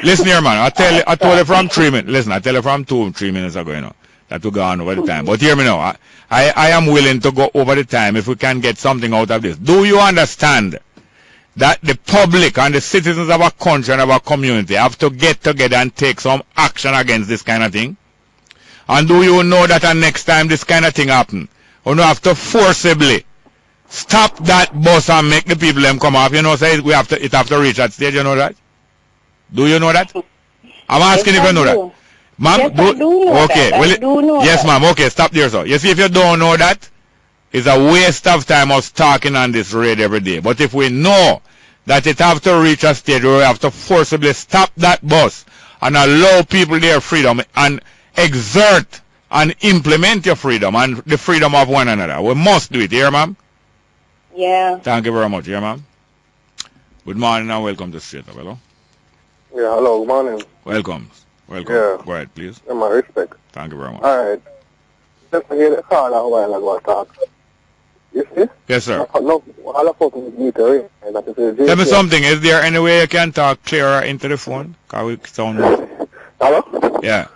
Listen here, man. I told you from 3 minutes. Listen, I tell you from 3 minutes ago, you know, that we gone over the time. But hear me now. I am willing to go over the time if we can get something out of this. Do you understand that the public and the citizens of our country and of our community have to get together and take some action against this kind of thing? And do you know that next time this kind of thing happen, you have to forcibly stop that bus and make the people them come off? You know, say it have to reach that stage. You know that? Do you know that? I'm asking if you know that. Ma'am, yes, I do know okay. That. Yes, ma'am. Okay, stop there, sir. You see, if you don't know that, it's a waste of time us talking on this radio every day. But if we know that it have to reach a stage where we have to forcibly stop that bus and allow people their freedom and exert and implement your freedom and the freedom of one another. We must do it, here, ma'am? Yeah. Thank you very much, here, ma'am. Good morning and welcome to Straight Up. Hello? Yeah, hello, good morning. Welcome. Yeah. Go ahead, please. Yeah, my respect. Thank you very much. All right. Just to hear the call a while ago talk. You see? Yes, sir. No, all of us need to read. Tell me something. Is there any way you can talk clearer into the phone? Because we sound more. Hello? Yeah.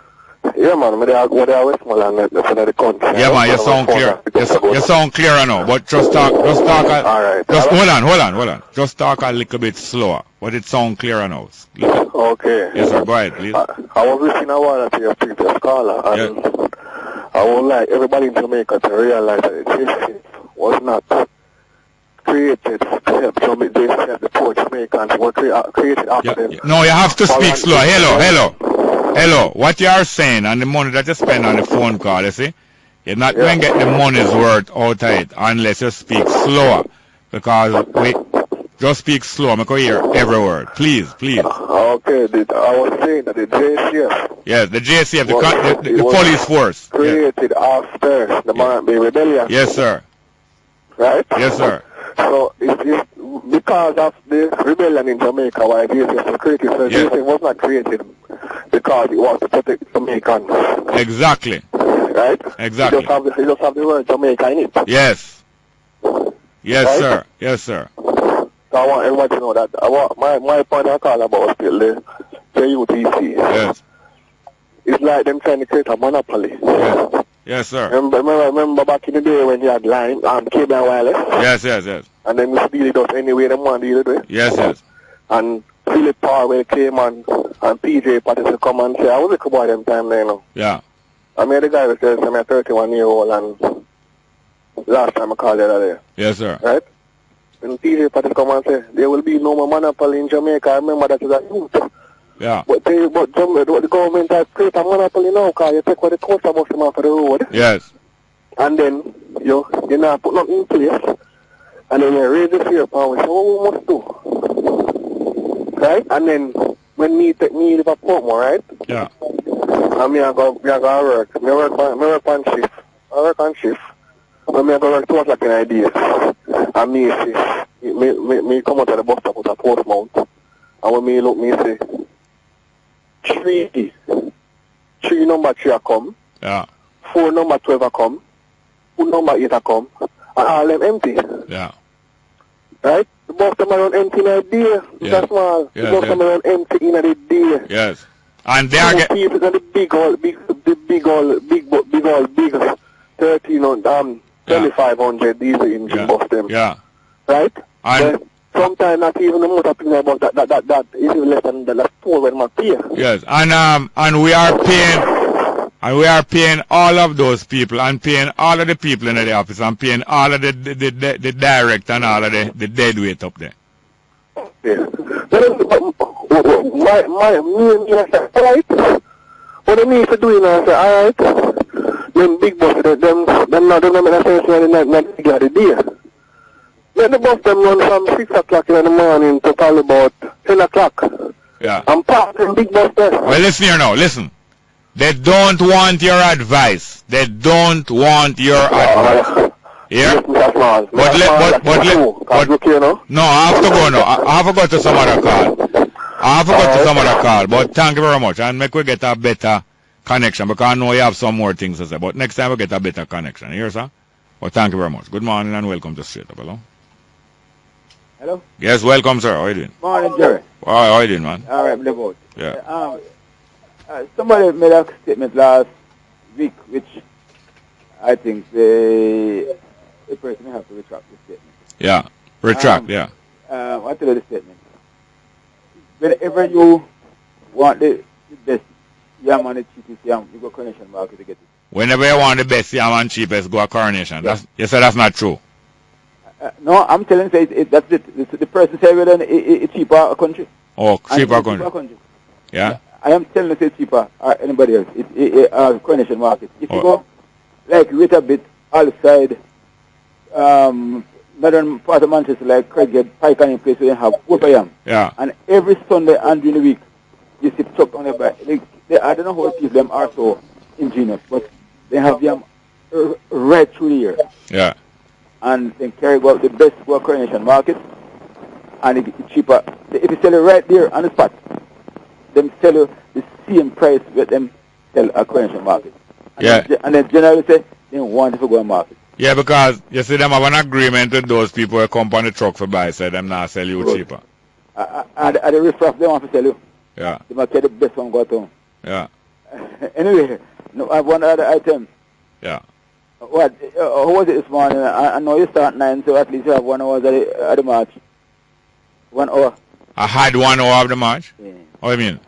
Yeah, man. They are Westmoreland for the country. Yeah, man. You sound clear. You sound clearer now. But just talk. All right. Just hold on. Just talk a little bit slower. But it sound clearer now. Okay. Yes, sir. Go ahead, please. I was listening a while to your previous caller, and I would like everybody in Jamaica to realize that this was not created to help the poor Jamaicans. Were created after them. No, you have to speak slow. Hello. What you are saying and the money that you spend on the phone call, you see, you're not going to get the money's worth out of it unless you speak slower. Because just speak slow. Make you hear every word. Please. Okay, I was saying that the JCF. Yes, the JCF, the police force. Created after the Marant Rebellion. Yes, sir. Right? Yes, sir. So it's because of the rebellion in Jamaica why JCF was created. So JCF was not created because it was to protect Jamaicans. Exactly. Right? Exactly. You just have the word Jamaica in it. Yes. Yes, right? Sir. Yes, sir. So I want everybody to know that. My point I call about still the JUTC. Yes. It's like them trying to create a monopoly. Yes. Yes, sir. Remember back in the day when you had line, cable and wireless? Yes. And then you deal it out anyway them want to deal it with? Yes. And Philip Powell came and PJ Patterson come and say, I was a boy them time there, you know. Yeah. I made the guy who says I'm a 31-year-old and last time I called the other day. Yes, sir. Right? When PJ Patterson come and say, there will be no more monopoly in Jamaica, I remember that is a youth. Yeah. But the government has created a monopoly now because you take what the coast about them off of the road. Yes. And then you not put nothing in place. And then you raise the fear power. So what we must do? Right? And then when me live at Portmore, right? Yeah. And me I go work. Me work on shift. I work on shift. When me I go work 2 o'clock in the day. And me see me come out of the bus stop with a Portsmouth. And when me look, me say 3 number 3 a come. Yeah. 4 number 12 a come. 2 number 8 a come. And all them empty. Yeah. Right? The bus them around empty in a day. That's small. The bus them around empty in a day. Yes. And they are getting people in the big 2500 diesel engine bus them. Yeah. Right? And sometimes not even the motor people about that is even less than the 4 when I pay. Yes. And we are paying all of those people and paying all of the people in the office and paying all of the direct and all of the dead weight up there. Yeah. Right? What I need to do is say, alright, them big bosses, them not make sense not get the day. Let the bus them run from 6 o'clock in the morning to probably about 10 o'clock. Yeah. And park them big bus there. Well, listen here now, listen. They don't want your advice. They don't want your advice. Yeah? No, I have to go now. I have to go to some other call. But thank you very much. And make we get a better connection because I know you have some more things to say. But next time we get a better connection. Here, sir? Well, thank you very much. Good morning and welcome to Straight Up. Hello? Hello? Yes, welcome, sir. How are you doing? Morning, Jerry. How are you doing, man? All right, live out. Yeah. Somebody made a statement last week, which I think the person have to retract the statement. Yeah, retract, yeah. I'll tell you the statement. Whenever you want the best yam and the cheapest yam, you go Coronation Market to get it. Whenever you want the best yam and cheapest, go to Coronation. Yeah. You said that's not true. No, I'm telling you, that's it. The person said whether it's cheaper country. Oh, cheaper country. Yeah. I am telling you it's cheaper or anybody else. It's Coronation Market. If you go, like, wait a bit, outside, northern part of Manchester, like Craighead, Pike and place where you have whopper yam. Yeah. And every Sunday and during the week, you see truck on the back. I don't know how people them are so ingenious, but they have yam right through the year. Yeah. And they carry go the best go Coronation Market, and it's cheaper. If you sell it right there on the spot, them sell you the same price with them sell at Coronation Market. And then generally say they want to go to market. Yeah, because you see them have an agreement with those people who come on the truck for buy, say them not sell you cheaper. And the riff-raff they want to sell you. Yeah. They might get the best one go to. Yeah. Anyway, no, I have one other item. Yeah. What? How was it this morning? I know you start 9, so at least you have 1 hour at the march. 1 hour. I had 1 hour of the march? Yeah. What do you mean?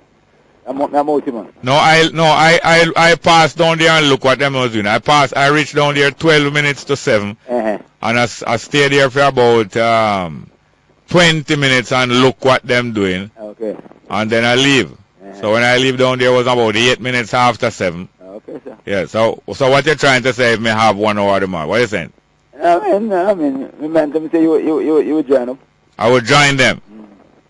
I'm out, man. No, I passed down there and look what them was doing. I reached down there 12 minutes to 7. Uh-huh. And I stayed there for about 20 minutes and look what them doing. Okay. And then I leave. So when I leave down there was about 8 minutes after 7. Okay, sir. Yeah, so what you're trying to say if me have 1 hour tomorrow? What are you saying? I mean, we meant to say you would join up. I would join them.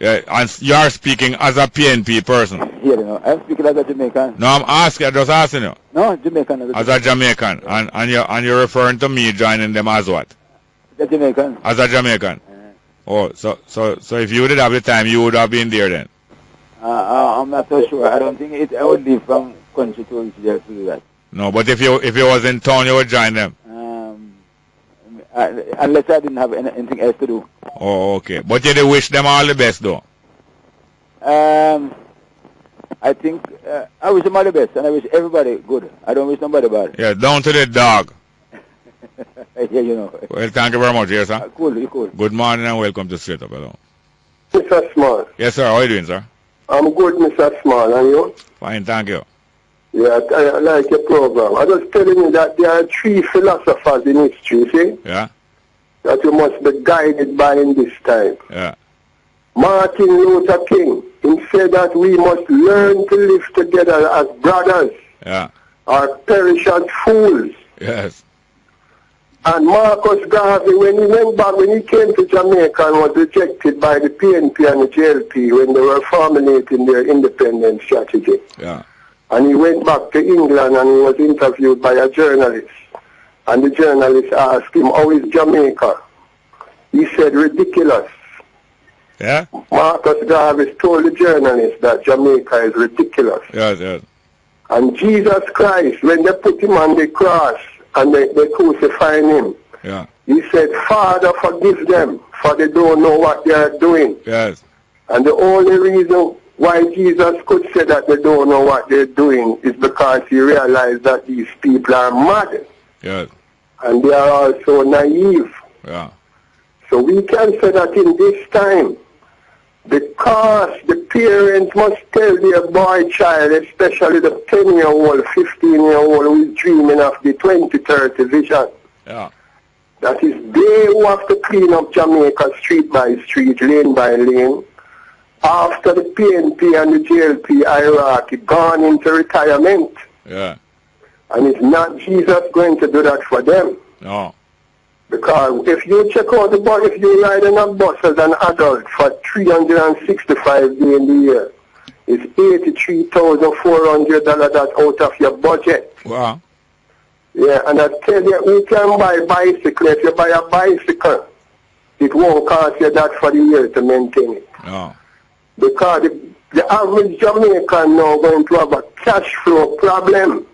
Yeah, and you're speaking as a PNP person. Yeah, no, I'm speaking as a Jamaican. No, I'm just asking you. No, Jamaican. As a Jamaican. And you're referring to me joining them as what? As a Jamaican. As a Jamaican. Oh, so if you did have the time, you would have been there then. I'm not so sure. I don't think I would leave from country to to do that. No, but if you was in town, you would join them. Unless I didn't have anything else to do. Oh, okay. But you do wish them all the best, though. I think I wish them all the best, and I wish everybody good. I don't wish nobody bad. Yeah, down to the dog. Yeah, you know. Well, thank you very much, yes, sir. Cool, you cool. Good morning and welcome to Straight Up. Hello. Mr. Small. Yes, sir. How are you doing, sir? I'm good, Mr. Small, and you? Fine, thank you. Yeah, I like your program. I was telling you that there are 3 philosophers in history, see? Yeah. That you must be guided by in this time. Yeah. Martin Luther King, he said that we must learn to live together as brothers. Yeah. Or perish as fools. Yes. And Marcus Garvey, when he came to Jamaica and was rejected by the PNP and the JLP when they were formulating their independence strategy. Yeah. And he went back to England and he was interviewed by a journalist. And the journalist asked him, how is Jamaica? He said, ridiculous. Yeah? Marcus Garvey told the journalist that Jamaica is ridiculous. Yes, yes. And Jesus Christ, when they put him on the cross and they crucified him, yeah, he said, Father, forgive them, for they don't know what they are doing. Yes. And the only reason why Jesus could say that they don't know what they're doing is because he realized that these people are mad. Yes. And they are also naive. Yeah. So we can say that in this time, because the parents must tell their boy child, especially the 10-year-old, 15-year-old who is dreaming of the 2030 vision, yeah, that is they who have to clean up Jamaica street by street, lane by lane, after the PNP and the JLP hierarchy gone into retirement. Yeah. And it's not Jesus going to do that for them. No. Because if you check out the bus, if you ride in a bus as an adult for 365 days in the year, it's $83,400 that's out of your budget. Wow. Yeah, and I tell you, you can buy a bicycle. If you buy a bicycle, it won't cost you that for the year to maintain it. No. Because the average Jamaican now going to have a cash flow problem.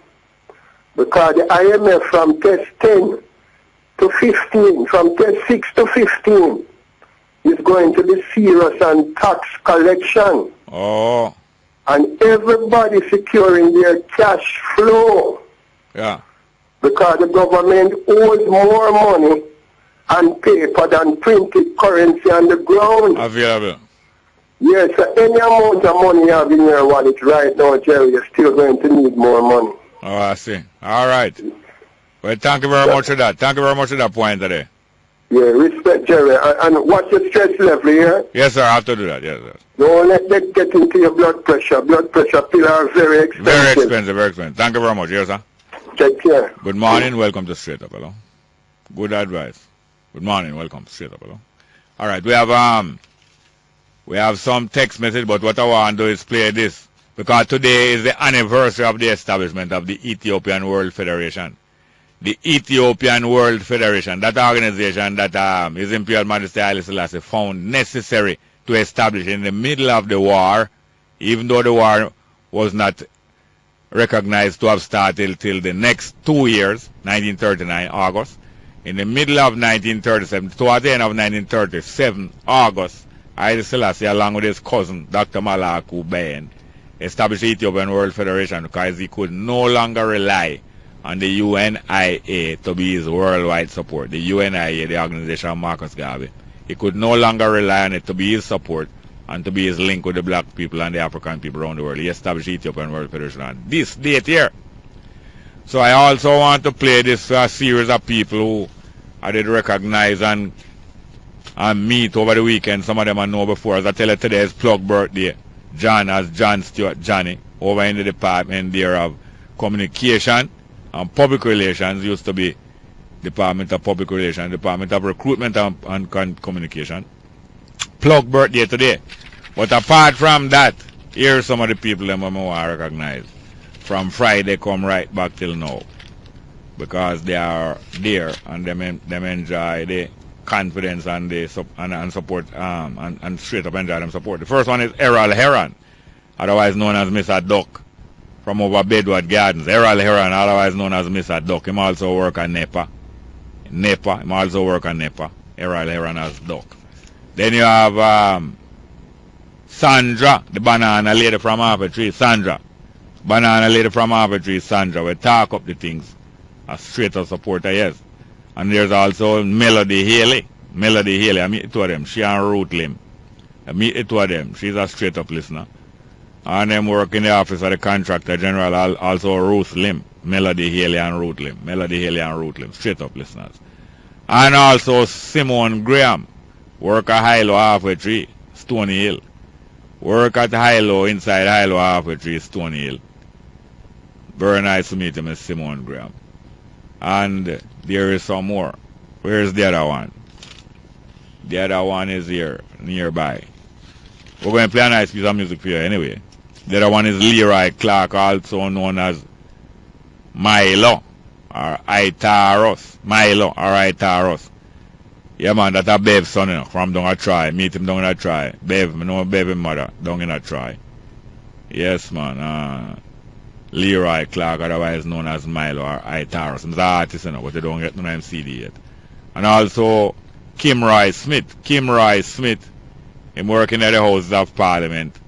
Because the IMF from test 10 to 15, from test 6 to 15, is going to be serious on tax collection. Oh. And everybody securing their cash flow. Yeah. Because the government owes more money on paper than printed currency on the ground. Available. Yes, so any amount of money you have in your wallet right now, Jerry, you're still going to need more money. Oh, I see. All right. Well, thank you very much for that. Thank you very much for that point today. Yeah, respect, Jerry. And what's your stress level here? Yes, sir. I have to do that. Yes, sir. Don't let that get into your blood pressure. Blood pressure pills are very expensive. Very expensive, very expensive. Thank you very much. Yes, sir. Take care. Good morning. Welcome to Straight Up. Hello. Good advice. Good morning. Welcome to Straight Up. Hello. All right. We have some text message, but what I want to do is play this. Because today is the anniversary of the establishment of the Ethiopian World Federation. The Ethiopian World Federation, that organization that His Imperial Majesty Haile Selassie found necessary to establish in the middle of the war, even though the war was not recognized to have started till the next 2 years, 1939, August. In the middle of 1937, toward the end of 1937, August, Haile Selassie, along with his cousin, Dr. Malaku Bayen, established the Ethiopian World Federation because he could no longer rely on the UNIA to be his worldwide support. The UNIA, the organization of Marcus Garvey. He could no longer rely on it to be his support and to be his link with the black people and the African people around the world. He established the Ethiopian World Federation on this date here. So I also want to play this series of people who I did recognize and meet over the weekend. Some of them I know before. As I tell you, today is Plug birthday. John Stewart Johnny, over in the department there of communication and public relations. Used to be Department of Public Relations, Department of Recruitment and Communication. Plug birthday today. But apart from that, here's some of the people that I want to recognize. From Friday come right back till now. Because they are there and them enjoy the confidence and the support and straight up enjoy them support. The first one is Errol Heron, otherwise known as Mr. Duck, from over Bedward Gardens. Errol Heron, otherwise known as Mr. Duck. Him also work at NEPA. Him also work at NEPA. Errol Heron as Duck. Then you have Sandra, the banana lady from Harvard Tree. Sandra. Banana lady from Harvard Tree, Sandra. We talk up the things. A straight up supporter, yes. And there's also Melody Haley. Melody Haley, I meet two of them. She and Ruth Lim. I meet the two of them. She's a straight up listener. And them work in the office of the contractor general, also Ruth Lim. Melody Haley and Ruth Lim. Melody Haley and Ruth Lim. Straight up listeners. And also Simone Graham. Work at Hilo Halfway Tree, Stony Hill. Work at Hilo, inside Hilo Halfway Tree, Stony Hill. Very nice to meet him, Miss Simone Graham. And there is some more. Where's the other one? The other one is here, nearby. We're going to play a nice piece of music for you anyway. The other one is Leroy Clark, also known as Milo, or Itaros. Milo, or Itaros. Yeah, man, that's a Bev's son, you know, from down a try. Meet him down in a try. Bev, I know Bev and mother, down in a try. Yes, man. Leroy Clark, otherwise known as Milo or Itaros. He's an artist, you know, but they don't get no name CD yet. And also Kim Roy Smith. Kim Roy Smith, him working at the House of Parliament,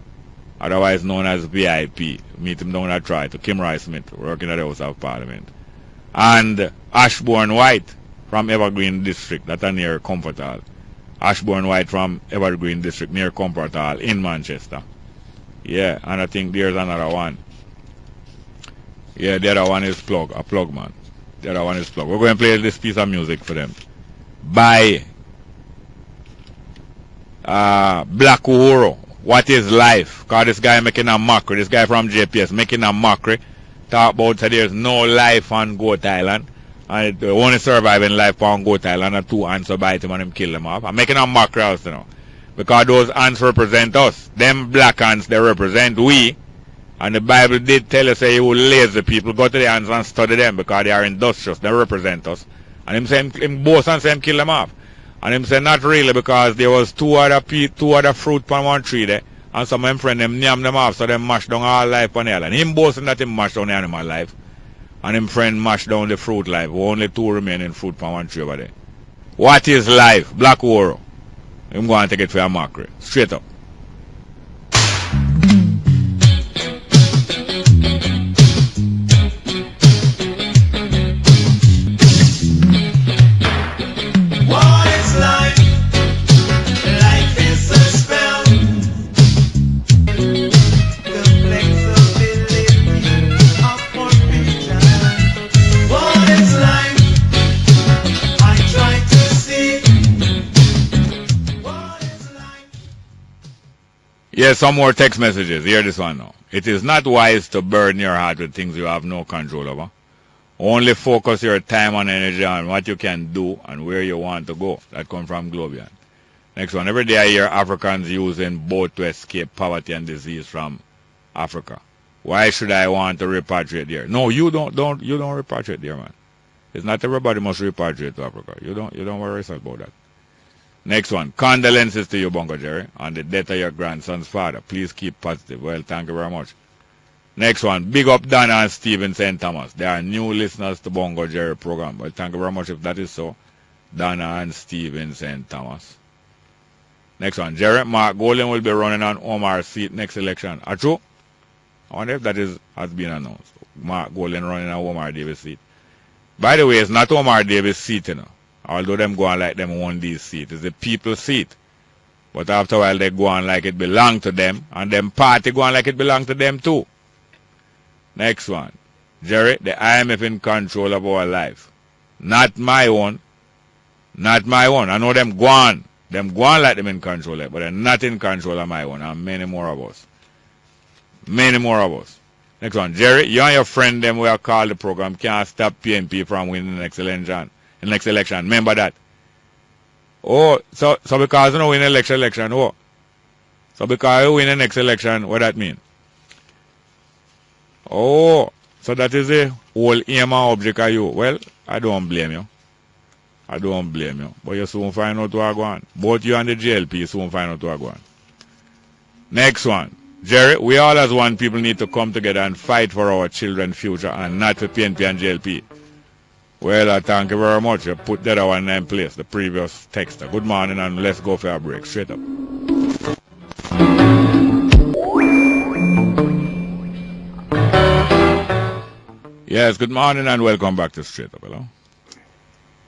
otherwise known as VIP. Meet him down a try to Kim Roy Smith, working at the House of Parliament. And Ashbourne White from Evergreen District, that's near Comfort Hall. Ashbourne White from Evergreen District near Comfort Hall in Manchester. Yeah, and I think there's another one. Yeah, the other one is Plug, a Plug man. The other one is Plug. We're going to play this piece of music for them. By Black Uhuru. What is life? Because this guy making a mockery. This guy from JPS making a mockery. Talk about that there's no life on Goat Island. And the only surviving life on Goat Island are two ants who bite him and him kill him off. I'm making a mockery also, you know. Because those ants represent us. Them black ants, they represent we. And the Bible did tell us, say, you lazy people, go to the ants and study them because they are industrious. They represent us. And him say, him boast and say him kill them off. And him say, not really, because there was two other fruit on one tree there. And some of them friend them yam them off, so them mash down all life on the island. Him boasting that him mash down the animal life. And him friend mash down the fruit life. Only two remaining fruit on one tree over there. What is life? Black Uhuru. Him go and take it for a mockery. Straight up. Yes, some more text messages. Hear this one now. It is not wise to burden your heart with things you have no control over. Only focus your time and energy on what you can do and where you want to go. That comes from Globian. Next one. Every day I hear Africans using boat to escape poverty and disease from Africa. Why should I want to repatriate there? No, you don't repatriate there, man. It's not everybody must repatriate to Africa. You don't worry about that. Next one. Condolences to you, Bongo Jerry, on the death of your grandson's father. Please keep positive. Well, thank you very much. Next one. Big up Donna and Steve in St. Thomas. They are new listeners to Bongo Jerry program. Well, thank you very much if that is so. Donna and Steve in St. Thomas. Next one. Jerry, Mark Golden will be running on Omar's seat next election. True? I wonder if that has been announced. Golden running a Omar Davis seat. By the way, it's not Omar Davis seat, you know. Although them go on like them own these seat. It's the people's seat. But after a while they go on like it belong to them. And them party go on like it belong to them too. Next one. Jerry, the IMF in control of our life. Not my own. Not my own. I know them go on. Them go on like them in control, but they're not in control of my own. And many more of us. Many more of us. Next one. Jerry, you and your friend them we are called the program can't stop PNP from winning the next election. The next election. Remember that. Oh, so because you don't win the election, oh. So because you win the next election, what that mean? Oh, so that is the whole aim and object of you. Well, I don't blame you. I don't blame you. But you soon find out what's going on. Both you and the GLP soon find out what's going on. Next one. Jerry, we all as one people need to come together and fight for our children's future and not for PNP and GLP. Well, I thank you very much. You put that one in place, the previous texter. Good morning and let's go for a break. Straight up. Yes, good morning and welcome back to Straight Up. Hello?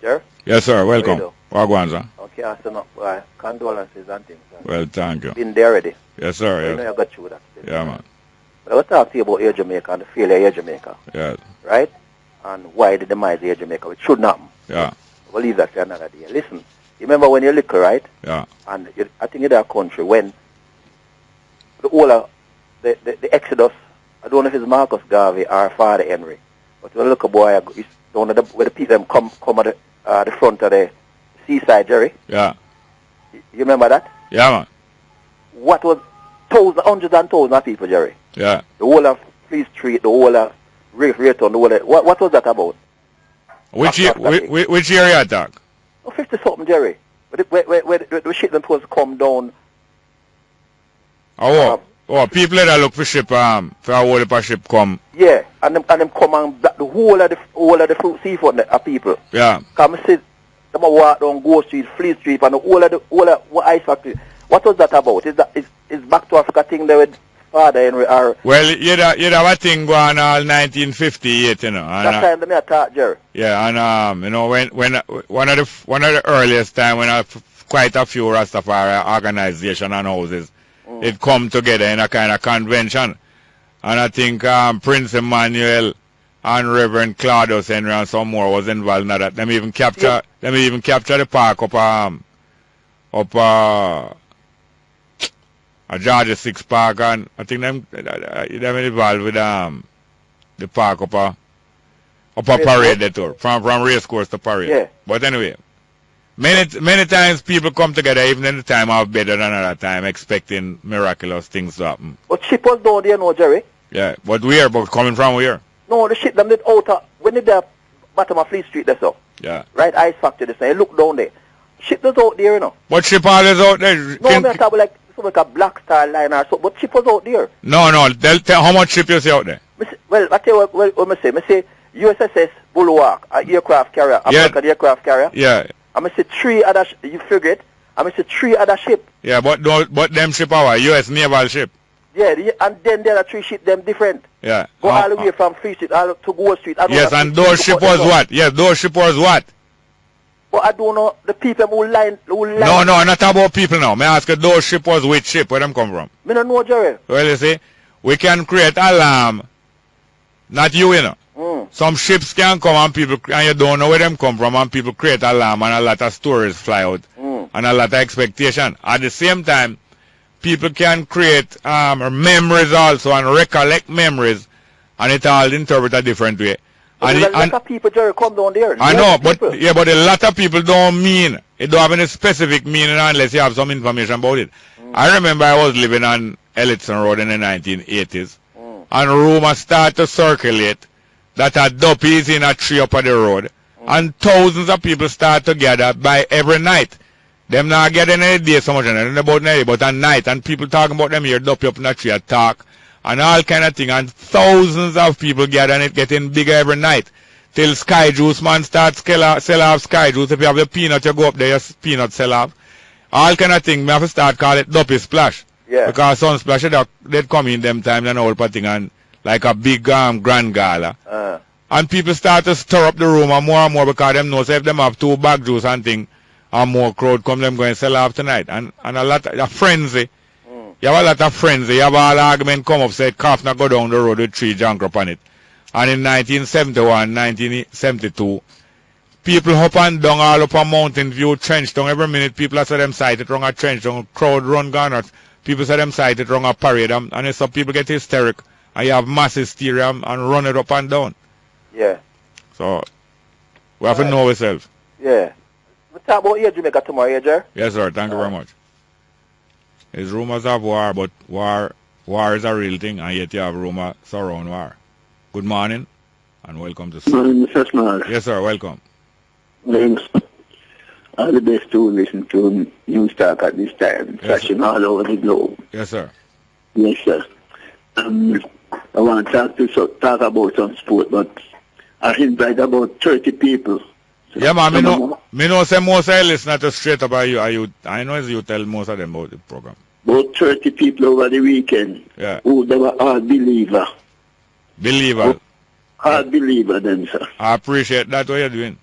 Sir? Yes, sir. Welcome. Wagwan, sir. Okay, I send up condolences and things. Sir. Well, thank you. Been there already. Yes, sir. Yes. Yes. I know you got through that. Yeah, man. But I was talking to you about Air Jamaica and the failure of Air Jamaica. Yeah. Right? And why the demise of Air Jamaica, which shouldn't happen. Yeah. We'll leave that for another day. Listen, you remember when you're little, right? Yeah. And I think in that country, when the whole of the Exodus, I don't know if it's Marcus Garvey or Father Henry, but when you look a boy, where the people come at the front of the seaside, Jerry. Yeah. You remember that? Yeah, man. What was hundreds and thousands of people, Jerry? Yeah. The whole of Fleet Street, the whole of Rayton, the whole of, what was that about? Which area attack? Oh, 50-something, Jerry. Where the ship them supposed to come down. People that look for ship, for a whole of ship come. Yeah, and them come and block the whole of the fruit seafood of people. Yeah. Come sit, them walk down Go Street, Fleet Street, and the whole of ice factory. What was that about? Is back to Africa thing there with Father Henry or... Well, you have a thing going on 1958, you know. And, that time they attack, Jerry. Yeah, and you know when one of the earliest time when quite a few Rastafari organization and houses it come together in a kind of convention, and I think Prince Emmanuel and Reverend Claudius Henry and some more was involved in that. Them even capture the park up a Georgia 6 Park, and I think them involved with the park up a parade that tour from race course to parade. Yeah. But anyway, many times people come together even in the time of better than another time expecting miraculous things to happen. But ship was down there, no, Jerry. Yeah, but where? But coming from where? No, the ship them did out when they there bottom of Fleet Street there, so. Yeah. Right, ice factory there, so you look down there. Ship was out there, you know. But ship always out there. No, I'm talking like a Black Star line or so, but ship was out there. No, tell how much ship you see out there? Well, I tell you what I say USS Bulwark, an aircraft carrier, American aircraft carrier. Yeah. I say 3 other, you frigate, I say 3 other ship. Yeah, but them ship our US naval ship. Yeah, and then there are 3 ships, them different. Yeah. Go all the way from Free Street all to Gold Street. Yes, and those ship was what? Yes, those ship was what? But I don't know the people who line. No, not about people now. May I ask you, those ship was which ship? Where them come from? Me don't know, Jerry. Well, you see, we can create alarm. Not you know. Some ships can come and you don't know where them come from, and people create alarm and a lot of stories fly out and a lot of expectation. At the same time, people can create memories also and recollect memories, and it all interpret a different way. And a lot of people, Jerry, come down there. I know, but a lot of people don't mean it. Don't have any specific meaning unless you have some information about it. I remember I was living on Ellison Road in the 1980s, and rumors start to circulate that a duppy is in a tree up on the road, and thousands of people start to gather by every night. Them not getting any day so much, but at night, and people talking about them here, duppy up in a tree, a talk, and all kind of thing, and thousands of people gather, and it getting bigger every night, till Sky Juice man starts sell off Sky Juice. If you have the peanut, you go up there, your peanut sell off. All kind of thing, we have to start call it duppy splash. Yeah. Because Sunsplash they'd come in them time and all thing and like a big grand gala. And people start to stir up the room and more because them know say if them have 2 bag juice and thing and more crowd come them going to sell off tonight. And a lot of a frenzy. You have a lot of frenzy. You have all argument come up say calf not go down the road with 3 junk up on it. And in 1971, 1972, people up and down all up on Mountain View, Trench down every minute. People say them sighted wrong a trench down, crowd run gunners. People say them sighted wrong a parade. And some people get hysteric. And you have mass hysteria and run it up and down. Yeah. So, we have to know ourselves. Yeah. We'll talk about here Jamaica tomorrow, Jer. Yes, sir. Thank you very much. There's rumors of war, but war is a real thing, and yet you have rumors surround war. Good morning, and welcome to... Good morning, Mr. Small. Yes, sir. Welcome. Thanks. All the best to listen to News Talk at this time, flashing all over the globe. Yes, sir. Yes, sir. I want to talk about some sport, but I invite about 30 people. So yeah, man, me know say most of the listeners to straight about you. I know as you tell most of them about the program. About 30 people over the weekend. Yeah. Who they were all believer. Believer. Hard believer then, sir. I appreciate that what you're doing.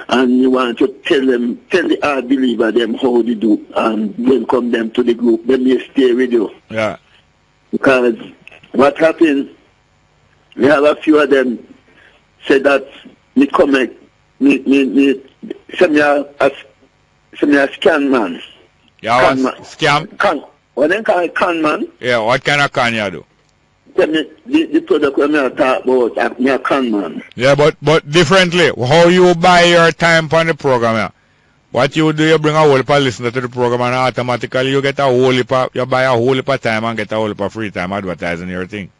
And you want to tell the hard believer them how they do and welcome them to the group. Then they stay with you. Yeah. Because what happened, we have a few of them say that me comment, send me a scan man. Yeah, scam? What they call it, con man? Yeah, what kind of con you do? The product when I talk about, me a con man. Yeah, but differently. How you buy your time on the program, yeah? What you do, you bring a whole heap of listener to the program and automatically you get a whole heap of, you buy a whole heap of time and get a whole heap of free time advertising your thing.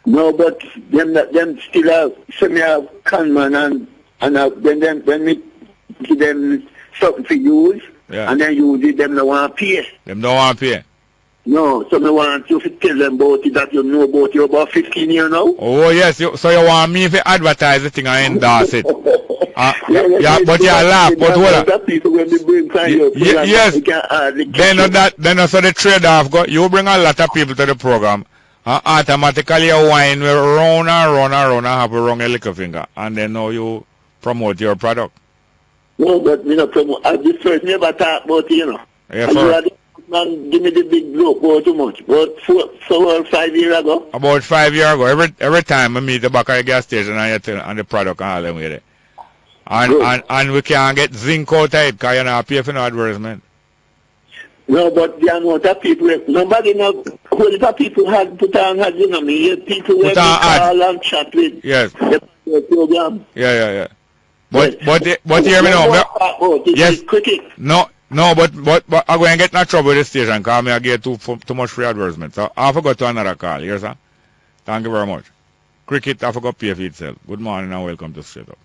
No, but them still have, send me a con man and when we give them something to use, yeah. And then use it, them don't want to pay. Them don't want to pay? No, so I want you to tell them about it that you know about you about 15 years now. Oh, yes, so you want me to advertise the thing and endorse it? Yeah, but you laugh, but hold on. Yes, then so the trade-off, you bring a lot of people to the program, automatically you wine will run and have a wrong little finger, and then now you promote your product. No, but me not promote. I just first never talk about it, you know. Yeah, first. Man, give me the big bloke for too much. About 5 years ago. About 5 years ago. Every time I meet the back of the gas station and you tell and the product and all them with it. And we can't get zinc out of it because you don't pay for no advertisement. No, but the amount of people, nobody know who the people had put on ads, you know me. People were call and chat with. Yes. The program. Yeah. But hear me now. Yes. No, but I'm going to get in trouble with this station because I get too much free advertisement. So I forgot to another call. Yes, sir? Thank you very much. Cricket, I forgot to pay for itself. Good morning and welcome to Straight Up.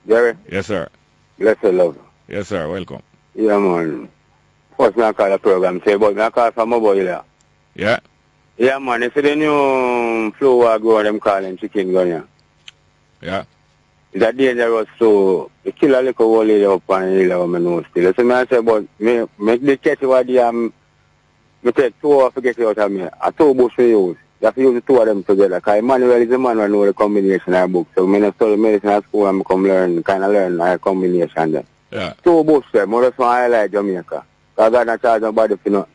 Jerry? Yes, sir. Bless your love. Yes, sir. Welcome. Yeah, man. First, I call the program. Say, but I call from my boy there. Yeah? Yeah, man. You see the new flow go them calling chicken gun here. Yeah. That dangerous, so the killer like a whole lady up and he let me know still. So I say, but make the catch what they me take 2 hours to get it out of me. I 2 books to use. You have to use the 2 of them together. Because Emmanuel is the man who know the combination of books. So when I study medicine at school and come learn our combination there. Yeah. 2 books there. I just want to highlight Jamaica. Because God not charge nobody for no.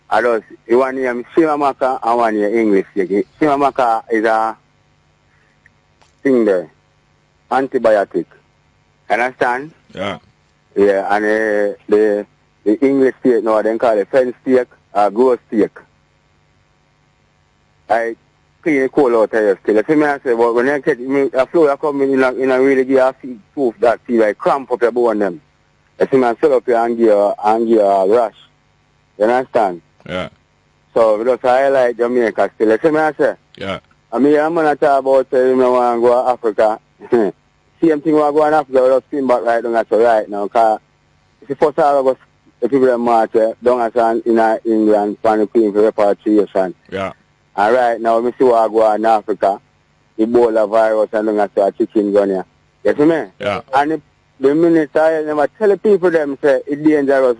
I just, you want to hear me Shimamaka and one hear English. Shimamaka is a thing there. Antibiotic. Understand? Yeah. Yeah, and the English steak now, they call it French steak or gross steak. I clean the coal out of here still. You see me, I say, but when I get a flow, I come in a really give a proof that feel like cramp up your bone them. You see me, I set up here and give a rash. You understand? Yeah. So, we just highlight Jamaica still. You see me, I say? Yeah. I mean, I'm going to talk about you want to go to Africa. Same thing we're going after, we're just seeing back right down at right now, because it's the first time of us, the people that march down at in England for the Queen for repatriation. Yeah. And right now, we see what go on in Africa, Ebola virus and down at a chicken gun here. You see me? Yeah. And the minute I never tell the people them say it's dangerous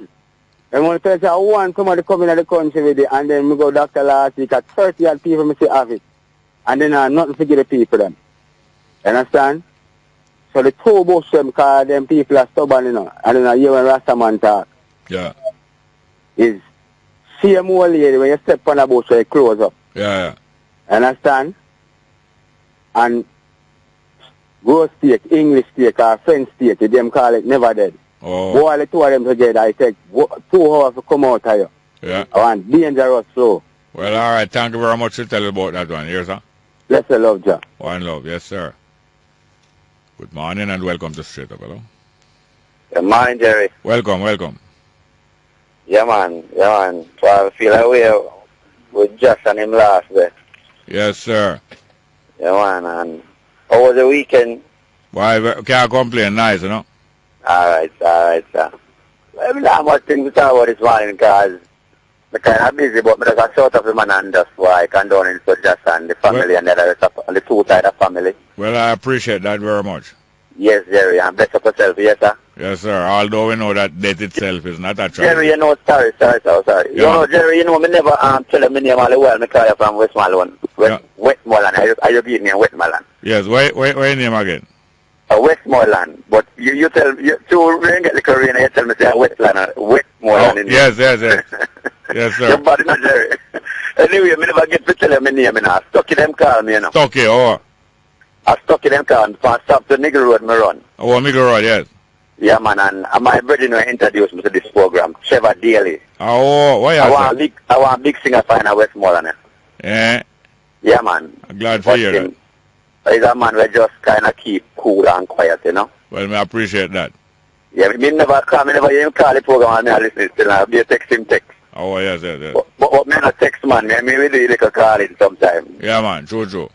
I want to tell you, I want somebody come in the country with it, and then we go doctor last week at 30 odd people me say have it. And then nothing to give the people them. You understand? So the two bush them, because them people are stubborn, you know. And then I hear when Rastaman talk. Yeah. Is same old lady, when you step on the bush, you close up. Yeah. You understand? And gross steak, English steak, or French steak, them call it never dead. Oh. Boil the two of them together, I take 2 hours to come out of you. Yeah. I want dangerous flow. Well, all right. Thank you very much to tell about that one. Here, sir. Bless the love, John. One love. Yes, sir. Good morning and welcome to Straight Up. Hello. Good morning, Jerry. Welcome. Yeah, man. So I feel away with Josh and him last day. Yes, sir. Yeah, man. And how was the weekend? Why, can't complain. Nice, you know? All right, sir. Well, not much things to talk about this morning because I'm kind of busy, but I just short of the man and just why I condone to Josh and the family and the two side of family. Well, I appreciate that very much. Yes, Jerry, and bless up yourself, yes, sir? Yes, sir. Although we know that death itself is not a tragedy. Jerry, you know, sorry. Yeah. You know, Jerry, you know, me never tell him my name all the while. I call you from Westmoreland. Westmoreland. Are you beating me in Westmoreland? Yes, where your name again? Westmoreland. But you tell, to get the Korean, you tell me say Westmoreland. Oh, yes. Yes, sir. Your body not Jerry. Anyway, me never get to tell him my name, you know. Stucky them call me, you know. Stucky, oh. I stuck in them car and stop to Niggle Road, me run. Oh, Niggle Road, yes. Yeah, man, and my brother introduced me to this program, Trevor Daly. Oh, why I want a big singer for in Westmoreland. Yeah? Yeah, man. I'm glad to hear that. He's a man who just kind of keep cool and quiet, you know. Well, I appreciate that. Yeah, me never hear him call the program and I listen to him. I'll be a text. Oh, yes. But me not text, man. Me will do a little calling sometime. Yeah, man, true.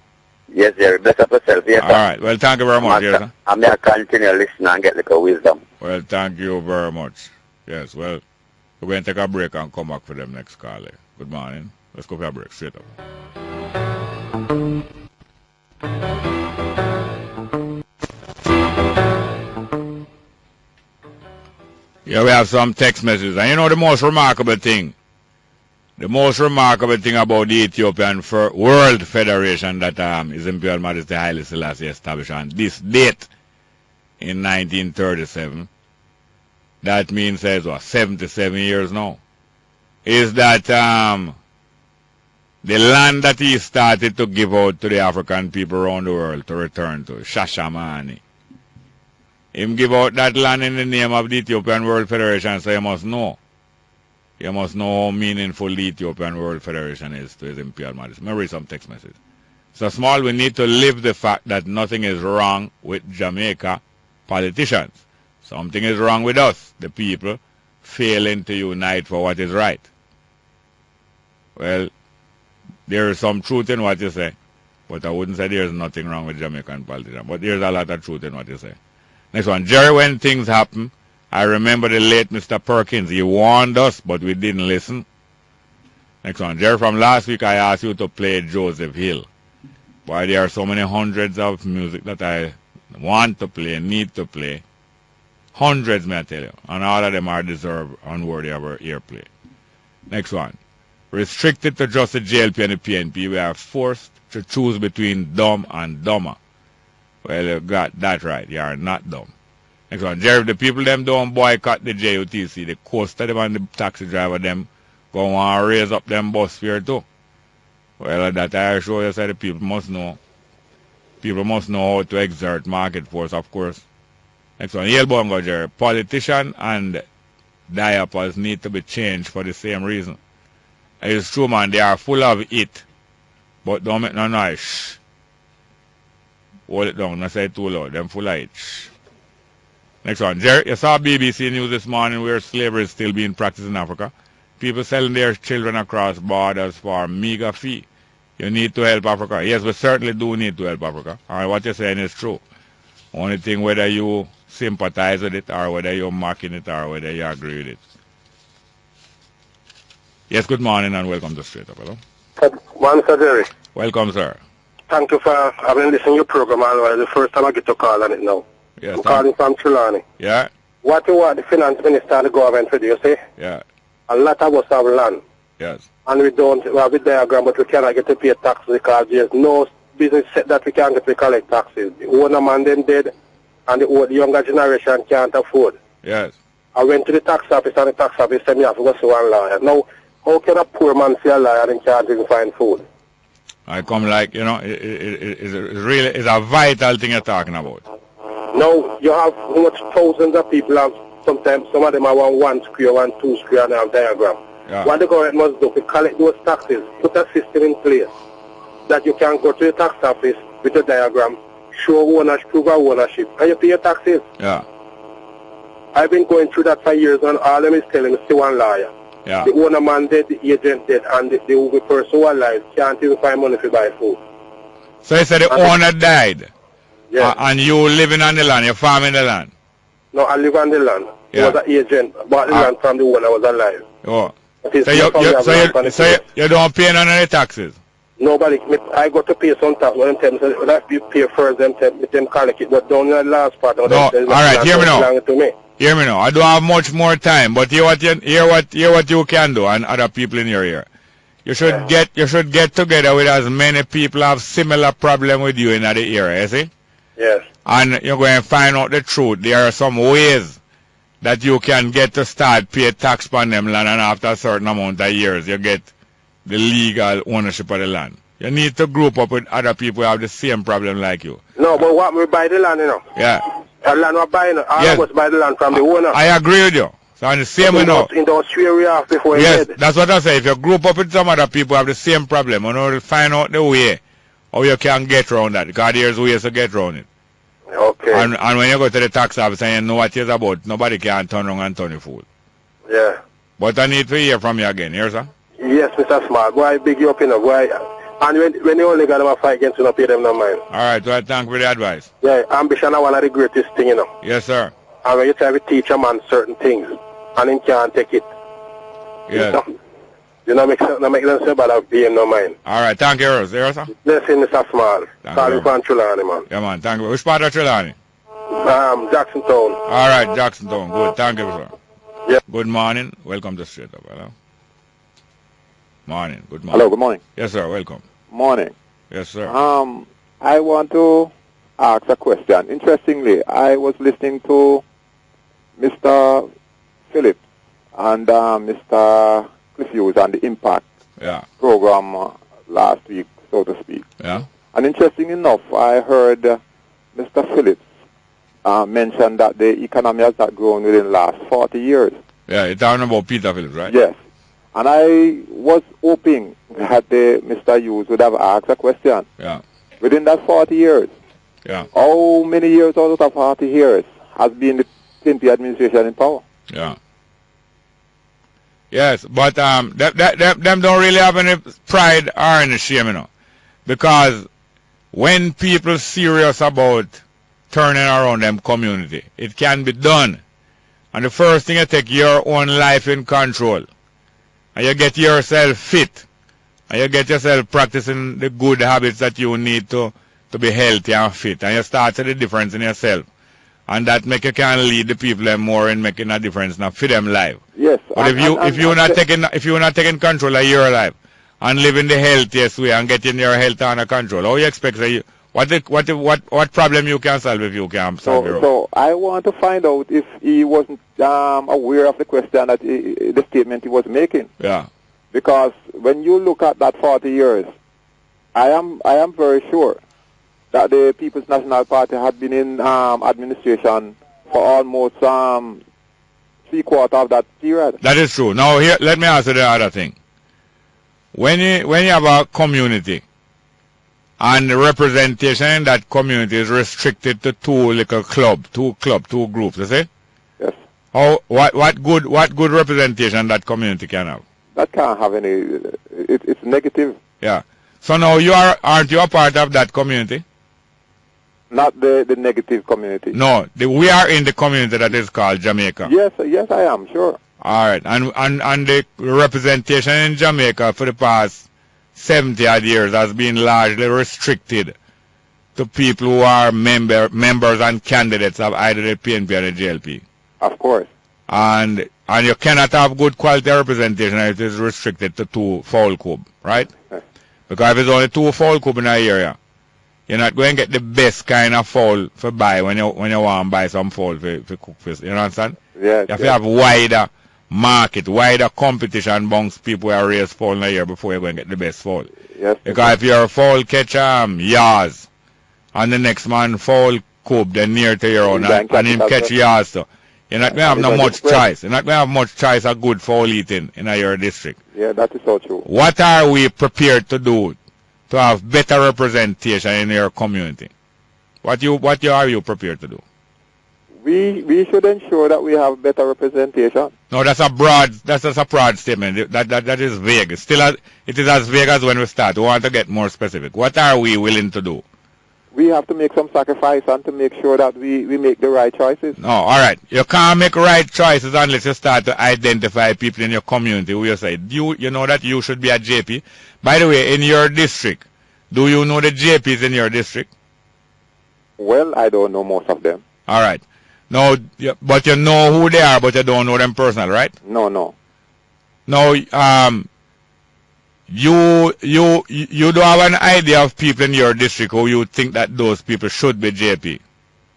Yes, Jerry. Bless up yourself. Yes, all right. Well, thank you very much. Yes, sir. I'm going to continue listening and get little wisdom. Well, thank you very much. Yes, well, we're going to take a break and come back for them next call. Good morning. Let's go for a break. Straight up. Yeah, we have some text messages. And you know the most remarkable thing? The most remarkable thing about the Ethiopian World Federation that His Imperial Majesty Haile Selassie established on this date in 1937, that means it's 77 years now, is that the land that he started to give out to the African people around the world to return to, Shashamani. Him give out that land in the name of the Ethiopian World Federation, so you must know. You must know how meaningful the Ethiopian World Federation is to His Imperial Majesty. Let me read some text messages. So small, we need to live the fact that nothing is wrong with Jamaica politicians. Something is wrong with us, the people, failing to unite for what is right. Well, there is some truth in what you say, but I wouldn't say there's nothing wrong with Jamaican politicians. But there's a lot of truth in what you say. Next one. Jerry, when things happen, I remember the late Mr. Perkins. He warned us, but we didn't listen. Next one. Jerry, from last week I asked you to play Joseph Hill. Why, there are so many hundreds of music that I want to play, need to play. Hundreds, may I tell you. And all of them are deserved, unworthy of our earplay. Next one. Restricted to just the JLP and the PNP, we are forced to choose between dumb and dumber. Well, you got that right. You are not dumb. Next one. Jerry, the people them don't boycott the JUTC. The coaster them and the taxi driver them go on and raise up them bus fare too. Well, that I assure you, the people must know. People must know how to exert market force, of course. Next one. Yelbongo, Jerry. Politicians and diapers need to be changed for the same reason. It's true, man. They are full of it. But don't make no noise. Shh. Hold it down. Don't say it too loud. Them full of it. Shh. Next one. Jerry, you saw BBC News this morning where slavery is still being practiced in Africa. People selling their children across borders for a meager fee. You need to help Africa. Yes, we certainly do need to help Africa. And what you're saying is true. Only thing whether you sympathize with it or whether you're mocking it or whether you agree with it. Yes, good morning and welcome to Straight Up. Hello? Good morning, Sir Jerry. Welcome, sir. Thank you for having listened to your program all the way. The first time I get to call on it now. Yes, I'm calling from Trelawney. Yeah? What you want the finance minister and the government to do, you see? Yeah. a lot of us have land. Yes. And we don't have a diagram, but we cannot get to pay taxes because there's no business set that we can get to collect taxes. The older man them dead, and the younger generation can't afford. Yes. I went to the tax office, and the tax office said me have to go see one lawyer. Now, how can a poor man see a lawyer and can't even find food? I come like, you know, it's a vital thing you're talking about. Now, you have how much thousands of people have, sometimes some of them have one square, 1, 2 square, and have diagram. Yeah. What the government must do to collect those taxes, put a system in place that you can go to the tax office with a diagram, show ownership, prove ownership, and you pay your taxes. Yeah. I've been going through that for years, and all them is telling me, see one lawyer. Yeah. The owner man dead, the agent dead, and the person who alive can't even find money to buy food. So you said the owner died? Yeah. And you living on the land, you're farming the land? No, I live on the land. Yeah. I was an agent, bought the land from the owner, was alive. Oh. So you don't pay none of the taxes? Nobody. I got to pay some tax. When them tell me, so that you pay first, them collect it. But down in the last part, no. All right, hear me now. Hear me now. I don't have much more time, but hear what you can do, and other people in your ear. You should get together with as many people have similar problem with you in the area, you see? Yes. And you're going to find out the truth. There are some ways that you can get to start pay tax on them land, and after a certain amount of years you get the legal ownership of the land. You need to group up with other people who have the same problem like you. No, but what we buy the land, you know? Yeah. The land we buy, all of us buy the land from the owner. I agree with you. So on the same way now. In those 3 areas before yes, dead. that's what I say. If you group up with some other people who have the same problem, you know, find out the way how you can get around that. Because there's ways to get around it. Okay. And when you go to the tax office and you know what it's about, nobody can turn around and turn you fool. Yeah. But I need to hear from you again, here, sir? Yes, Mr. Smart. Boy, I big you up, you know, boy. And when you only got them a fight against you, don't pay them no mind. All right, well, thank you for the advice. Yeah, ambition is one of the greatest thing, you know. Yes, sir. And when you try to teach a man certain things, and he can't take it. Yes. You know, make them say about being no mind. All right, thank you, Rose. Sir? Listen, Mr. Small. Calling from Trelawney, man. Yeah, man, thank you. Which part of Trelawney? Jackson Town. All right, Jackson Town. Good, thank you, sir. Yeah. Good morning. Welcome to Straight Up. Hello. Morning. Good morning. Hello, good morning. Yes, sir. Welcome. Morning. Yes, sir. I want to ask a question. Interestingly, I was listening to Mr. Phillips and Mr. Cliff Hughes on the Impact program last week, so to speak. Yeah. And interesting enough, I heard Mr. Phillips mention that the economy has not grown within the last 40 years. Yeah, you're talking about Peter Phillips, right? Yes. And I was hoping that Mr. Hughes would have asked a question. Yeah. Within that 40 years, how many years out of 40 years has been the PNP administration in power? Yeah. Yes, but them don't really have any pride or any shame, you know. Because when people serious about turning around them community, it can be done. And the first thing you take your own life in control. And you get yourself fit. And you get yourself practicing the good habits that you need to be healthy and fit. And you start to see the difference in yourself. And that make you can lead the people more in making a difference now for them life. Yes. But if you're not taking control of your life and living the healthiest way and getting your health under control, how you expect that what problem you can solve if you can solve your own? So I want to find out if he wasn't aware of the question that the statement he was making. Yeah. Because when you look at that 40 years, I am very sure that the People's National Party had been in administration for almost 3/4 of that period. That is true. Now here, let me answer the other thing. When you have a community and the representation in that community is restricted to two groups, you see? Yes. What good representation that community can have? That can't have any. It's negative. Yeah. So now aren't you a part of that community? Not the negative community. No, we are in the community that is called Jamaica. Yes, I am sure. All right, and the representation in Jamaica for the past 70-odd years has been largely restricted to people who are members and candidates of either the PNP or the JLP. Of course. And And you cannot have good quality representation if it is restricted to 2 fowl cub, right? Because if it's only 2 fowl cub in an area, you're not going to get the best kind of fowl for buy when you want to buy some fowl for cook fish. You understand? Yeah. You have to have wider market, wider competition amongst people who raise fowl in a year before you're going to get the best fowl. Yes. Because if you're a fowl catcher, yars, and the next man fowl cub, then near to your own, and him catch yars too. You're not going to have no much choice. You're not going to have much choice of good fowl eating in your district. Yeah, that is so true. What are we prepared to do to have better representation in your community? What are you prepared to do? We should ensure that we have better representation. No, that's just a broad statement. That is vague. It is as vague as when we start. We want to get more specific. What are we willing to do? We have to make some sacrifice and to make sure that we make the right choices. No, all right. You can't make right choices unless you start to identify people in your community who you say, you know that you should be a JP. By the way, in your district, do you know the JPs in your district? Well, I don't know most of them. All right. No, but you know who they are, but you don't know them personally, right? No. No, you don't have an idea of people in your district who you think that those people should be JP.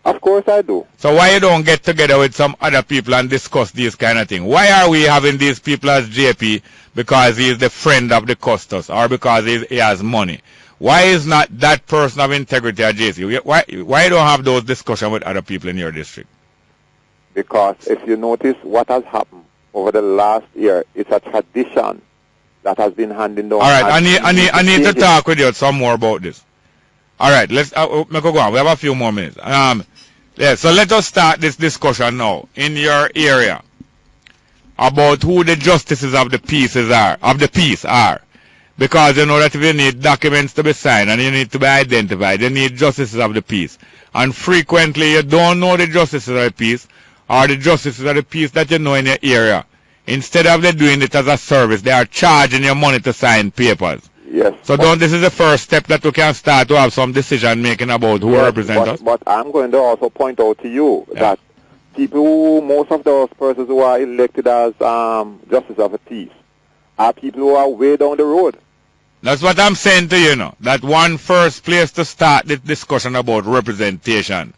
Of course I do. So why you don't get together with some other people and discuss these kind of things? Why are we having these people as JP because he is the friend of the Custos or because he has money? Why is not that person of integrity a JC? Why you don't have those discussions with other people in your district? Because if you notice what has happened over the last year, it's a tradition that has been handing down. All right, I need to talk with you some more about this. All right, let's make go on. We have a few more minutes. Yeah, so let us start this discussion now in your area about who the justices of the peace are. Because you know that if you need documents to be signed and you need to be identified, you need justices of the peace. And frequently you don't know the justices of the peace or the justices of the peace that you know in your area. Instead of them doing it as a service, they are charging you money to sign papers. Yes. So this is the first step that we can start to have some decision making about who represents us. But I'm going to also point out to you that most of those persons who are elected as justice of the peace are people who are way down the road. That's what I'm saying to you now. That one first place to start this discussion about representation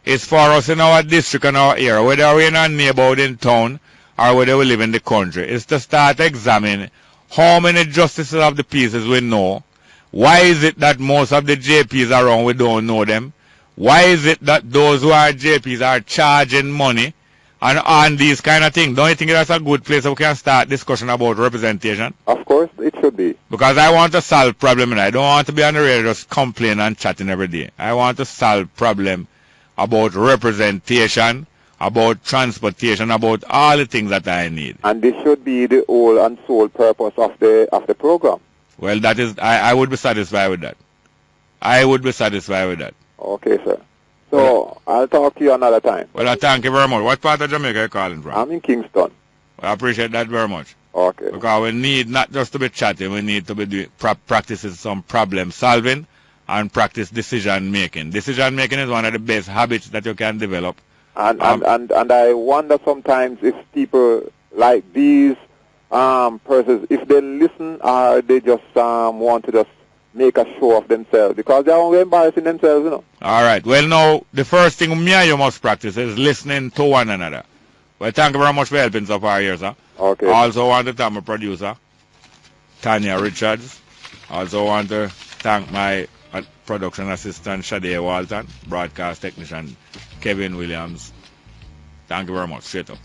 is for us in our district and our area, whether we're in a neighborhood in town or whether we live in the country, is to start examining how many justices of the peace we know. Why is it that most of the JPs around we don't know them? Why is it that those who are JPs are charging money and on these kind of things? Don't you think that's a good place we can start discussion about representation? Of course, it should be. Because I want to solve problem and I don't want to be on the radio just complaining and chatting every day. I want to solve problem about representation, about transportation, about all the things that I need. And this should be the whole and sole purpose of the program. Well, that is, I would be satisfied with that. I would be satisfied with that. Okay, sir. So, I'll talk to you another time. Well, I thank you very much. What part of Jamaica are you calling from? I'm in Kingston. Well, I appreciate that very much. Okay. Because we need not just to be chatting, we need to be doing, practicing some problem solving and practice decision making. Decision making is one of the best habits that you can develop. And I wonder sometimes if people like these persons, if they listen or they just want to just make a show of themselves, because they are embarrassing themselves, you know. All right. Well, now, the first thing me and you must practice is listening to one another. Well, thank you very much for helping so far here, sir. Okay. I also want to thank my producer, Tanya Richards. I also want to thank my production assistant, Shade Walton, broadcast technician, Kevin Williams. Thank you very much. Straight up.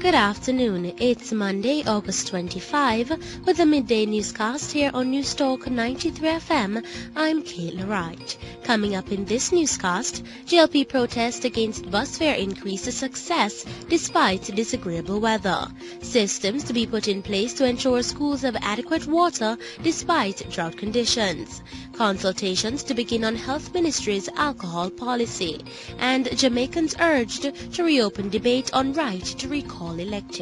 Good afternoon. It's Monday, August 25, with the midday newscast here on Newstalk 93 FM. I'm Caitlin Wright. Coming up in this newscast, GLP protest against bus fare increase a success despite disagreeable weather. Systems to be put in place to ensure schools have adequate water despite drought conditions. Consultations to begin on Health Ministry's alcohol policy. And Jamaicans urged to reopen debate on right to recall elected.